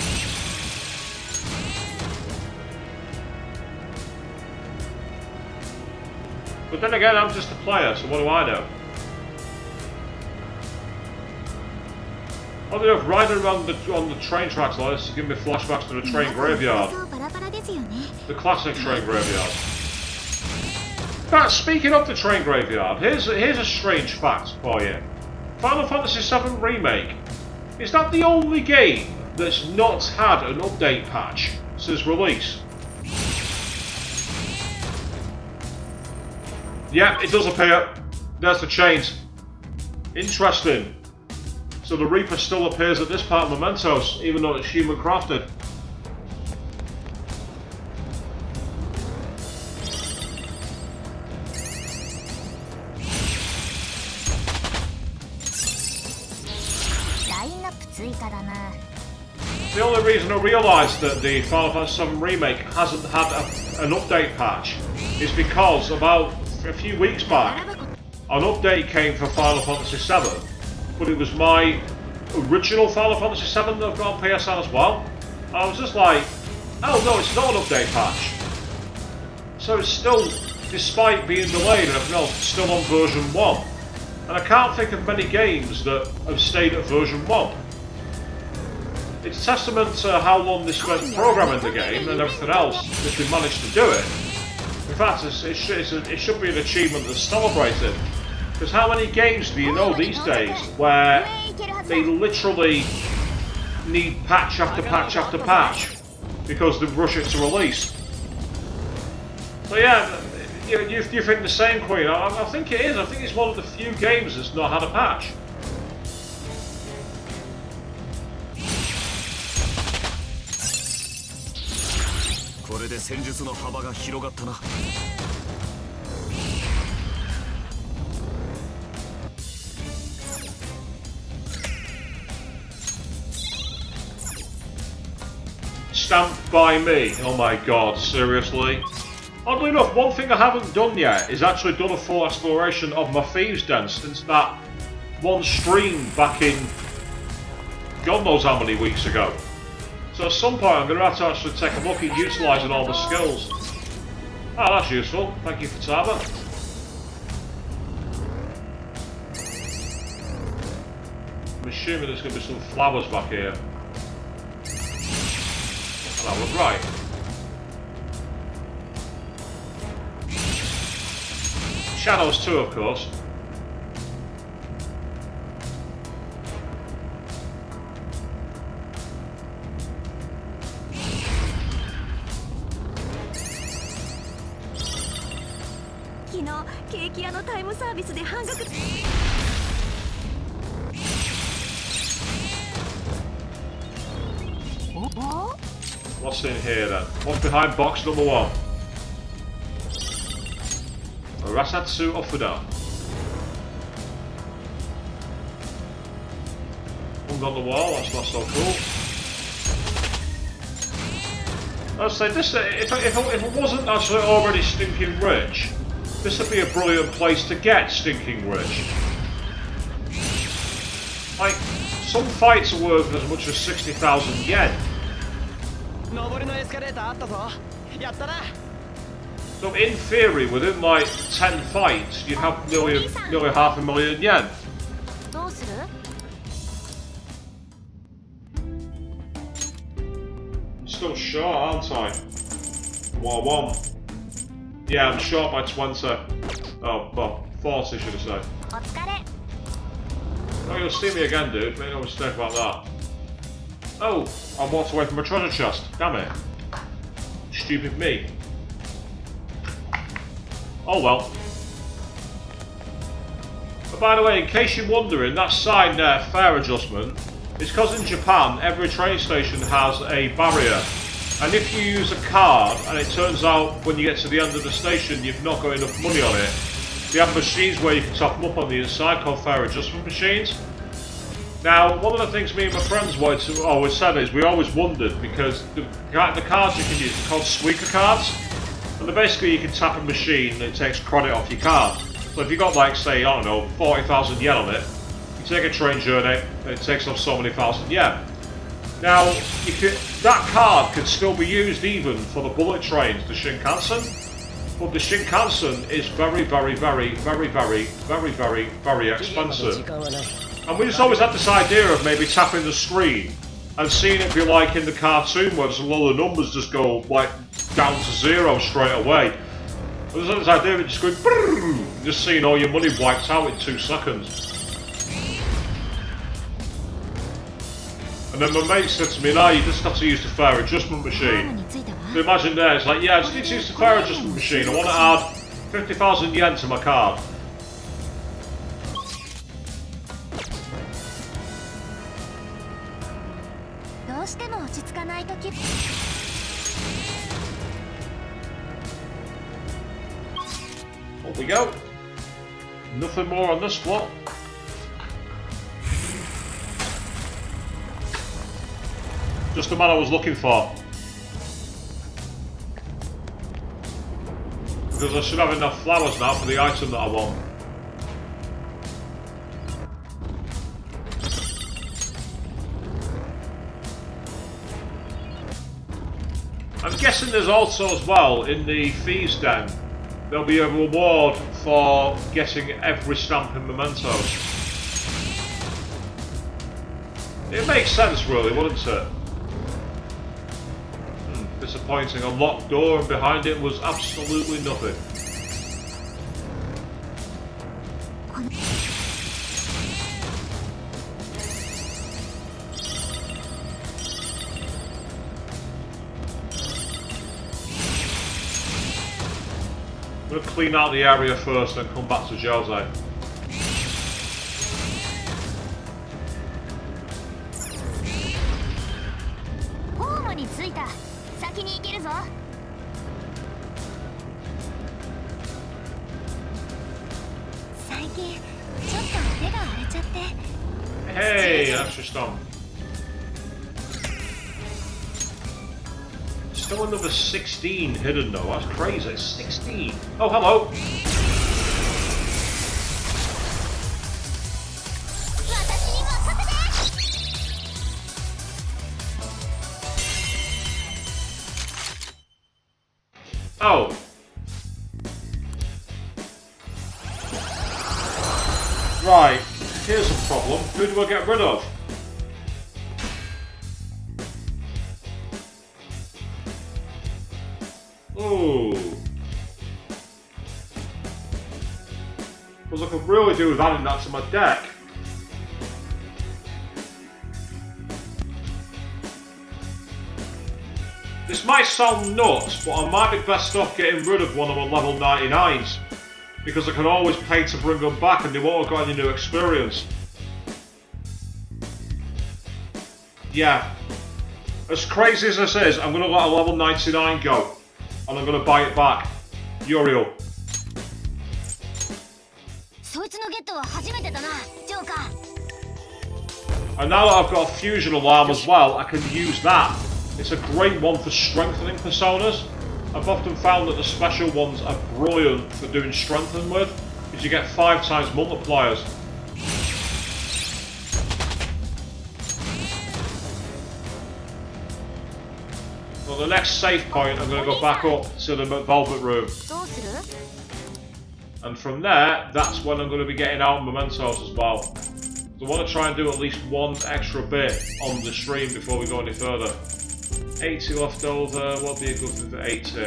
But then again, I'm just a player, so what do I know? Oddly enough, riding around on the train tracks like this give me flashbacks to the train graveyard. The classic train graveyard. But speaking of the train graveyard, here's a strange fact for you. Final Fantasy VII Remake. Is that the only game that's not had an update patch since release? Yeah, it does appear. There's the chains. Interesting. So the Reaper still appears at this part of Mementos, even though it's human crafted. The only reason I realised that the Final Fantasy VII Remake hasn't had an update patch is because about a few weeks back, an update came for Final Fantasy VII, but it was my original Final Fantasy VII that I've got on PSN as well. And I was just like, oh no, it's not an update patch. So it's still, despite being delayed and everything else, it's still on version 1. And I can't think of many games that have stayed at version 1. It's a testament to how long they spent programming the game and everything else if they managed to do it. In fact, it should be an achievement that's celebrated. Because how many games do you know these days where they literally need patch after patch after patch because they rush it to release? So yeah, you think the same, Queen? I think it is. I think it's one of the few games that's not had a patch. れで戦術の幅が広がったな。Stamped by me. Oh my god, seriously? Oddly enough, one thing I haven't done yet is actually done a full exploration of my Thieves' Den since that one stream back in God knows how many weeks ago. So at some point I'm going to have to actually take a look at utilising all my skills. Oh, that's useful. Thank you for Taba. I'm assuming there's going to be some flowers back here. That was right. Shadows too, of course. What's in here then? What's behind box number 1? A Rasatsu Ofuda. Hung on the wall, that's not so cool. I'd say this, if it wasn't actually already stinking rich, this would be a brilliant place to get stinking rich. Like, some fights are worth as much as 60,000 yen. So in theory, within like 10 fights, you'd have nearly 500,000 yen. I'm still short, aren't I? 1-1. Yeah, I'm short by 20. Oh, well, 40 should I say. Oh, you'll see me again, dude. Make no mistake about that. Oh, I walked away from a treasure chest. Damn it. Stupid me. Oh well. But by the way, in case you're wondering, that sign there, fare adjustment, it's because in Japan, every train station has a barrier. And if you use a card, and it turns out when you get to the end of the station, you've not got enough money on it, they have machines where you can top them up on the inside called fare adjustment machines. Now, one of the things me and my friends always said is we always wondered because the cards you can use are called squeaker cards, and basically you can tap a machine and it takes credit off your card. So if you got like say, I don't know, 40,000 yen on it, you take a train journey and it takes off so many thousand yen. Now, that card can still be used even for the bullet trains, the Shinkansen, but the Shinkansen is very, very, very, very, very, very, very, very expensive. And we just always had this idea of maybe tapping the screen and seeing it be like in the cartoon where there's a lot of numbers just go like down to 0 straight away. There's this idea of it just going brrrr, just seeing all your money wiped out in 2 seconds. And then my mate said to me, no, you just have to use the fare adjustment machine. So imagine there, it's like, yeah, I just need to use the fare adjustment machine. I want to add 50,000 yen to my card. Up we go. Nothing more on this spot. Just the man I was looking for. Because I should have enough flowers now for the item that I want. I'm guessing there's also as well in the Thieves' Den there'll be a reward for getting every stamp in mementos. It makes sense really, wouldn't it? Disappointing. A locked door and behind it was absolutely nothing. I'm going to clean out the area first and come back to Jose. 近ちょっと手が荒れちゃって。 Hey, that's just on. Still another 16 hidden though, that's crazy. 16. Oh, hello. Oh. Right, here's a problem. Who do I get rid of? Ooh. Because I could really do with adding that to my deck. This might sound nuts, but I might be best off getting rid of one of my level 99s. Because I can always pay to bring them back and they won't have got any new experience. Yeah. As crazy as this is, I'm going to let a level 99 go. And I'm going to buy it back. Uriel. そいつのゲットは初めてだな、ジョーカー。 And now that I've got a fusion alarm as well, I can use that. It's a great one for strengthening personas. I've often found that the special ones are brilliant for doing strengthen with, because you get 5 times multipliers. Well, the next safe point, I'm going to go back up to the Velvet Room. どうする？ And from there, that's when I'm going to be getting out mementos as well. So I want to try and do at least one extra bit on the stream before we go any further. 80 left over, what'd be a good thing for 80?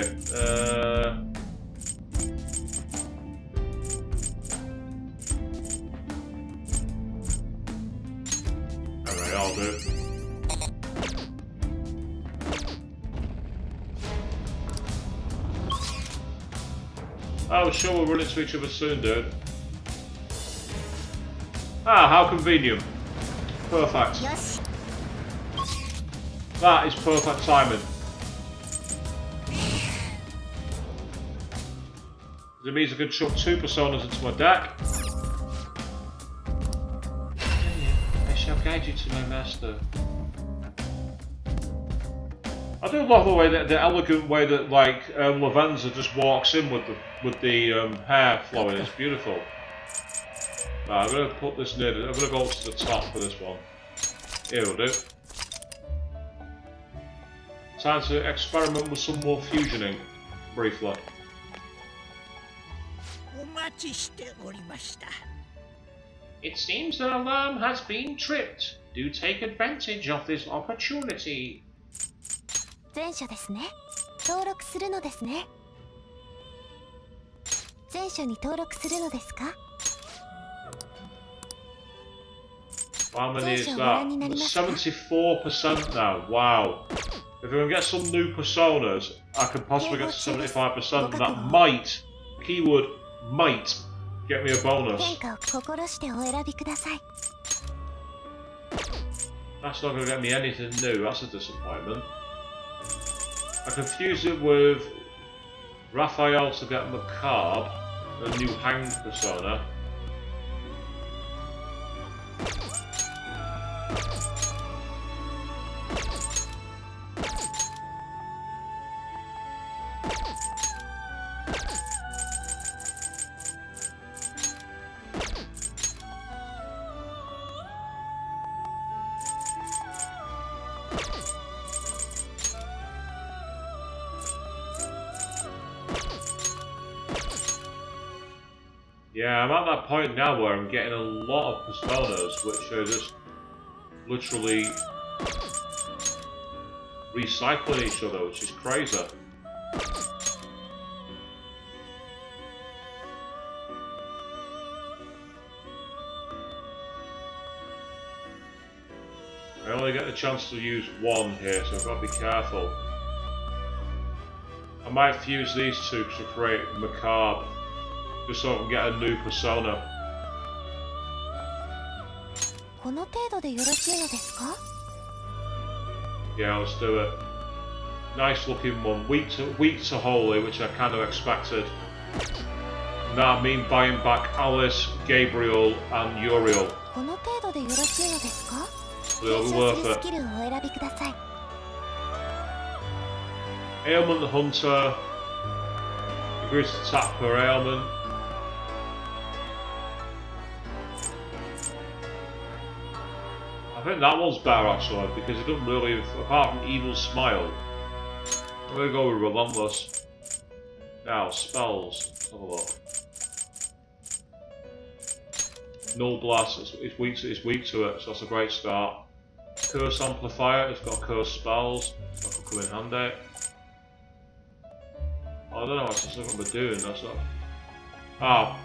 Alright, I'll do it. Oh, sure, we'll run into each other soon, dude. Ah, how convenient. Perfect. Yes. That is perfect timing. It means I can chuck 2 personas into my deck. I shall guide you to my master. I do love the way that the elegant way that like Lavenza just walks in with the hair flowing. It's beautiful. Right, I'm gonna put this near. I'm gonna go up to the top for this one. Here we'll do. Time to experiment with some more fusioning, briefly. It seems the alarm has been tripped. Do take advantage of this opportunity. 前書ですね。登録するのですね。前書に登録するのですか？ How many is that? 74% now. Wow. If we can get some new personas, I could possibly get to 75%, and that might, keyword might, get me a bonus. 変化を心してお選びください。 That's not going to get me anything new, that's a disappointment. I confuse it with Raphael to get Macabre, a new Hanged persona. Yeah, I'm at that point now where I'm getting a lot of personas which are just literally recycling each other, which is crazy. I only get the chance to use one here, so I've got to be careful. I might fuse these two to create Macabre, just so I can get a new persona. この程度でよろしいのですか？ Yeah, let's do it. Nice looking one. Weak to holy, which I kind of expected. Now I mean buying back Alice, Gabriel, and Uriel. この程度でよろしいのですか？ They'll 継 be 承す worth るス it. キルをお選びください。 Ailment the Hunter. Increased attack per ailment. I think that one's better actually because it doesn't really, apart from Evil Smile. I'm gonna go with Relentless. Now, spells. Let's have a look. Null Blast, it's weak to it, so that's a great start. Curse Amplifier, it's got curse spells, so that could come in handy. I don't know, that's just what we're doing, that's not. Ah.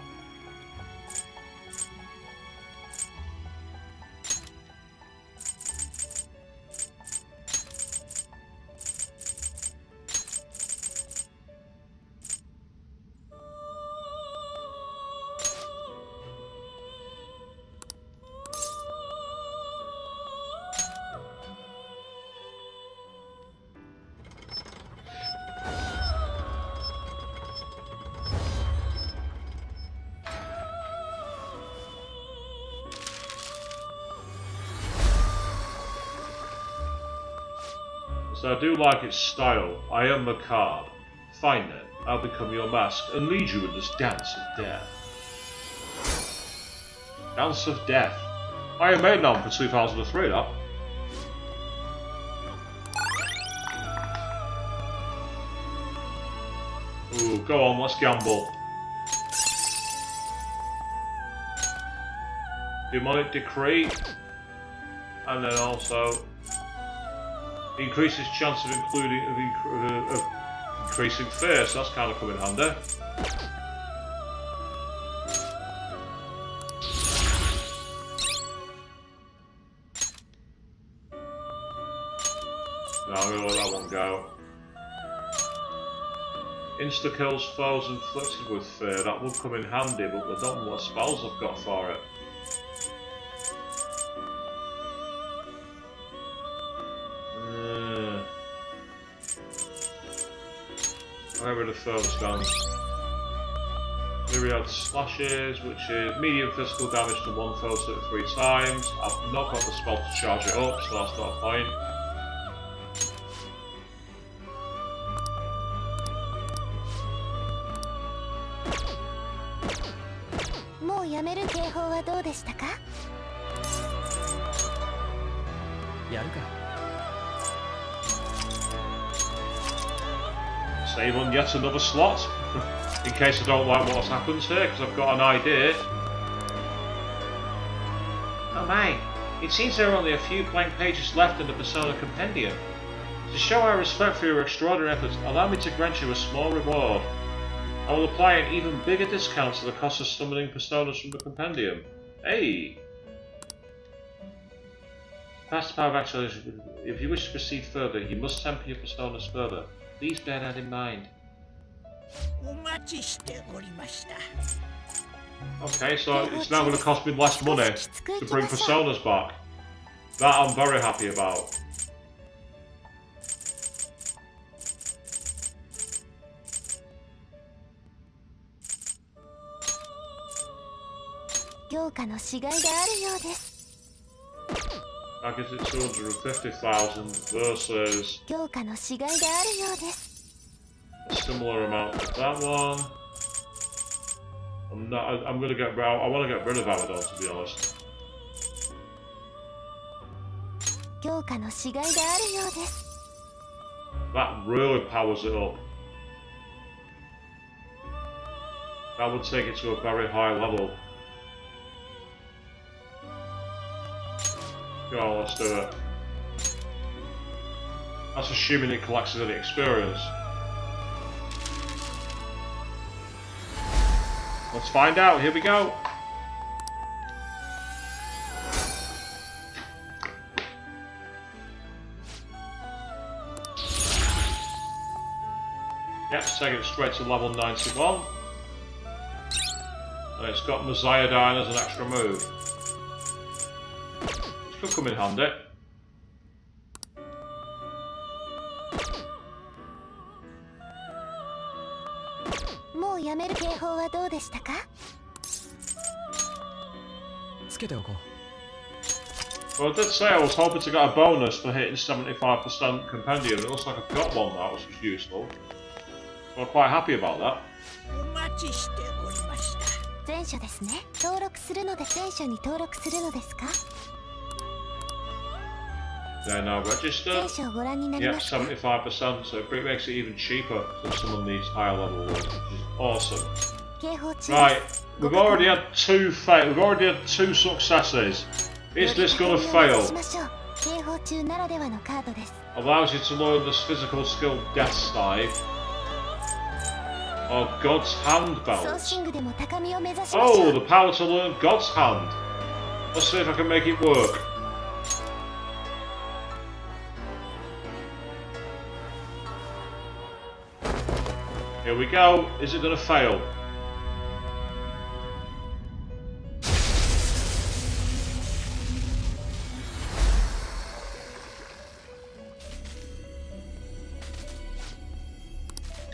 So I do like its style. I am macabre. Fine then, I'll become your mask and lead you in this dance of death. Dance of Death. Iron Maiden album for 2003, that. Ooh, go on, let's gamble. Demonic Decree. And then also increases chance of increasing fear, so that's kind of coming handy. No, I'm going to let that one go. Insta kills foes inflicted with fear, that would come in handy, but I don't know what spells I've got for it. I'll get rid of firm stance. Myriad Slashes, which is medium physical damage to one foe 3 times. I've not got the spell to charge it up, so that's not a point. Save on yet another slot, in case I don't like what's happened here, because I've got an idea. Oh my, it seems there are only a few blank pages left in the Persona Compendium. To show our respect for your extraordinary efforts, allow me to grant you a small reward. I will apply an even bigger discount to the cost of summoning Personas from the Compendium. Hey! Past the power of actualization. If you wish to proceed further, you must temper your Personas further. Please bear that in mind. Okay, so it's now going to cost me less money to bring Personas back. That I'm very happy about. I guess it's 250,000 versus a similar amount to that one. I'm gonna get. I want to get rid of Abaddon, to be honest. That really powers it up. That would take it to a very high level. Go on, let's do it. That's assuming it collects any experience. Let's find out, here we go. Yep, take it straight to level 91. And it's got Messiah as an extra move. Could come in handy. 警報はどうでしたか？つけておこう。 Well, I did say I was hoping to get a bonus for hitting 75% compendium. It looks like I've got one now, which is useful. So I'm quite happy about that. お待ちしておりました。前書ですね。登録するので前書に登録するのですか？ They're now registered. 前書をご覧になり Yep, ますか？ 75%, so it makes it even cheaper for some of these higher level ones, which is awesome. 警報中です。 Right, we've already had two successes. Is this gonna fail? しましょう。警報中ならではのカードです。 Allows you to learn this physical skill Death Dive. Or God's Hand ソー Belt. シングでも高みを目指しましょ Oh, う。 the power to learn God's Hand. Let's see if I can make it work. Here we go. Is it gonna fail?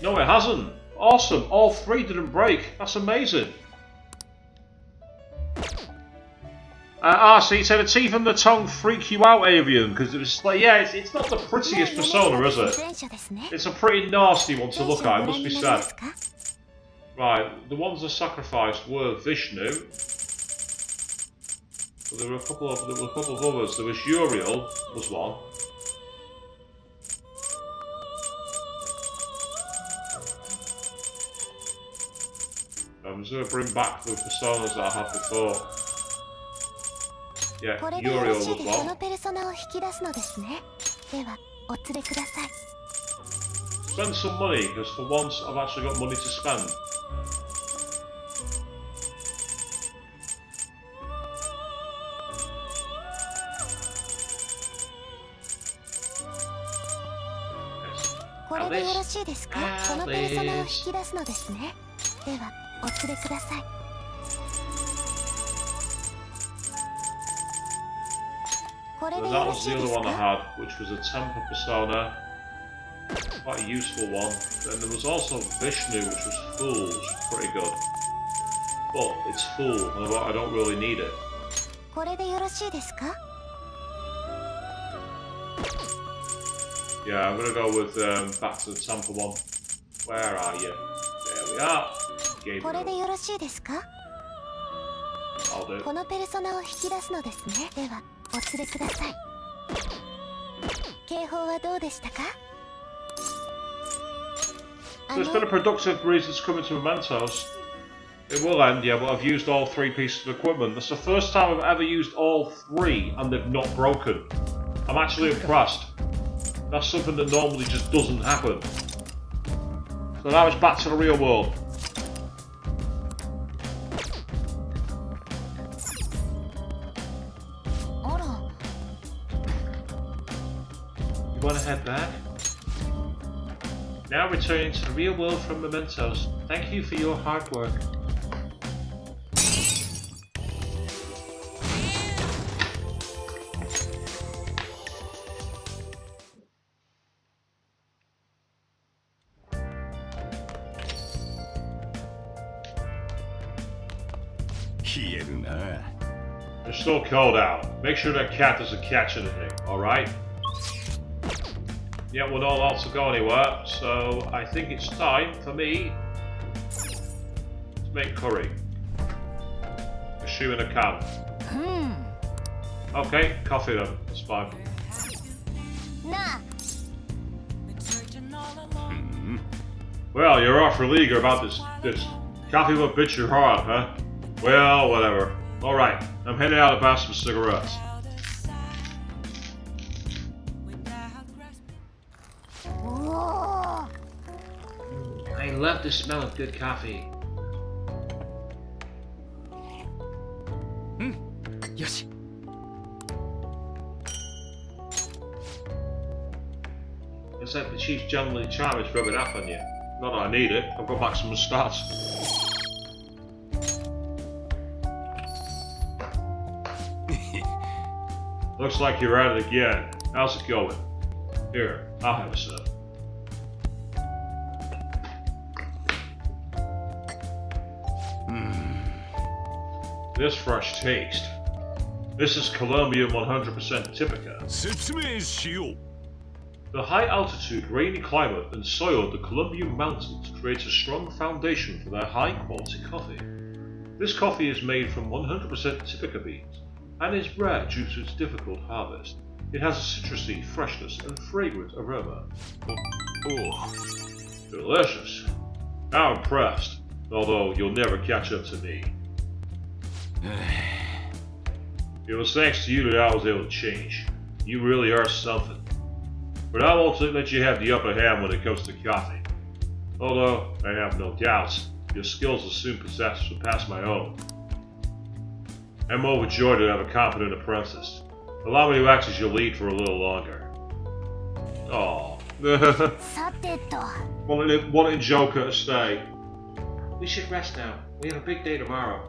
No, it hasn't. Awesome. All three didn't break. That's amazing. So you said the teeth and the tongue freak you out, Avian, because it was like, yeah, it's not the prettiest persona, is it? 前書ですね。 It's a pretty nasty one to 前 look 書を at, ご it 覧 must be になりま said. すか？ Right, the ones that sacrificed were Vishnu. But there were a couple of others. There was Uriel, was one. I'm just going to bring back the personas that I had before. Yeah, これでよろ Uriel しい was です。そ one. のペルソナを引き出すのですね。では、お連れください。 Spend some money, because for once I've actually got money to spend. Yes. これでよろしいですか？このペルソナを引き出すのですね。では、お連れください。これで Well, よ that ろ was しい the で other す one I か？ had, which was a temper persona. Quite a useful one. Then there was also Vishnu, which was Fool, which was pretty good. But it's Fool, and I don't really need it. これでよろしいですか？ Yeah, I'm gonna go with back to the temper one. Where are you? There we are. Game これで over. よろしいですか？ I'll do. このペルソナを引き出すのですね。では、お連れください。警報はどうでしたか？ So it's been a productive reasons coming to Mementos. It will end, yeah, but I've used all three pieces of equipment. That's the first time I've ever used all three and they've not broken. I'm actually impressed. That's something that normally just doesn't happen. So now it's back to the real world. You want to head back? Now returning to the real world from Mementos. Thank you for your hard work. It's still cold out. Make sure that cat doesn't catch anything, alright? Yeah, we're not allowed to go anywhere, so I think it's time for me to make curry. A shoe in a can. Okay, coffee then. That's fine. なあ、 Well, you're awfully eager about this coffee will bit your heart, huh? Well, whatever. Alright, I'm heading out to buy some cigarettes. I love the smell of good coffee. よし。 It's like the chief's generally charm is rubbing off on you. Not that I need it, I've got back some moustache. Looks like you're at it again. How's it going? Here, I'll have a sip. This fresh taste. This is Colombian 100% Typica. 説明しよう The high altitude, rainy climate and soil of the Colombian mountains creates a strong foundation for their high quality coffee. This coffee is made from 100% Typica beans and is rare due to its difficult harvest. It has a citrusy freshness and fragrant aroma. Delicious. I'm impressed, although you'll never catch up to me. It was thanks to you that I was able to change. You really are something. But I won't let you have the upper hand when it comes to coffee. Although, I have no doubts, your skills will soon surpass my own. I'm overjoyed to have a competent apprentice. Allow me to act as your lead for a little longer. Aww. さてと wanting Joker to stay. We should rest now. We have a big day tomorrow.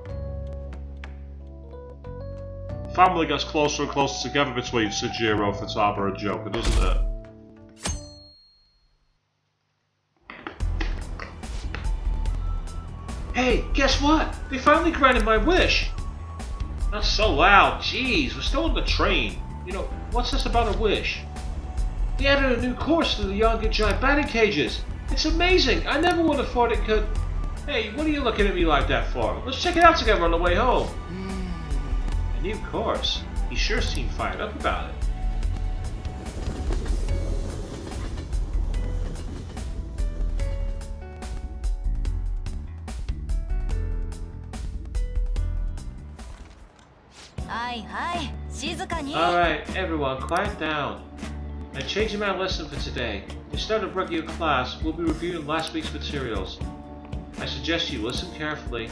Family gets closer and closer together between Sujiro, Futaba and Joker, doesn't it? Hey, guess what? They finally granted my wish! Not so loud, jeez, we're still on the train. You know, what's this about a wish? They added a new course to the young and giant batting cages. It's amazing, I never would have thought it could... Hey, what are you looking at me like that for? Let's check it out together on the way home. A new course? He sure seemed fired up about it. Alright, everyone, quiet down. I'm changing my lesson for today. Instead of regular class, we'll be reviewing last week's materials. I suggest you listen carefully,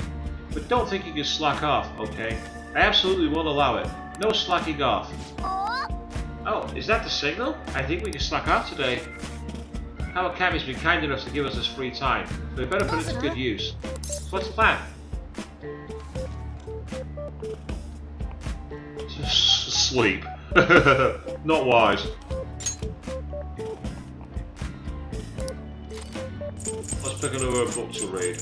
but don't think you can slack off, okay? I absolutely won't allow it. No slacking off. Oh, is that the signal? I think we can slack off today. Kawakami's been kind enough to give us this free time, so we better put it to good use. So what's the plan? Sleep. Not wise. Let's pick another book to read.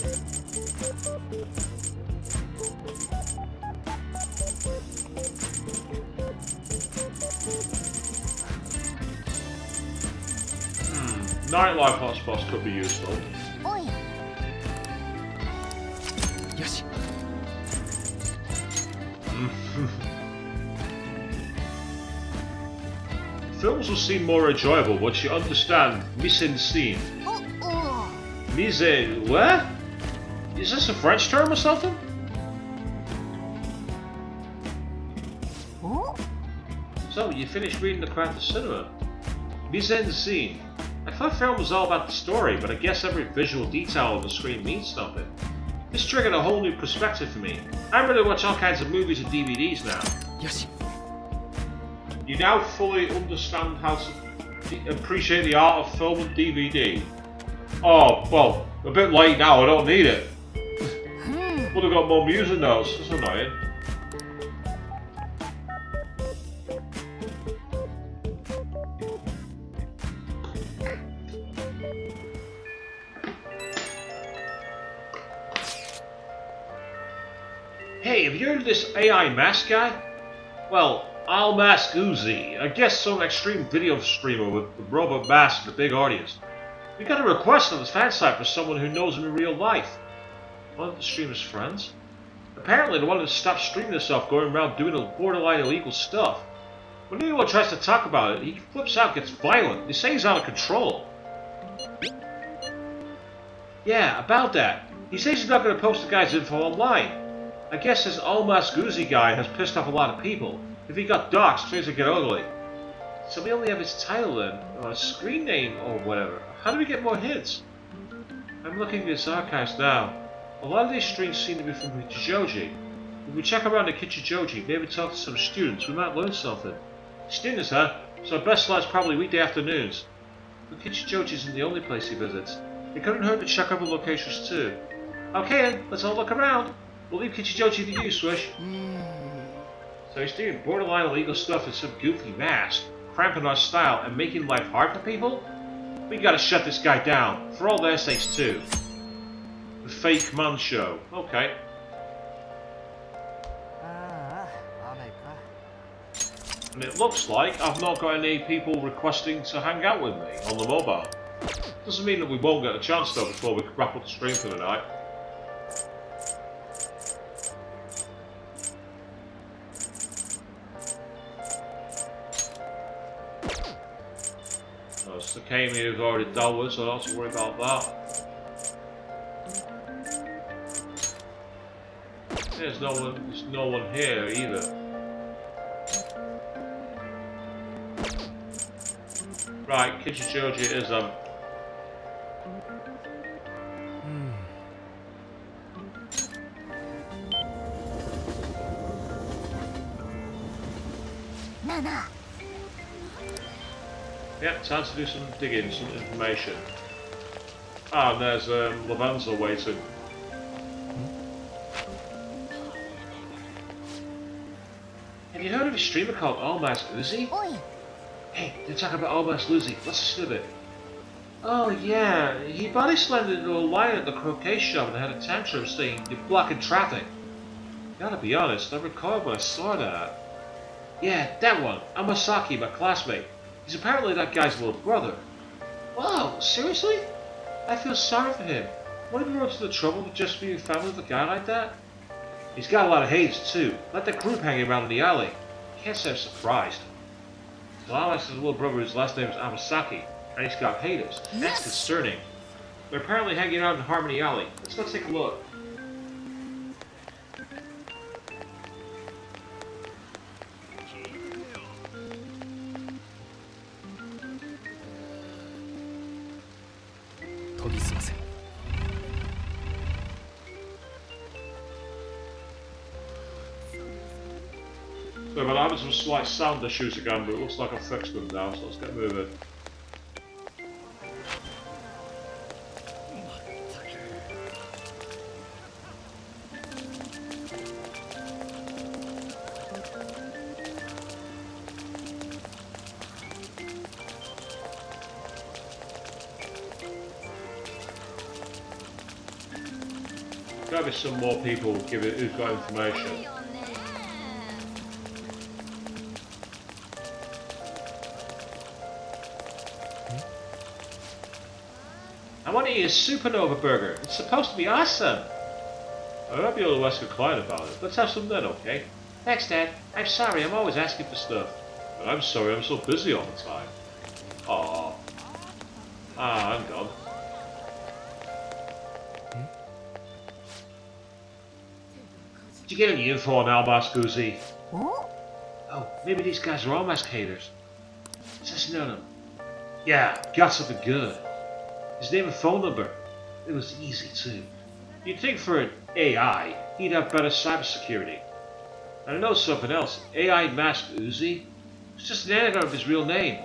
Nightlife hotspots could be useful. おい よし Films will seem more enjoyable once you understand mise en scene. おお Mise... what? Is this a French term or something? お So, you finished reading The Craft of Cinema. Mise en scene. I thought film was all about the story, but I guess every visual detail on the screen means something. This triggered a whole new perspective for me. I really watch all kinds of movies and DVDs now. よし You now fully understand how to appreciate the art of film and DVD. Oh, well, a bit late now, I don't need it. Would have got more music notes, that's annoying. Hey, have you heard of this AI mask guy? Well, I'll Mask Uzi, I guess some extreme video streamer with a robot mask and a big audience. We got a request on his fan site for someone who knows him in real life. One of the streamer's friends? Apparently they wanted to stop streaming himself going around doing borderline illegal stuff. When anyone tries to talk about it, he flips out, gets violent. They say he's out of control. Yeah, about that. He says he's not going to post the guy's info online. I guess this Almas Guzzi guy has pissed off a lot of people. If he got doxxed, things would get ugly. So we only have his title then, or a screen name, or whatever. How do we get more hits? I'm looking at his archives now. A lot of these streams seem to be from Kichijoji. If we check around the Kichijoji, maybe talk to some students, we might learn something. Students, huh? So our best slot's probably weekday afternoons. But Kichijoji isn't the only place he visits. It couldn't hurt to check other locations too. Okay then, let's all look around. We'll leave Kichijoji to you, Swish. So he's doing borderline illegal stuff in some goofy mask, cramping our style and making life hard for people? We gotta shut this guy down, for all their sakes too. The Fake Man Show. Okay. And it looks like I've not got any people requesting to hang out with me on the mobile. Doesn't mean that we won't get a chance though before we wrap up the stream for the night. Oh, Sakami has already dealt with, so I don't have to worry about that. There's no one here either. Right, Kichijoji is yeah, time to do some digging, some information. Ah, and there's Lavenza waiting. Have you heard of a streamer called Almas Uzi? Hey, they're talking about Almas Uzi. What's the snippet? Oh yeah, he body slammed into a lion at the croquet shop and had a tantrum saying you're blocking traffic. Gotta be honest, I recoiled when I saw that. Yeah, that one, Amasaki, my classmate. He's apparently that guy's little brother. Wow, seriously? I feel sorry for him. Why did he go to the trouble of just being family with a guy like that? He's got a lot of haters too, like the group hanging around in the alley. Can't say I'm surprised. So Alex's little brother, whose last name is Amasaki, and he's got haters. That's concerning. They're apparently hanging out in Harmony Alley. Let's go take a look. So I'm having some slight sound issues again, but it looks like I've fixed them now, so let's get moving. Gotta be some more people who've got information. I want to eat a supernova burger. It's supposed to be awesome. I hope you'll ask a client about it. Let's have some then, okay? Thanks, Dad. I'm sorry. I'm always asking for stuff. But I'm sorry. I'm so busy all the time. Aww. Ah, I'm gone. Did you get any info on Almas Guzi? Oh, maybe these guys are Almas haters. Just know them. Yeah, got something good. His name and phone number. It was easy too. You'd think for an AI, he'd have better cybersecurity. And I know something else. AI Masked Uzi? It's just an anagram of his real name.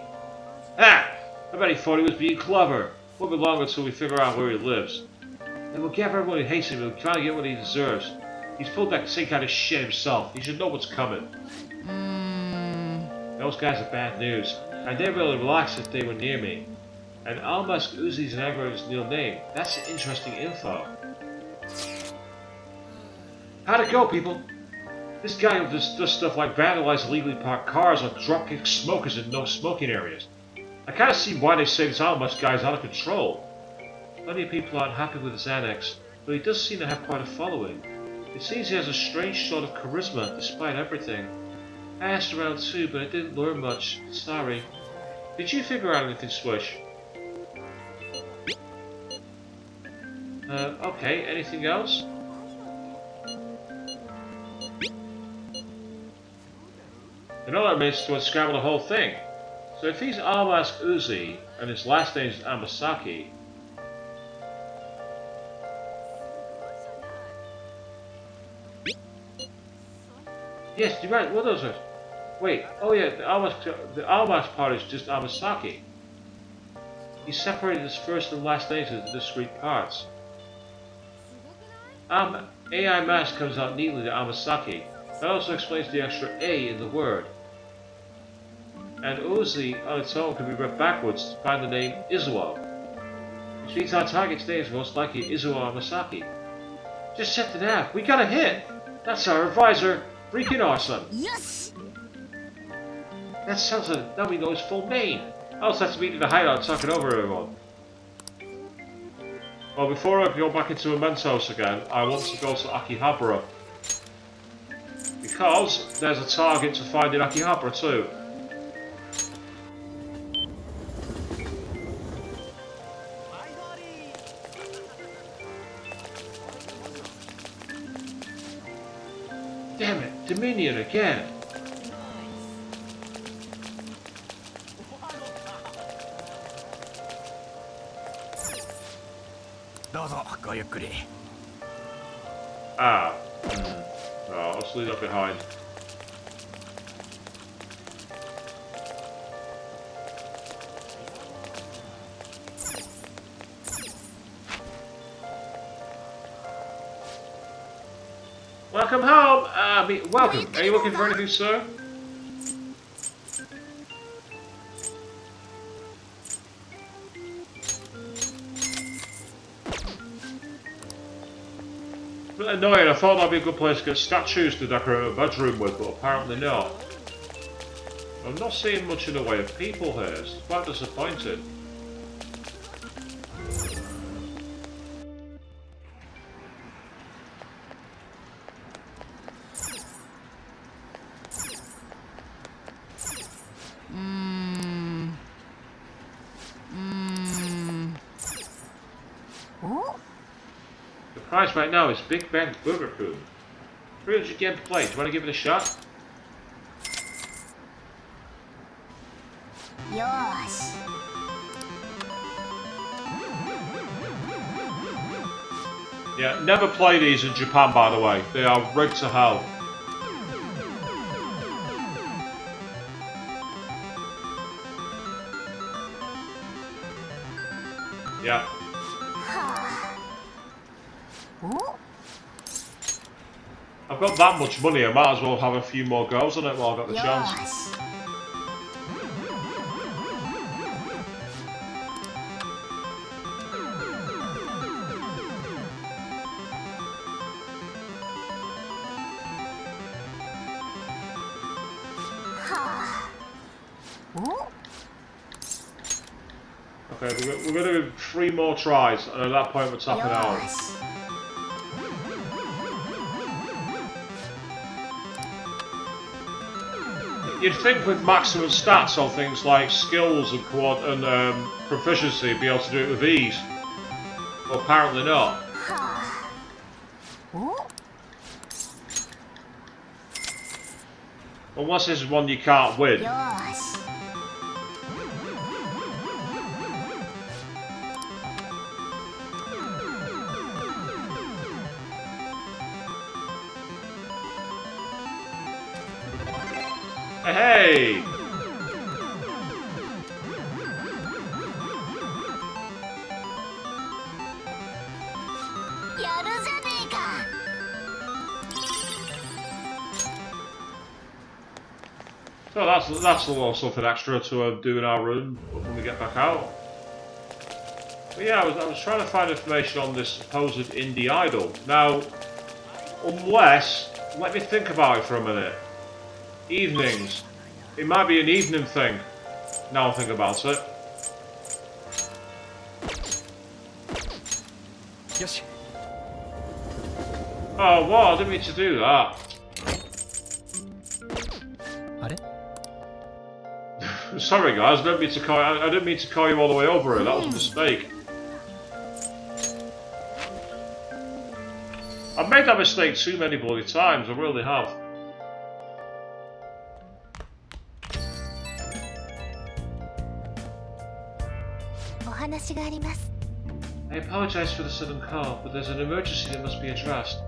Ah! I bet he thought he was being clever. Won't be long until we figure out where he lives. And we'll give everyone who hates him and try to get what he deserves. He's pulled that same kind of shit himself. He should know what's coming. Those guys are bad news. I'd never really relax if they were near me. And Almas Uzi's an anagram of his real name. That's interesting info. How'd it go, people? This guy does stuff like vandalize illegally parked cars or drop-kick smokers in no smoking areas. I kind of see why they say this Almas guy's out of control. Plenty of people aren't happy with his annex, but he does seem to have quite a following. It seems he has a strange sort of charisma, despite everything. I asked around too, but I didn't learn much. Sorry. Did you figure out anything, Swish? Okay, anything else? In other words, to unscramble the whole thing. So if he's Almas Uzi, and his last name is Amasaki... Yes, you're right, what are those? Wait, oh yeah, the Almas part is just Amasaki. He separated his first and last names into discrete parts. AI Mask comes out neatly to Amasaki. That also explains the extra A in the word. And Uzi on its own can be read backwards to find the name Izuo, which means our target's name is most likely Izuo Amasaki. Just check the nav, we got a hit! That's our advisor! Freaking awesome. よし That sounds like now we know his full name. I'll just have to meet in the hideout talking over everyone. Well, before I go back into Mementos again, I want to go to Akihabara. Because there's a target to find in Akihabara too. Damn it, Dominion again. Ah. Oh, I'll just leave that behind. Welcome home! Welcome. Are you looking for anything, sir? Bit annoying, I thought that'd be a good place to get statues to decorate a bedroom with, but apparently not. I'm not seeing much in the way of people here, it's quite disappointing. The price right now is Big Bang Burger Food. 300 yen per plate. Do you want to give it a shot? よーし Yeah, never play these in Japan, by the way. They are rigged to hell. Yeah. お I've got that much money, I might as well have a few more goes on it while I've got the よ chance. ーし はあお Okay, we're going to do 3 more tries, and at that point we're よ tapping out. ーし You'd think with maximum stats on things like skills and proficiency, you'd be able to do it with ease. But apparently not. はあお Unless this is one you can't win. よーし Hey! So that's a little something extra to do in our room when we get back out. But yeah, I was trying to find information on this supposed indie idol. Now, unless, let me think about it for a minute. Evenings. It might be an evening thing. Now I think about it. よし Oh, what? I didn't mean to do that. あれ Sorry, guys. I didn't mean to call you all the way over it. That was a mistake. I've made that mistake too many bloody times. I really have. I apologize for the sudden call, but there's an emergency that must be addressed.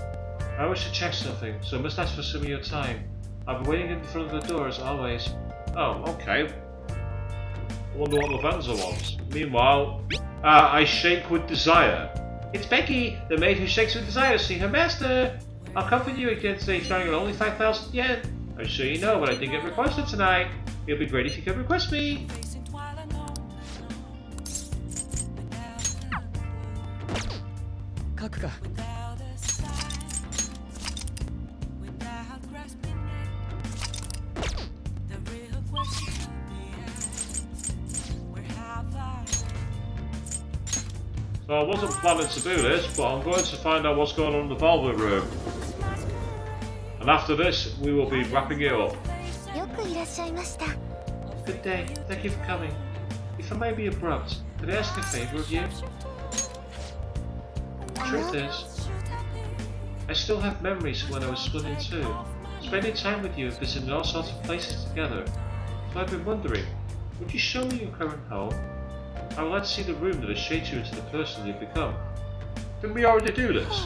I wish to check something, so I must ask for some of your time. I've been waiting in front of the door as always. Oh, okay. I wonder what Lavenza wants. Meanwhile, I shake with desire. It's Becky, the maid who shakes with desire to see her master. I'll come for you again today, starting at only 5,000 yen. I'm sure you know, but I did get requested tonight. It'd be great if you could request me. 書くか So I wasn't planning to do this, but I'm going to find out what's going on in the Velvet Room. And after this, we will be wrapping it up. よくいらっしゃいました。 Good day, thank you for coming. If I may be abrupt, could I ask a favour of you? The truth is, I still have memories from when I was splitting too. Spending time with you and visiting all sorts of places together. So I've been wondering, would you show me your current home? I would like to see the room that has shaped you into the person you've become. Didn't we already do this?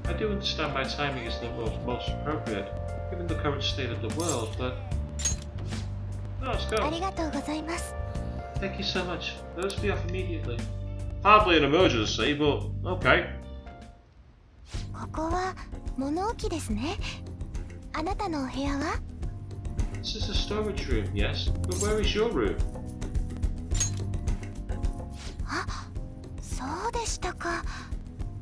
I do understand my timing is not most appropriate, given the current state of the world, but... No, let's go. ありがとうございます。 Thank you so much. Let us be off immediately. Hardly an emergency, but okay. ここは物置ですね。あなたのお部屋は？ This is a storage room, yes, but where is your room? あ、そうでしたか。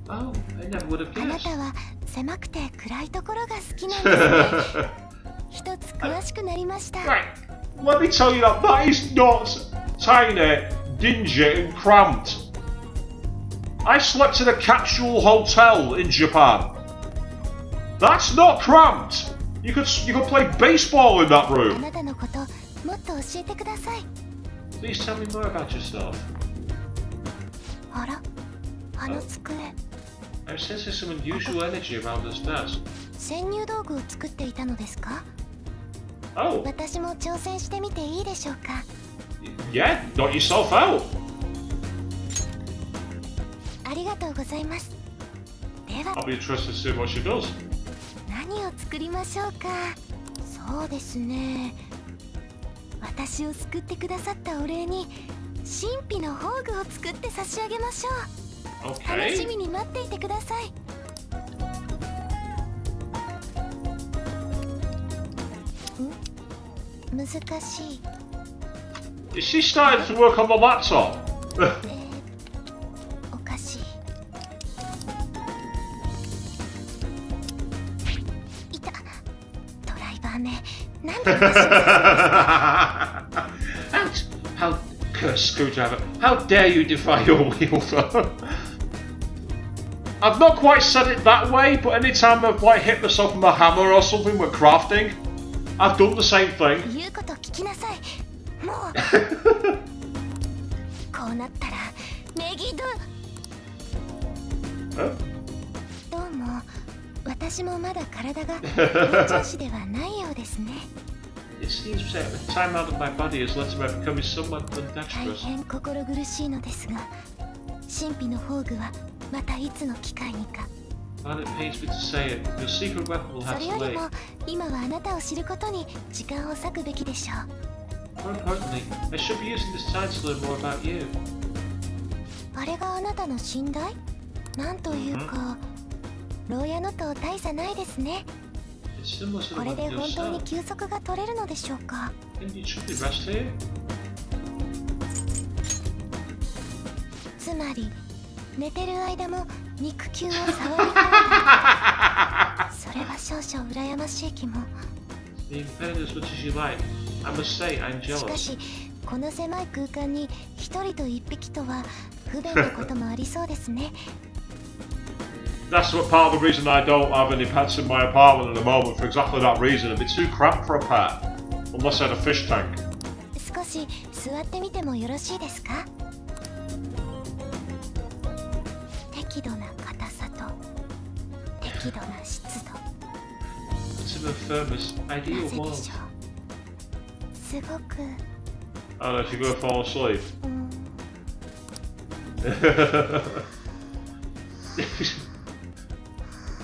Oh, I never would have あな guessed. たは狭くて暗いところが好きなんですね。一つ詳しくなりました。 Right, let me tell you that that is not tiny, dingy and cramped. I slept in a capsule hotel in Japan. That's not cramped. You could play baseball in that あ room. なたのこともっと教えてください。 Please tell me more about yourself. あら、あの机、 I'm sensing some unusual energy around this desk. 潜入道具を作っていたのですか？ Oh, 私も挑戦してみていいでしょうか？ yeah, knock yourself out. ありがとうございます。では I'll be interested to see what she does. 何を作りましょうか？そうですね。私を救ってくださったお礼に神秘の宝具を作って差し上げましょう。楽し Okay. みに待っていてください。難しい。 Is she starting to work on the laptop? おかしい。いた。ドライバーめ、なんで私を How curse screwdriver! How dare you defy your wielder? I've not quite said it that way, but anytime I've like hit myself with a hammer or something with crafting, I've done the same thing. 言うこと聞きなさい。もうこうなったらメギド Huh? どうも私もまだ体が本調子ではないようですね。 It seems that the time out of my body has led to my becoming somewhat 大 undexterous. 変心苦しいのですが、神秘の宝具はまたいつの機会にか。 While it pains me to say it, your secret weapon will そ have れ to より wait. も今はあなたを知ることに時間を割くべきでしょう。 More importantly, I should be using this time to learn more about you. あれがあなたの寝台？なんというか、牢屋のと大差ないですね。 It's similar to こ the れで one 本当に yourself. 休息が取れるのでしょうか？ Didn't you truly rest here? つまり寝てる間も肉球を触り込んだ。それは少々羨ましい気も。 Being paid as much as you like. I must say, I'm しか jealous. しこの狭い空間に一人と一匹とは不便なこともありそうですね。 That's what part of the reason I don't have any pets in my apartment at the moment, for exactly that reason. It'd be too cramped for a pet. Unless I had a fish tank. 少し座ってみてもよろしいですか？適度な硬さと適度な湿度。 It's a firmest な ideal ぜで world. しょう。すごく、 I don't know if you're gonna fall asleep.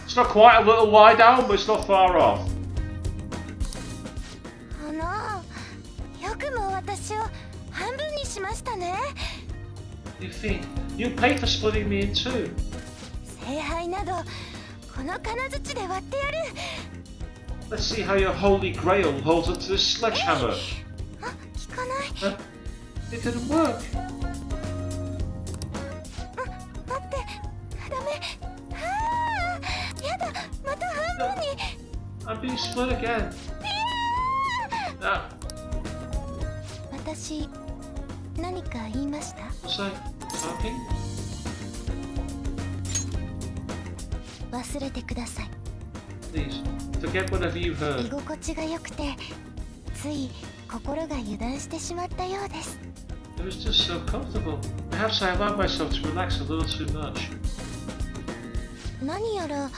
'It's not quite a little lie down, but it's not far off. よくも私を半分にしましたね。 You think you pay for splitting me in two? 聖杯などこの金槌で割ってやる。 Let's see how your holy grail holds up to this sledgehammer. あ、効かない。 Huh? It didn't work. 待って、ダメ。やだ、また半分に。 I'm being split again. 私、何か言いました？ Was I talking? 忘れてください。 Please, forget whatever you've 居 heard. 心地が良くてつい心が油断してしまったようです。 It was just so comfortable. Perhaps I allowed myself to relax a little too much. 何やら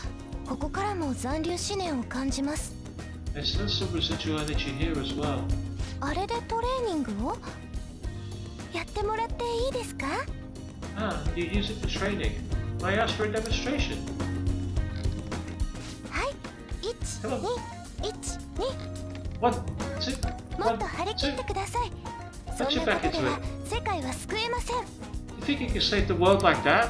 ここからも残留思念を感じます。 I sense some residual energy here as well. あれでトレーニングをやってもらっていいですか？ Ah, you use it for training. May I ask for a demonstration? はい、Come on. 1、2、1、2 One, two, もっ one, と張り切 two. ってください。そ Put ん your な back ことで into は it. 世界は救えません。 You think you can save the world like that?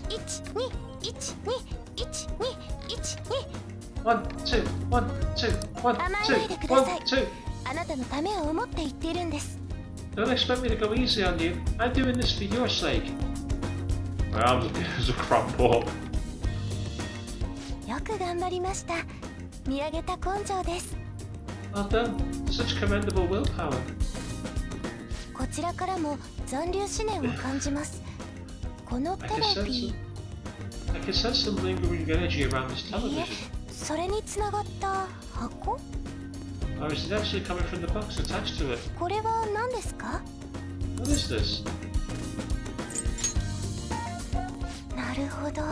1、2、1、2、1、2、1、2 One, two, one, two, one, 甘え two, ないでください。 one, two. あなたのためを思って言っているんです。 Don't expect me to go easy on you. I'm doing this for your sake. My arms are as a cramp up. よく頑張りました。見上げた根性です。 Well done. Such commendable willpower. こちらからも残留思念を感じます。この I テ can レ sense ビ some, I can sense some lingering energy around this いいえ television. それにつながった箱？ Or is it actually coming from the box attached to it? これは何ですか？ What is this? なるほど、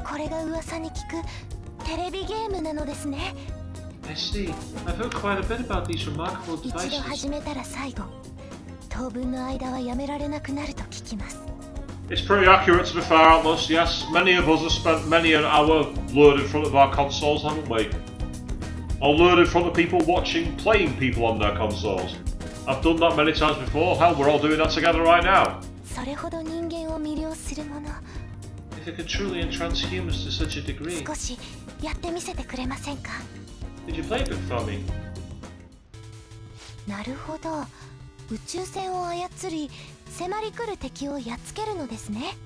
これが噂に聞くテレビゲームなのですね。 I see. I've heard quite a bit about these remarkable 一度 devices. 始めたら最後、当分の間はやめられなくなると聞きます。 It's pretty accurate to be fair, Atlas. Yes, many of us have spent many an hour lured in front of our consoles, haven't we? Or lured in front of people watching, playing people on their consoles. I've done that many times before. Hell, we're all doing that together right now. それほど人間を魅了するもの、 If it could truly entrance humans to such a degree, 少しやってみせてくれませんか？ did you play a bit for me? なるほど、宇宙船を操り迫り来る敵をやっつけるのですね。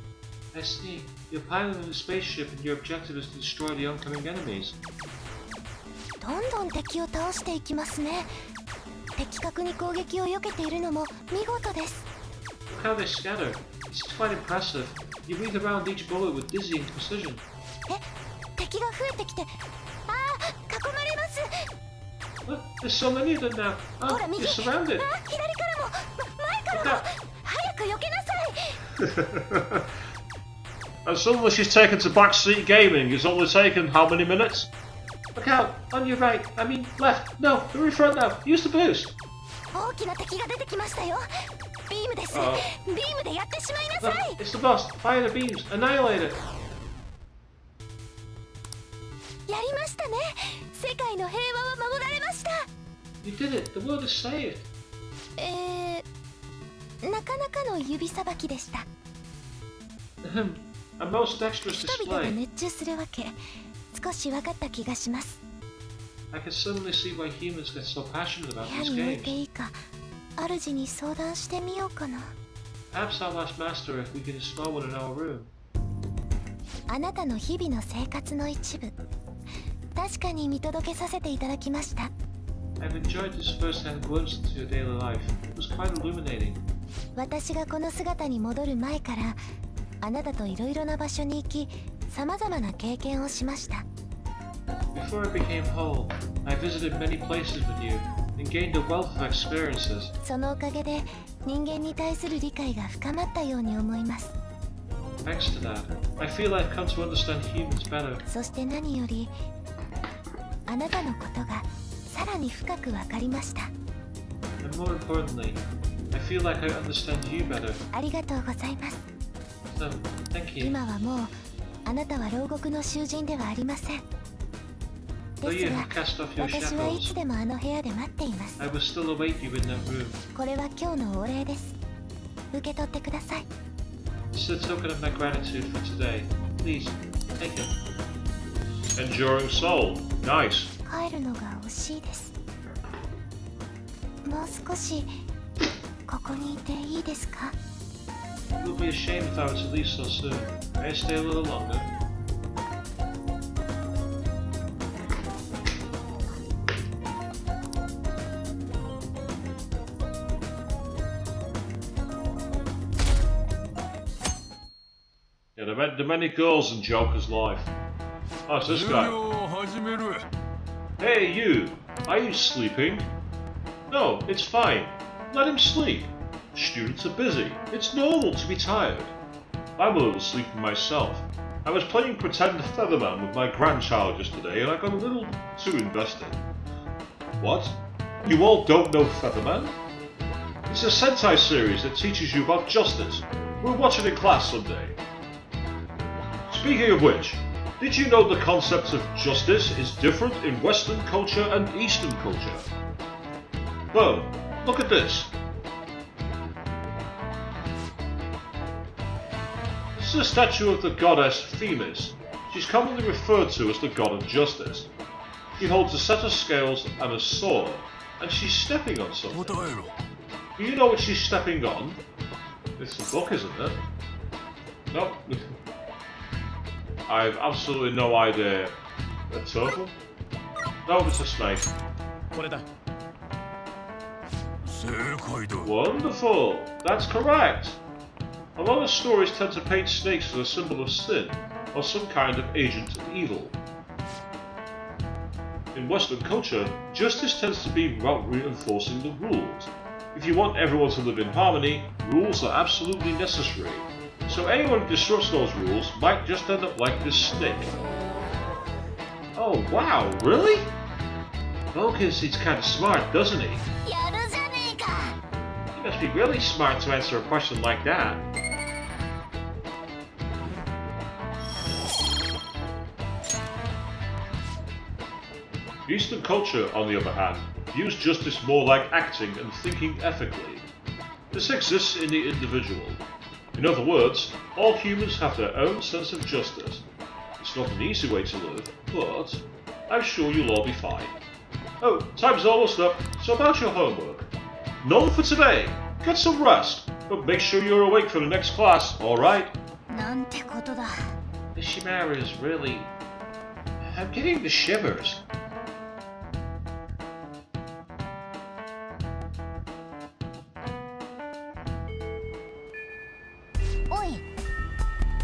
I see. You're piloting a spaceship and your objective is to destroy the oncoming enemies. どんどん敵を倒していきますね。的確に攻撃を避けているのも見事です。 Look how they scatter. It's quite impressive. You weave around each bullet with dizzying precision. え、敵が増えてきて、ああ、囲まれます。 Look, there's so many of them now. ほ Oh, ら右、 you're あ、左 surrounded. からも、前からも、早く避けなさい。 And suddenly she's taken to backseat gaming. It's only taken how many minutes? Look out! On your right. I mean left. No, you're in front now. Use the boost. 大きな敵が出てきましたよ。ビームです。あビームでやってしまいな Look, さい。 it's the boss. Fire the beams. Annihilate it. やりましたね。世界の平和は守られました。 You did it. The world is saved. なかなかの指さばきでした。 Ahem. A most dexterous 人々が display. 熱中するわけ、少し分かった気がします。 I can suddenly see why humans get so passionate about 部屋 these に置いて games. いいか、主に相談してみようかな。 Perhaps I'll ask Master if we can install one in our room. あなたの日々の生活の一部、確かに見届けさせていただきました。 I've enjoyed this first-hand glimpse into your daily life. It was quite illuminating. 私がこの姿に戻る前から、あなたといろいろな場所に行き、さまざまな経験をしました。 Before I became whole, I visited many places with you and gained a wealth of experiences. そのおかげで人間に対する理解が深まったように思います。 Thanks to that, I feel I've come to understand humans better. そして何より、あなたのことがさらに深くわかりました。 And more importantly, I feel like I understand you better. ありがとうございます。 So, thank you. 今はもうあなたは牢獄の囚人ではありません。 Though で you すが have cast off your 私はい shackles, つでもあの部屋で待っています。 I will still await you in that room. これは今日のお礼です。受け取ってください。 This is a token of my gratitude for today. Please, take it. Enduring soul. Nice. 帰るのが惜しいです。もう少しここにいていいですか？ It would be a shame if I were to leave so soon. May I stay a little longer? Yeah, there are many goals in Joker's life. Oh, it's this guy. Hey, you! Are you sleeping? No, it's fine. Let him sleep. Students are busy. It's normal to be tired. I'm a little sleepy myself. I was playing pretend Featherman with my grandchild yesterday and I got a little too invested. What? You all don't know Featherman? It's a Sentai series that teaches you about justice. We'll watch it in class someday. Speaking of which, did you know the concept of justice is different in Western culture and Eastern culture? Well, look at this. This is a statue of the goddess Themis. She's commonly referred to as the god of justice. She holds a set of scales and a sword, and she's stepping on something. Do you know what she's stepping on? It's a book, isn't it? Nope. I have absolutely no idea. A turtle? No, it's a snake. Wonderful! That's correct! A lot of stories tend to paint snakes as a symbol of sin, or some kind of agent of evil. In Western culture, justice tends to be about reinforcing the rules. If you want everyone to live in harmony, rules are absolutely necessary. So anyone who disrupts those rules might just end up like this snake. Oh wow, really? Vulcan seems kind of smart, doesn't he? He must be really smart to answer a question like that. Eastern culture, on the other hand, views justice more like acting and thinking ethically. This exists in the individual. In other words, all humans have their own sense of justice. It's not an easy way to live, but I'm sure you'll all be fine. Oh, time's almost up, so about your homework. None for today. Get some rest, but make sure you're awake for the next class, alright? This Shimera is really... I'm getting the shivers.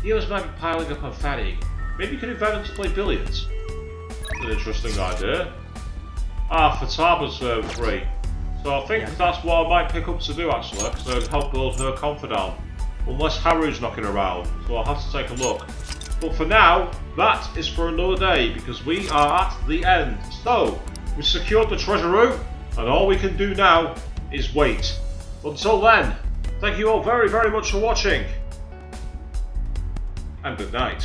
Heroes might be piling up on fatigue. Maybe you could invite them to play billiards. That's an interesting idea. Ah, Futama's free. So I think that's what I might pick up to do actually, because it'll help build her confidence. Unless Haru's knocking around, so I'll have to take a look. But for now, that is for another day, because we are at the end. So, we've secured the treasure room, and all we can do now is wait. Until then, thank you all very, very much for watching. And good night.